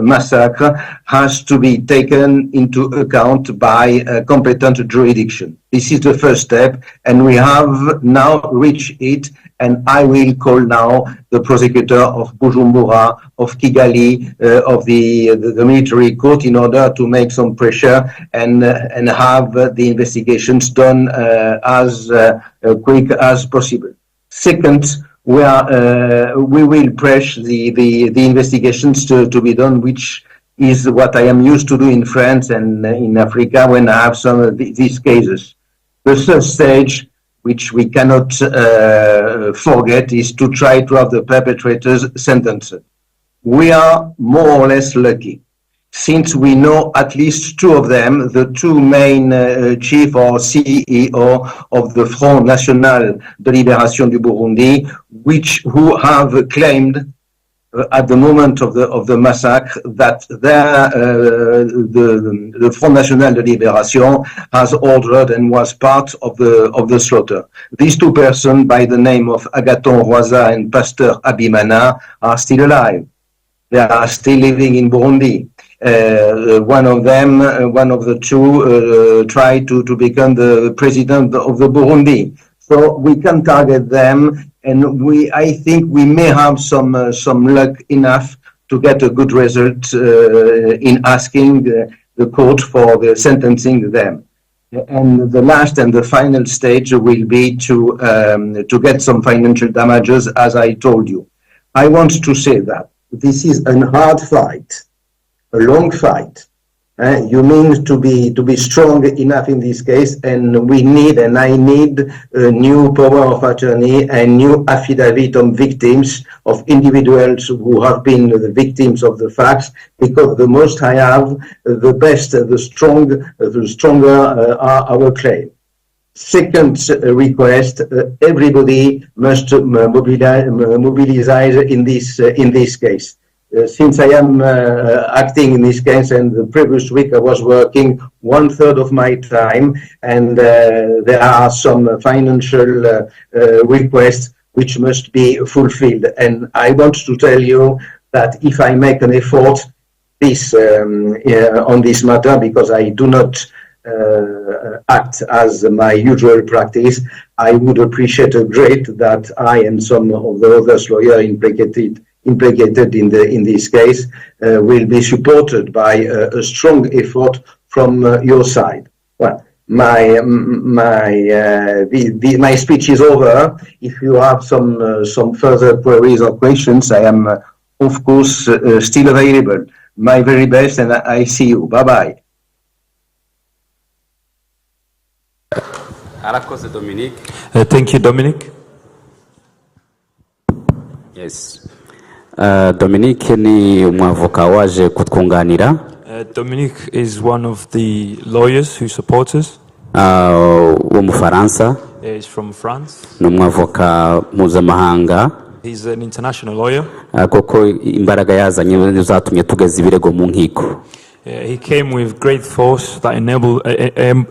Speaker 14: massacre has to be taken into account by a competent jurisdiction. This is the first step, and we have now reached it, and I will call now the prosecutor of Bujumbura, of Kigali, of the military court in order to make some pressure and have the investigations done as quick as possible. Second, we will press the investigations to be done, which is what I am used to do in France and in Africa when I have some of these cases. The third stage, which we cannot forget, is to try to have the perpetrators sentenced. We are more or less lucky, since we know at least two of them, the two main chief or CEO of the Front National de Libération du Burundi, who have claimed at the moment of the massacre that the Front National de Libération has ordered and was part of the slaughter. These two persons, by the name of Agaton Rwaza and Pastor Abimana, are still alive. They are still living in Burundi. One of the two, tried to become the president of the Burundi. So we can target them, and I think we may have some luck enough to get a good result in asking the court for sentencing them. And the last and the final stage will be to get some financial damages, as I told you. I want to say that this is a hard fight, a long fight. You mean to be strong enough in this case, and I need a new power of attorney and new affidavit on victims of individuals who have been the victims of the facts, because the most I have, the best, the stronger are our claim. Second request, everybody must mobilize in this case. since I am acting in this case, and the previous week I was working 1/3 of my time, and there are some financial requests which must be fulfilled. And I want to tell you that if I make an effort on this matter, because I do not act as my usual practice, I would appreciate a great that I and some of the other lawyers implicated in this case will be supported by a strong effort from your side. Well, my speech is over. If you have some further queries or questions, I am of course still available. My very best, and I see you. Bye bye.
Speaker 1: Thank you, Dominic.
Speaker 13: Yes. Dominic ni umwavoka waje kutwunganira.
Speaker 1: Dominic is one of the lawyers who support us.
Speaker 13: Wo mu Faransa.
Speaker 1: He's from France.
Speaker 13: Ni umwavoka mpuzamahanga.
Speaker 1: He's an international lawyer.
Speaker 13: Koko imbaraga yazanye zatumye tugeza ibirego mu nkiko.
Speaker 1: He came with great force that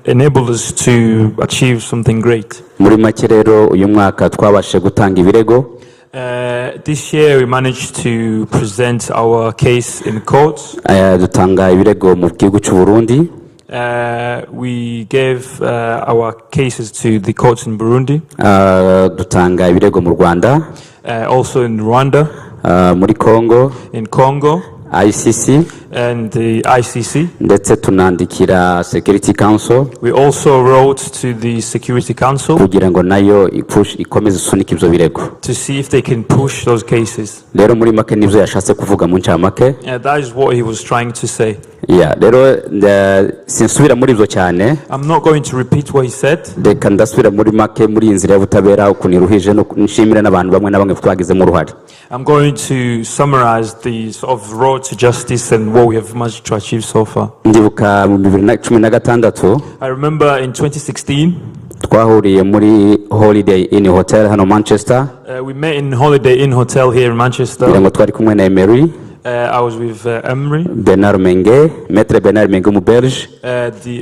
Speaker 1: enabled us to achieve something great.
Speaker 13: Muri make rero uyu mwaka twabashe gutanga ibirego.
Speaker 1: This year we managed to present our case in courts.
Speaker 13: Dutanga ibirego mu gihugu cy'u Burundi.
Speaker 1: We gave our cases to the courts in Burundi.
Speaker 13: Dutanga ibirego mu Rwanda.
Speaker 1: Also in Rwanda.
Speaker 13: Muri Congo.
Speaker 1: In Congo.
Speaker 13: ICC.
Speaker 1: And the ICC.
Speaker 13: Ndetse tunandikira Security Council.
Speaker 1: We also wrote to the Security Council
Speaker 13: kugira ngo nayo ikomeze isunika ibyo birego.
Speaker 1: To see if they can push those cases.
Speaker 13: Rero muri make nivyo yashatse kuvuga mu ncamake.
Speaker 1: That is what he was trying to say.
Speaker 13: Yeah, rero sinsubira muri ibyo cyane.
Speaker 1: I'm not going to repeat what he said.
Speaker 13: Reka ndasubira muri make muri inzira y'ubutabera ukuniruhije no nshimira n'abantu bamwe na bamwe twagizemo uruhare.
Speaker 1: I'm going to summarize the sort of road to justice and what we have managed to achieve so far.
Speaker 13: Ndibuka mu 2016.
Speaker 1: I remember in 2016.
Speaker 13: Twahuriye muri Holiday Inn Hotel hano Manchester.
Speaker 1: We met in Holiday Inn Hotel here in Manchester.
Speaker 13: Ngo twari kumwe na Emery.
Speaker 1: I was with Emery.
Speaker 13: Bernard Menge, Maître Bernard Menge mu Belge.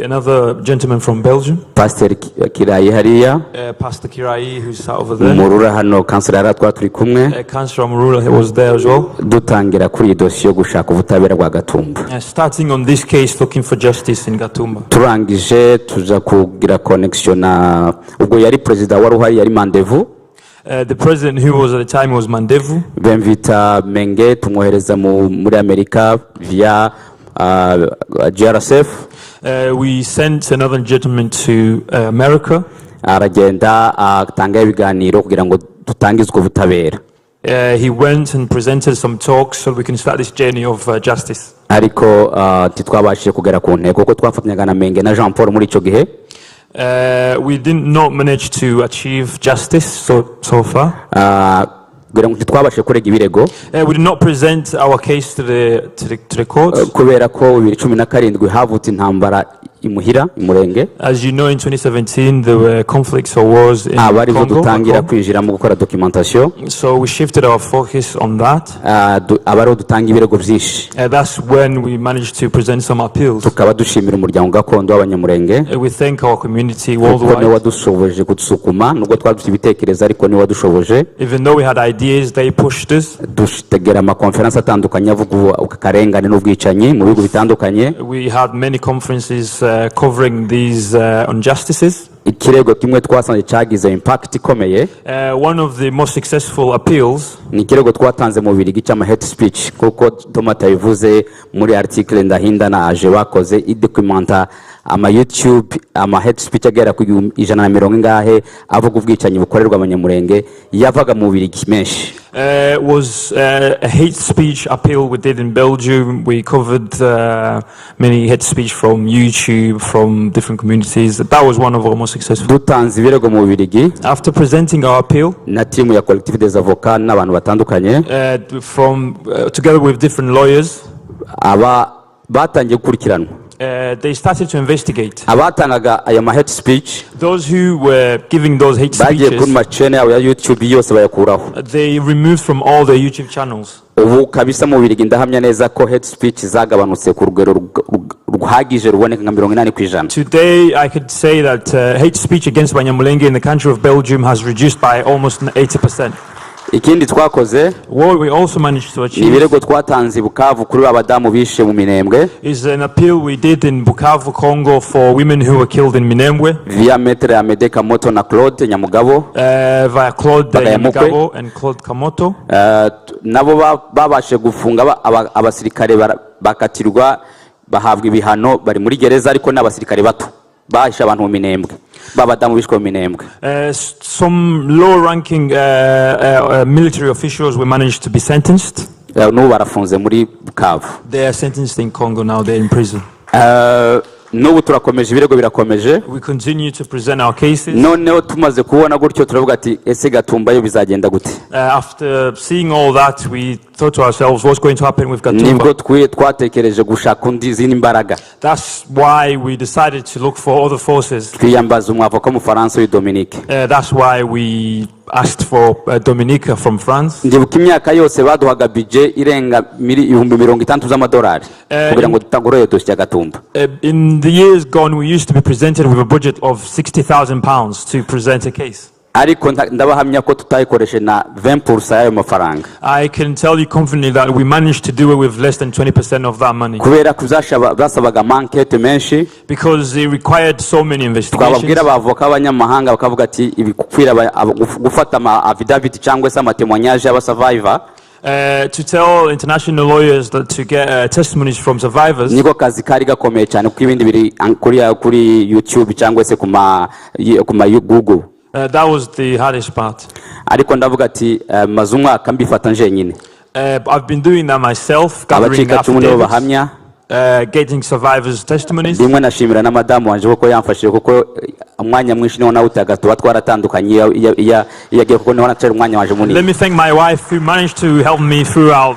Speaker 1: Another gentleman from Belgium.
Speaker 13: Pastor Kirayi hariya.
Speaker 1: Pastor Kirayi, who's over there.
Speaker 13: Murura hano Councilor twari turi kumwe.
Speaker 1: Councilor Murura was there as well.
Speaker 13: Dutangira kuri dosiye yo gushaka ubutabera bwa Gatumba.
Speaker 1: Starting on this case looking for justice in Gatumba.
Speaker 13: Turangije tuza kugira connection na ubwo yari president wa ruhari yari Mandevu.
Speaker 1: The president who was at the time was Mandevu.
Speaker 13: Bemvita Menge tumwohereza muri Amerika via GRSF.
Speaker 1: We sent another gentleman to America.
Speaker 13: Aragenda atanga ibiganiro kugira ngo dutangizwe ubutabera.
Speaker 1: He went and presented some talks so we can start this journey of justice.
Speaker 13: Ariko titwabashije kugera ku ntego kuko twafatnyaga na Menge na Jean Paul muri ico gihe.
Speaker 1: We did not manage to achieve justice so far. We did not present our case to the courts.
Speaker 13: Kubera ko 2017 havutse intambara imuhira imurenge.
Speaker 1: As you know, in 2017 there were conflicts or wars in Congo.
Speaker 13: Dutangira kwinjira mu gukora documentation.
Speaker 1: So we shifted our focus on that.
Speaker 13: Abaro dutanga ibirego byinshi.
Speaker 1: That's when we managed to present some appeals.
Speaker 13: Tukaba dushimira umuryango gakondo w'abanyamurenge.
Speaker 1: We thank our community worldwide.
Speaker 13: Kuko wadushoboje kutsukuma nubwo twafite ibitekerezo ariko ni wadushoboje.
Speaker 1: Even though we had ideas, they pushed us.
Speaker 13: Dutegera ama conference atandukanye avuga ukarengane n'ubwicanyi mu bihugu bitandukanye.
Speaker 1: We had many conferences covering these injustices.
Speaker 13: Ikirego kimwe twasanze cyagize impact ikomeye.
Speaker 1: One of the most successful appeals
Speaker 13: ni ikirego twatanze mu birigi cy'ama hate speech kuko Tomata yivuze muri article ndahinda na aje bakoze idocumenta ama YouTube ama hate speech agera ku 140 ngahe avuga ubwicanyi bukorerwa abanyamurenge yavaga mu birigi menshi.
Speaker 1: Was a hate speech appeal we did in Belgium. We covered many hate speech from YouTube, from different communities. That was one of our most successful.
Speaker 13: Dutanze ibirego mu birigi.
Speaker 1: After presenting our appeal,
Speaker 13: na team ya collective des avocats n'abantu batandukanye.
Speaker 1: Together with different lawyers.
Speaker 13: Aba batangiye gukurikiranwa.
Speaker 1: they started to investigate.
Speaker 13: abatangaga aya ma hate speech
Speaker 1: Those who were giving those hate
Speaker 13: bagiye kuri
Speaker 1: speeches,
Speaker 13: machene yabo ya YouTube yose bayakuraho.
Speaker 1: they removed from all their YouTube channels.
Speaker 13: Ubu kabisa mu Bubiligi ndahamya neza ko hate speech zagabanutse ku rugero ruhagije ruboneka nka 80%.
Speaker 1: Today, I could say that hate speech against Banyamulenge in the country of Belgium has reduced by almost 80%.
Speaker 13: Ikindi twakoze
Speaker 1: What we also managed to
Speaker 13: ni
Speaker 1: achieve
Speaker 13: ibirego twatanze Bukavu kuri abadamu bishe mu Minembwe
Speaker 1: is an appeal we did in Bukavu, Congo, for women who were killed in Minembwe
Speaker 13: via Metre Amede Kamoto na Claude Nyamugabo
Speaker 1: via Claude Nyamugabo and Claude Kamoto.
Speaker 13: Nabo babashe gufunga abasirikare bakatirwa bahabwa ibihano bari muri gereza ariko n'abasirikare bato bahisha abantu mu Minembwe babadamu bishwe mu Minembwe.
Speaker 1: Some low-ranking military officials were managed to be sentenced.
Speaker 13: N'ubu barafunze muri Bukavu.
Speaker 1: They are sentenced in Congo now. They're in prison.
Speaker 13: N'ubu turakomeje ibirego birakomeje.
Speaker 1: We continue to present our cases.
Speaker 13: Noneho tumaze kubona gutyo turavuga ati ese Gatumba yo bizagenda gute?
Speaker 1: After seeing all that, we thought to ourselves, what's going to happen with Gatumba?
Speaker 13: Nibwo twatekereje gushaka undi zindi mbaraga.
Speaker 1: That's why we decided to look for other forces.
Speaker 13: Twiyambaza umwavoka mu Faransa Dominique.
Speaker 1: That's why we asked for Dominique from France.
Speaker 13: Ndibuka imyaka yose baduhaga budget irenga $50,000 z'amadolari kugira ngo dutangure dosiye Gatumba.
Speaker 1: In the years gone, we used to be presented with a budget of £60,000 to present a case.
Speaker 13: Ariko ndabahamya ko tutayikoreshe na 20% y'ayo mafaranga.
Speaker 1: I can tell you confidently that we managed to do it with less than 20% of that money.
Speaker 13: Kubera kuzasabaga enquête menshi
Speaker 1: because it required so many investigations.
Speaker 13: Twababwira abavoka abanyamahanga bakavuga ati ibikwira gufata ama affidavit cyangwa se amatemonyage y'aba survivor.
Speaker 1: To tell international lawyers that to get testimonies from survivors.
Speaker 13: Niko kazi kari gakomeye cyane kuko ibindi biri kuri YouTube cyangwa se kuma Google.
Speaker 1: That was the hardest part.
Speaker 13: Ariko ndavuga ati maze umwaka mbifata nje nyine.
Speaker 1: I've been doing that myself, gathering affidavits, getting survivors' testimonies.
Speaker 13: Rimwe nashimira na madamu wanje kuko yamfashije kuko umwanya mwinshi niho nawutaga tuba twaratandukanye yagiye kuko niho natera umwanya wanje munini.
Speaker 1: Let me thank my wife who managed to help me throughout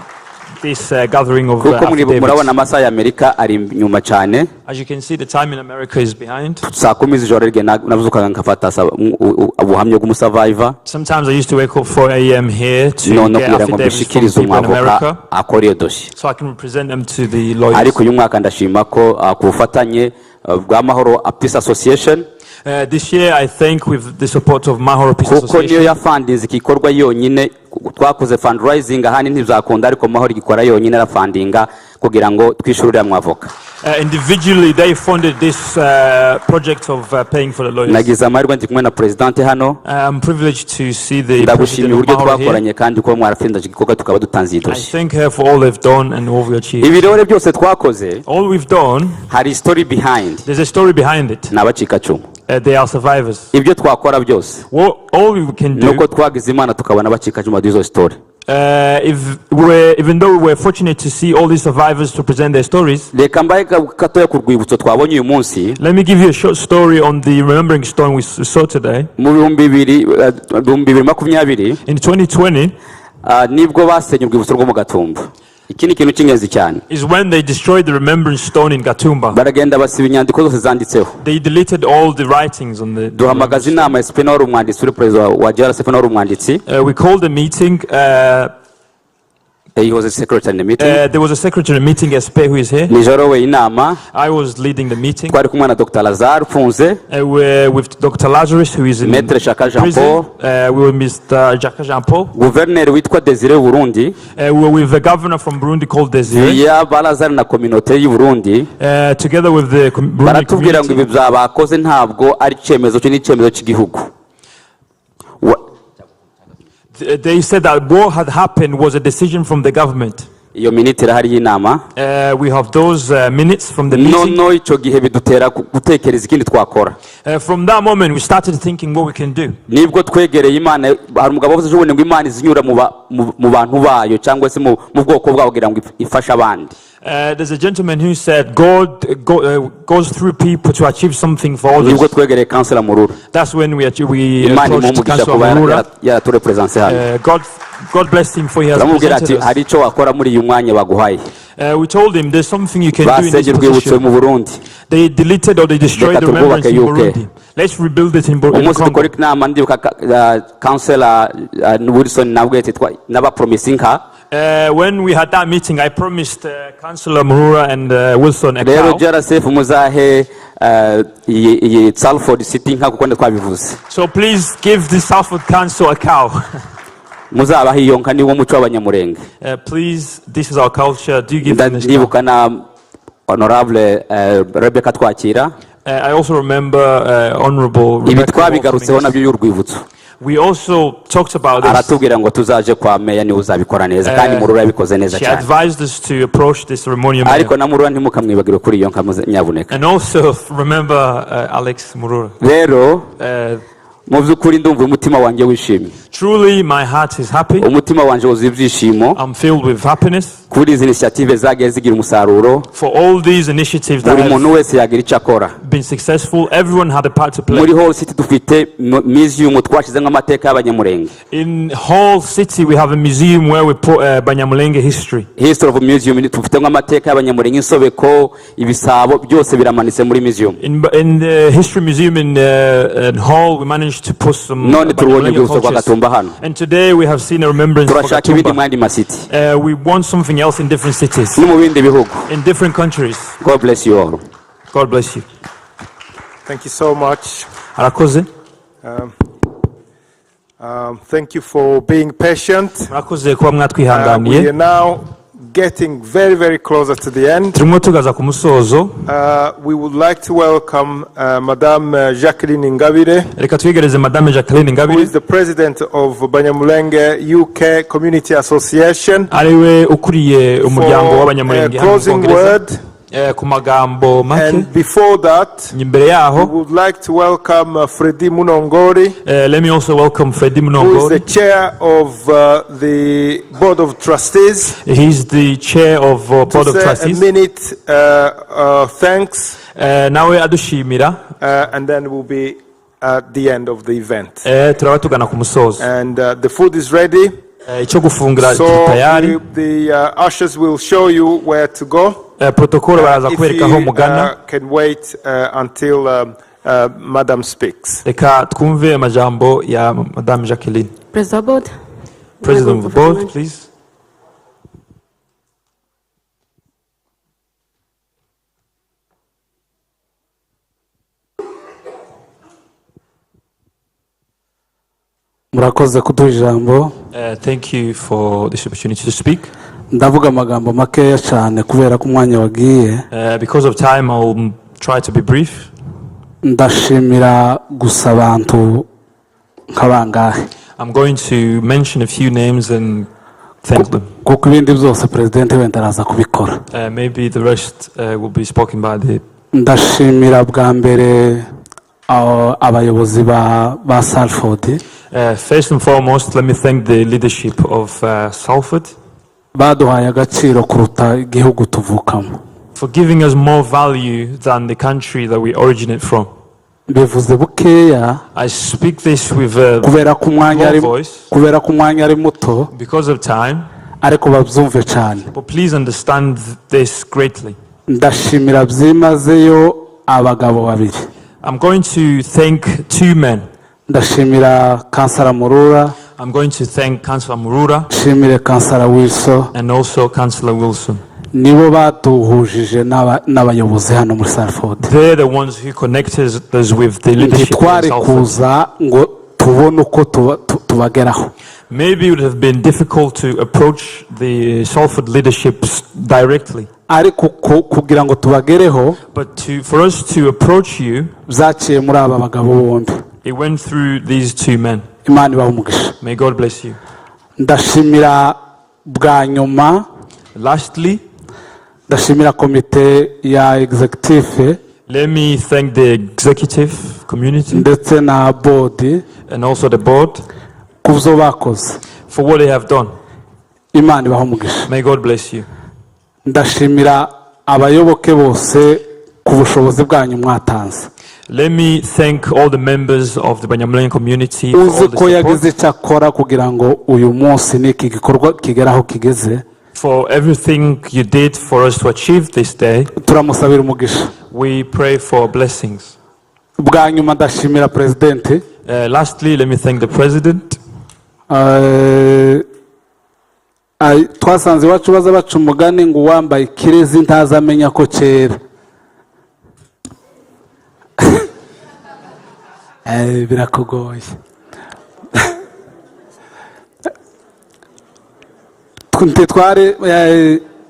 Speaker 1: this gathering of affidavits.
Speaker 13: Murabona amasaha ya Amerika ari nyuma cyane.
Speaker 1: As you can see, the time in America is behind.
Speaker 13: Saa 10 z'ijoro rege navuzukaga nkafata ubuhamya bw'umusurvivor.
Speaker 1: Sometimes I used to wake up 4 a.m. here to get affidavits from people in America, so I can represent them to the lawyers.
Speaker 13: Ariko uyu mwaka ndashima ko ku bufatanye bwa Mahoro Peace Association.
Speaker 1: This year, I think with the support of Mahoro Peace Association.
Speaker 13: Kuko niyo yafundinze igikorwa yonyine twakoze fundraising ahandi ntibizakunda ariko Mahoro igikora yonyine arafundinga kugira ngo twishurire amwavoka.
Speaker 1: Individually, they funded this project of paying for the lawyers.
Speaker 13: Nagize amahirwe ndi kumwe na president hano.
Speaker 1: I'm privileged to see the
Speaker 13: ndagushimiye uburyo twakoranye kandi ko mwarafindaje igikorwa tukaba dutanze idoshe.
Speaker 1: I thank her for all they've done and all we achieved.
Speaker 13: Ibirore byose twakoze.
Speaker 1: All we've done.
Speaker 13: Hari story behind.
Speaker 1: There's a story behind it.
Speaker 13: Nabacika cumu.
Speaker 1: They are survivors.
Speaker 13: Ibyo twakora byose.
Speaker 1: All we can do.
Speaker 13: Nuko twagize Imana tukabona bacika cumu dizo story.
Speaker 1: Even though we're fortunate to see all these survivors to present their stories,
Speaker 13: let
Speaker 1: me give you a short story on the remembering stone we saw today. In 2020, is when they destroyed the remembrance stone in Gatumba. They deleted all the writings on the we called a meeting.
Speaker 13: He was a secretary in the meeting.
Speaker 1: There was a secretary meeting, SP, who is here. I was leading the meeting. We're with Dr. Lazarus, who is in prison. We were with Mr. Jaka Jean Paul. We were with the governor from Burundi called Desiree. Together with the Burundi community. They said that what had happened was a decision from the government. We have those minutes from the meeting. From that moment, we started thinking what we can do. There's a gentleman who said God goes through people to achieve something for others. That's when we approached Councillor Murura. God bless him for he has presented us. We told him there's something you can do in this position. They deleted or they destroyed the remembrance in Burundi. Let's rebuild it in Burundi.
Speaker 13: Councillor Wilson
Speaker 1: when we had that meeting, I promised Councillor Murura and Wilson a cow. So please give the Salford Council a cow. Please, this is our culture. Do give them this cow.
Speaker 13: Honorable Rebecca
Speaker 1: I also remember Honorable Rebecca. We also talked about this. She advised us to approach this ceremonial mayor. And also remember Alex Murura. Truly, my heart is happy. I'm filled with happiness for all these initiatives that have been successful. Everyone had a part to play. In whole city, we have a museum where we put Banyamulenge history.
Speaker 13: History of museum.
Speaker 1: In the history museum in Hall, we managed to put some cultures. And today we have seen a remembrance for Gatumba. We want something else in different cities, in different countries.
Speaker 13: God bless you all.
Speaker 1: God bless you.
Speaker 2: Thank you so much. Thank you for being patient. We are now getting very, very closer to the end. We would like to welcome Madame Jacqueline Ingabire, who is the president of Banyamulenge UK Community Association, for closing word. And before that, we would like to welcome Freddy Munongori.
Speaker 1: Let me also welcome Freddy Munongori,
Speaker 2: who is the chair of the Board of Trustees.
Speaker 1: He's the chair of Board of Trustees.
Speaker 2: A minute thanks. And then we'll be at the end of the event. And the food is ready. So the ushers will show you where to go. If you can wait until Madam speaks.
Speaker 1: President of the board, please. Thank you for this opportunity to speak. Because of time, I'll try to be brief. I'm going to mention a few names and thank them. Maybe the rest will be spoken by the first and foremost, let me thank the leadership of Salford for giving us more value than the country that we originate from. I speak this with a low voice because of time, but please understand this greatly. I'm going to thank two men. I'm going to thank Councillor Murura and also Councillor Wilson. They're the ones who connected us with the leadership in Salford. Maybe it would have been difficult to approach the Salford leadership directly. But for us to approach you, it went through these two men. May God bless you. Lastly, let me thank the executive community and also the board for what they have done. May God bless you. Let me thank all the members of the Banyamulenge community for all the support. for everything you did for us to achieve this day.
Speaker 15: turamusabira umugisha.
Speaker 1: We pray for blessings.
Speaker 15: Bwa nyuma ndashimira president.
Speaker 1: Lastly, let me thank the president.
Speaker 15: Twasanze iwacu baza baca umugani ngo uwambaye ikirezi ntazamenya ko kera. Birakugoye. Twari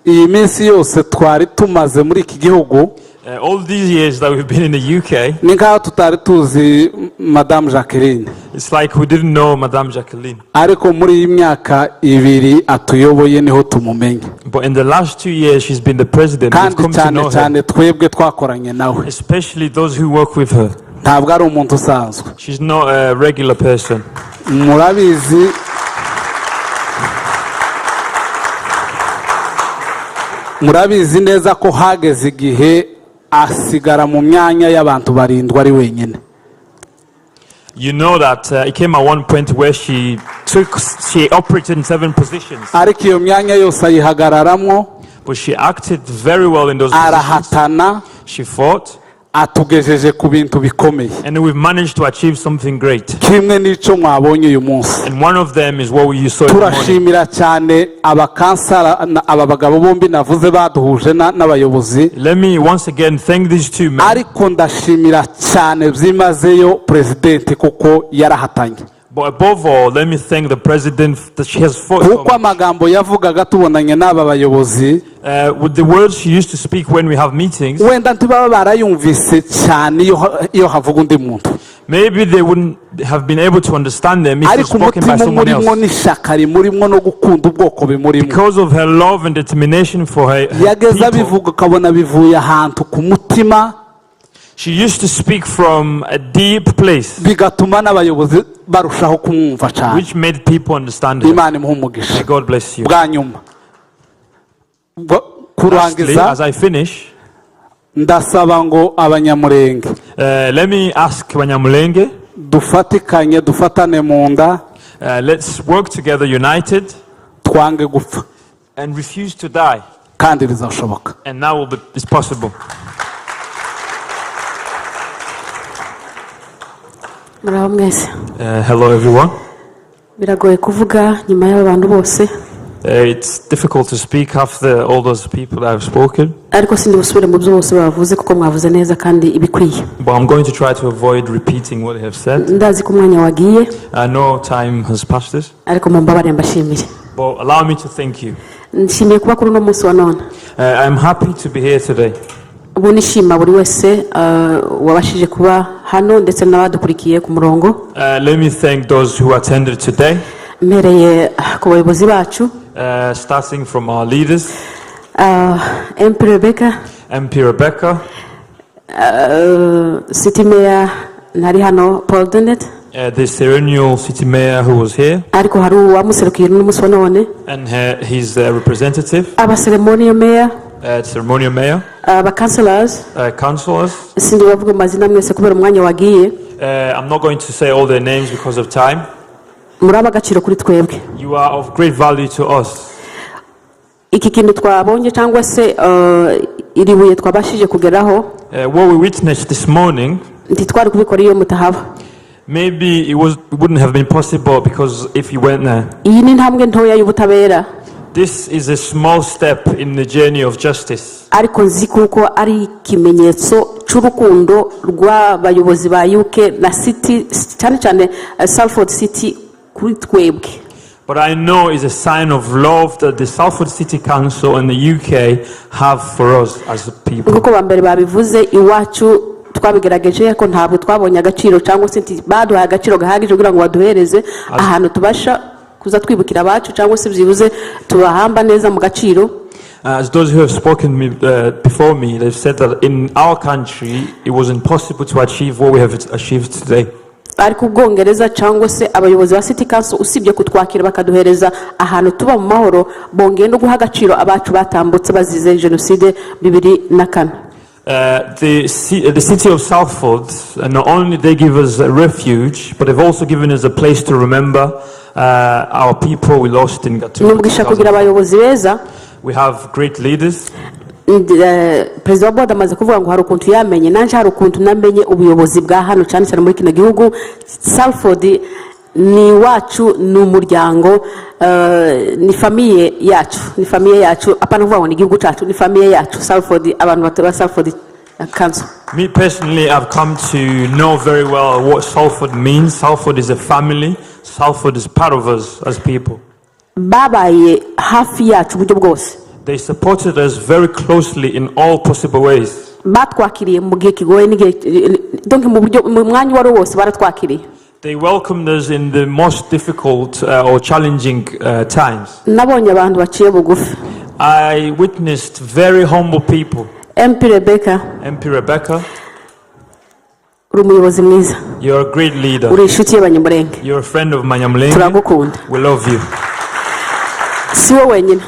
Speaker 15: iyi minsi yose twari tumaze muri iki gihugu.
Speaker 1: All these years that we've been in the UK,
Speaker 15: ni nkaho tutari tuzi Madame Jacqueline.
Speaker 1: It's like we didn't know Madame Jacqueline.
Speaker 15: Ariko muri iyi myaka ibiri atuyoboye niho tumumenye.
Speaker 1: But in the last 2 years, she's been the president. We've come to know her.
Speaker 15: Cyane twebwe twakoranye nawe.
Speaker 1: Especially those who work with her.
Speaker 15: Ntabwo ari umuntu usanzwe.
Speaker 1: She's not a regular person.
Speaker 15: Murabizi. Murabizi neza ko hageze igihe asigara mu myanya y'abantu barindwa ari wenyine.
Speaker 1: You know that it came at one point where she operated in 7 positions.
Speaker 15: Ariko iyo myanya yose ayihagararamo.
Speaker 1: But she acted very well in those positions.
Speaker 15: Arahatana.
Speaker 1: She fought.
Speaker 15: Atugejeje ku bintu bikomeye.
Speaker 1: And we've managed to achieve something great.
Speaker 15: Kimwe n'ico mwabonye uyu munsi.
Speaker 1: And one of them is what you saw in the morning.
Speaker 15: Turashimira cyane abakansara aba bagabo bombi navuze baduhuje n'abayobozi.
Speaker 1: Let me once again thank these two men.
Speaker 15: Ariko ndashimira cyane byimazeyo president kuko yarahatanye.
Speaker 1: But above all, let me thank the president that she has fought.
Speaker 15: Kuko amagambo yavugaga tubonanye n'aba bayobozi.
Speaker 1: With the words she used to speak when we have meetings.
Speaker 15: Wenda ntibaba barayumvise cyane iyo havuga undi muntu.
Speaker 1: Maybe they wouldn't have been able to understand them if it was spoken by someone else. Because of her love and determination for her people. She used to speak from a deep place, which made people understand her. May God bless you. Lastly, as I finish,
Speaker 15: ndasaba ngo Abanyamulenge.
Speaker 1: Let me ask Banyamulenge.
Speaker 15: Dufatane mu nda.
Speaker 1: Let's work together united.
Speaker 15: Twange gupfa.
Speaker 1: And refuse to die.
Speaker 15: Kandi bizashoboka.
Speaker 1: And now it's possible. Hello everyone.
Speaker 3: Biragoye kuvuga nyuma y'abantu bose.
Speaker 1: It's difficult to speak after all those people that have spoken.
Speaker 3: Ariko sindi busubire mu byo bose bavuze kuko mwavuze neza kandi ibikwiye.
Speaker 1: But I'm going to try to avoid repeating what they have said.
Speaker 3: Ndazi ko umwanya wagiye.
Speaker 1: I know time has passed us.
Speaker 3: Ariko mumbabarire mbashimire.
Speaker 1: But allow me to thank you.
Speaker 3: Nshimiye kuba kuri uno munsi wa none.
Speaker 1: I'm happy to be here today.
Speaker 3: Ubu nishima buri wese wabashije kuba hano ndetse n'abadukurikiye ku murongo.
Speaker 1: Let me thank those who attended today.
Speaker 3: Mpereye ku bayobozi bacu.
Speaker 1: Starting from our leaders.
Speaker 3: MP
Speaker 1: Rebecca.
Speaker 3: City Mayor nari hano Paul Dennett.
Speaker 1: The ceremonial city mayor who was here.
Speaker 3: Ariko hari uwamuserukira n'umunsi wa none.
Speaker 1: And his representative.
Speaker 3: Ceremonial mayor.
Speaker 1: Ceremonial mayor.
Speaker 3: Councillors.
Speaker 1: Councillors.
Speaker 3: Sindi bavuga amazina mwese kubera umwanya wagiye.
Speaker 1: I'm not going to say all their names because of time.
Speaker 3: Muraba agaciro kuri twebwe.
Speaker 1: You are of great value to us.
Speaker 3: Iki kintu twabonye cyangwa se iri buye twabashije kugeraho.
Speaker 1: What we witnessed this morning.
Speaker 3: Ntitwari kubikora iyo mutahaba.
Speaker 1: Maybe it wouldn't have been possible because if you went there.
Speaker 3: Iyi ni ntambwe ntoya y'ubutabera.
Speaker 1: This is a small step in the journey of justice.
Speaker 3: Ariko nzi kuko ari ikimenyetso cy'urukundo rw'abayobozi ba UK na city cyane cyane Salford City kuri twebwe.
Speaker 1: But I know it's a sign of love that the Salford City Council and the UK have for us as a people.
Speaker 3: Kuko bambere babivuze iwacu twabigerageje ko ntabwo twabonye agaciro cyangwa se baduhaye agaciro gahagije kugira ngo baduhereze ahantu tubasha kuza twibukira abacu cyangwa se byibuze tubahamba neza mu gaciro.
Speaker 1: As those who have spoken before me, they've said that in our country it was impossible to achieve what we have achieved today.
Speaker 3: Ariko Ubwongereza cyangwa se abayobozi ba City Council usibye kutwakira bakaduhereza ahantu tuba mu mahoro bongeye no guha agaciro abacu batambutse bazize Genocide 2004.
Speaker 1: The city of Salford, not only they give us a refuge, but they've also given us a place to remember our people we lost in
Speaker 3: Gatumba.
Speaker 1: We have great leaders.
Speaker 3: Perezida wa board amaze kuvuga ngo hari ukuntu yamenye nanje hari ukuntu namenye ubuyobozi bwa hano cyane cyane muri kino gihugu. Salford ni wacu n'umuryango, ni famiye yacu apana kuvuga ngo ni igihugu cyacu, ni famiye yacu. Salford, abantu bataba Salford Council.
Speaker 1: Me personally, I've come to know very well what Salford means. Salford is a family. Salford is part of us as people.
Speaker 3: Babaye hafi yacu buryo bwose.
Speaker 1: They supported us very closely in all possible ways.
Speaker 3: Batwakiriye mu gihe kigoye donc mu buryo mu mwanya wari wose baratwakiriye.
Speaker 1: They welcomed us in the most difficult or challenging times.
Speaker 3: Nabonye abantu baciye bugufi.
Speaker 1: I witnessed very humble people.
Speaker 3: MP Rebecca. Umuyobozi mwiza.
Speaker 1: You're a great leader.
Speaker 3: Uri inshuti y'Abanyamulenge.
Speaker 1: You're a friend of Banyamulenge.
Speaker 3: Turagukunda.
Speaker 1: We love you.
Speaker 3: Si wowe wenyine.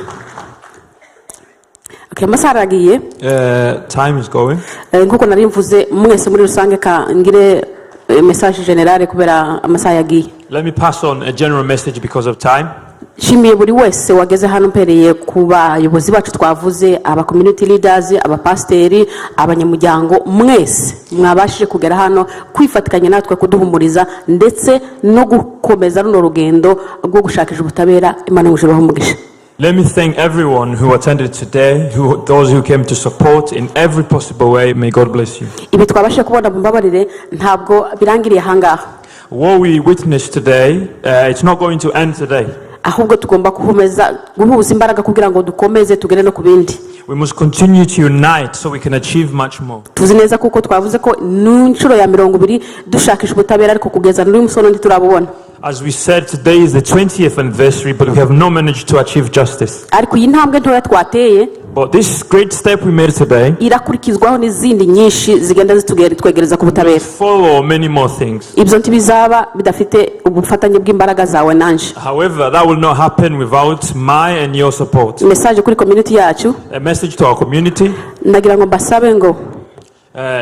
Speaker 3: Okay, amasaha aragiye.
Speaker 1: Time is going.
Speaker 3: Nkuko nari mvuze mwese muri rusange ka ngire message generale kubera amasaha yagiye.
Speaker 1: Let me pass on a general message because of time.
Speaker 3: Shimiye buri wese wageze hano mpereye ku bayobozi bacu twavuze, aba community leaders, aba pasteri, abanyamuryango, mwese mwabashije kugera hano kwifatikanya natwe kuduhumuriza ndetse no gukomeza runo rugendo rwo gushakisha ubutabera. Imana ngushibaho umugisha.
Speaker 1: Let me thank everyone who attended today, those who came to support in every possible way. May God bless you.
Speaker 3: Ibi twabashije kubona mumbabarire ntabwo birangiriye hangaha.
Speaker 1: What we witnessed today, it's not going to end today.
Speaker 3: Ahubwo tugomba guhuza imbaraga kugira ngo dukomeze tugere no kubindi.
Speaker 1: We must continue to unite so we can achieve much more.
Speaker 3: Tuzi neza kuko twavuze ko n'inshuro ya 20 dushakisha ubutabera ariko kugeza n'uyu musono nditurabubona.
Speaker 1: As we said, today is the 20th anniversary, but we have not managed to achieve justice.
Speaker 3: Ariko iyi ntambwe ntoya twateye,
Speaker 1: but this great step we made today,
Speaker 3: irakurikizwaho n'izindi nyinshi zigenda zitwegereza ku butabera.
Speaker 1: Follow many more things.
Speaker 3: Ibyo ntibizaba bidafite ubufatanye bw'imbaraga zawe nanje.
Speaker 1: However, that will not happen without my and your support.
Speaker 3: Message kuri community yacu.
Speaker 1: A message to our community.
Speaker 3: Nagira ngo mbasabe ngo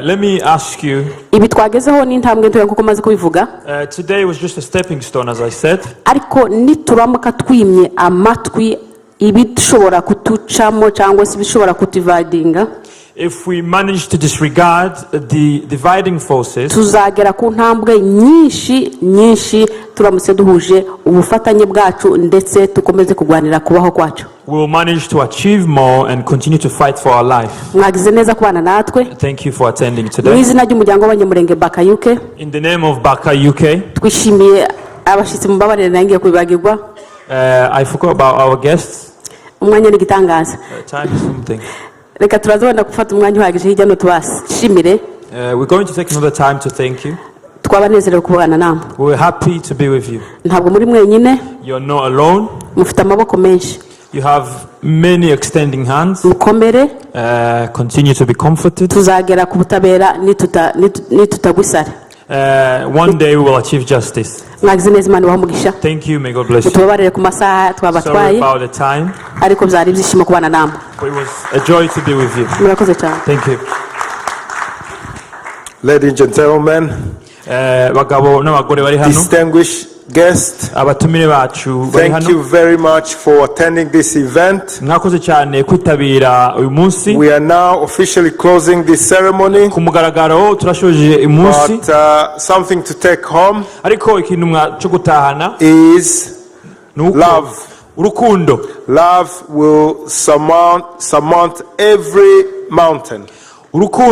Speaker 1: let me ask you.
Speaker 3: Ibi twagezeho ni intambwe ntoya nkuko maze kubivuga.
Speaker 1: Today was just a stepping stone, as I said.
Speaker 3: Ariko nituramuka twimye amatwi ibishobora kutucamo cyangwa se bishobora kutividinga.
Speaker 1: If we manage to disregard the dividing forces,
Speaker 3: tuzagera ku ntambwe nyinshi turamutse duhuje ubufatanye bwacu ndetse tukomeze kugwanira kubaho kwacu.
Speaker 1: We will manage to achieve more and continue to fight for our life.
Speaker 3: Mwagize neza kubana natwe.
Speaker 1: Thank you for attending today.
Speaker 3: Mwizina ry'umuryango w'Abanyamulenge Baka UK.
Speaker 1: In the name of Baka UK.
Speaker 3: Twishimiye abashitsi mubabarire nangiye kubagirwa.
Speaker 1: I forgot about our guests.
Speaker 3: Umwanya ni gitangaza.
Speaker 1: Time is something.
Speaker 3: Reka turazobona gufata umwanya uhagije hirya no tubashimire.
Speaker 1: We're going to take another time to thank you.
Speaker 3: Twabanezerewe kubana namwe.
Speaker 1: We're happy to be with you.
Speaker 3: Ntabwo muri mwenyine.
Speaker 1: You're not alone.
Speaker 3: Mufite amaboko menshi.
Speaker 1: You have many extending hands.
Speaker 3: Mukomere.
Speaker 1: Continue to be comforted.
Speaker 3: Tuzagera ku butabera nitutagwisara.
Speaker 1: One day we will achieve justice.
Speaker 3: Mwagize neza Imana bamugisha.
Speaker 1: Thank you, may God bless you.
Speaker 3: Tubabarire ku masaha twabatwaye.
Speaker 1: Sorry about the time.
Speaker 3: Ariko byari byishimo kubana namwe.
Speaker 1: It was a joy to be with you.
Speaker 3: Murakoze cyane.
Speaker 1: Thank you.
Speaker 2: Ladies and gentlemen,
Speaker 1: bagabo n'abagore bari hano.
Speaker 2: Distinguished guests,
Speaker 1: abatumire bacu bari hano.
Speaker 2: Thank you very much for attending this event.
Speaker 1: Mwakoze cyane kwitabira uyu munsi.
Speaker 2: We are now officially closing this ceremony.
Speaker 1: Ku mugaragaro turashoje uyu munsi.
Speaker 2: But something to take home.
Speaker 1: Ariko ikintu cyo gutahana
Speaker 2: is love.
Speaker 1: Urukundo.
Speaker 2: Love will surmount every mountain.
Speaker 1: Urukundo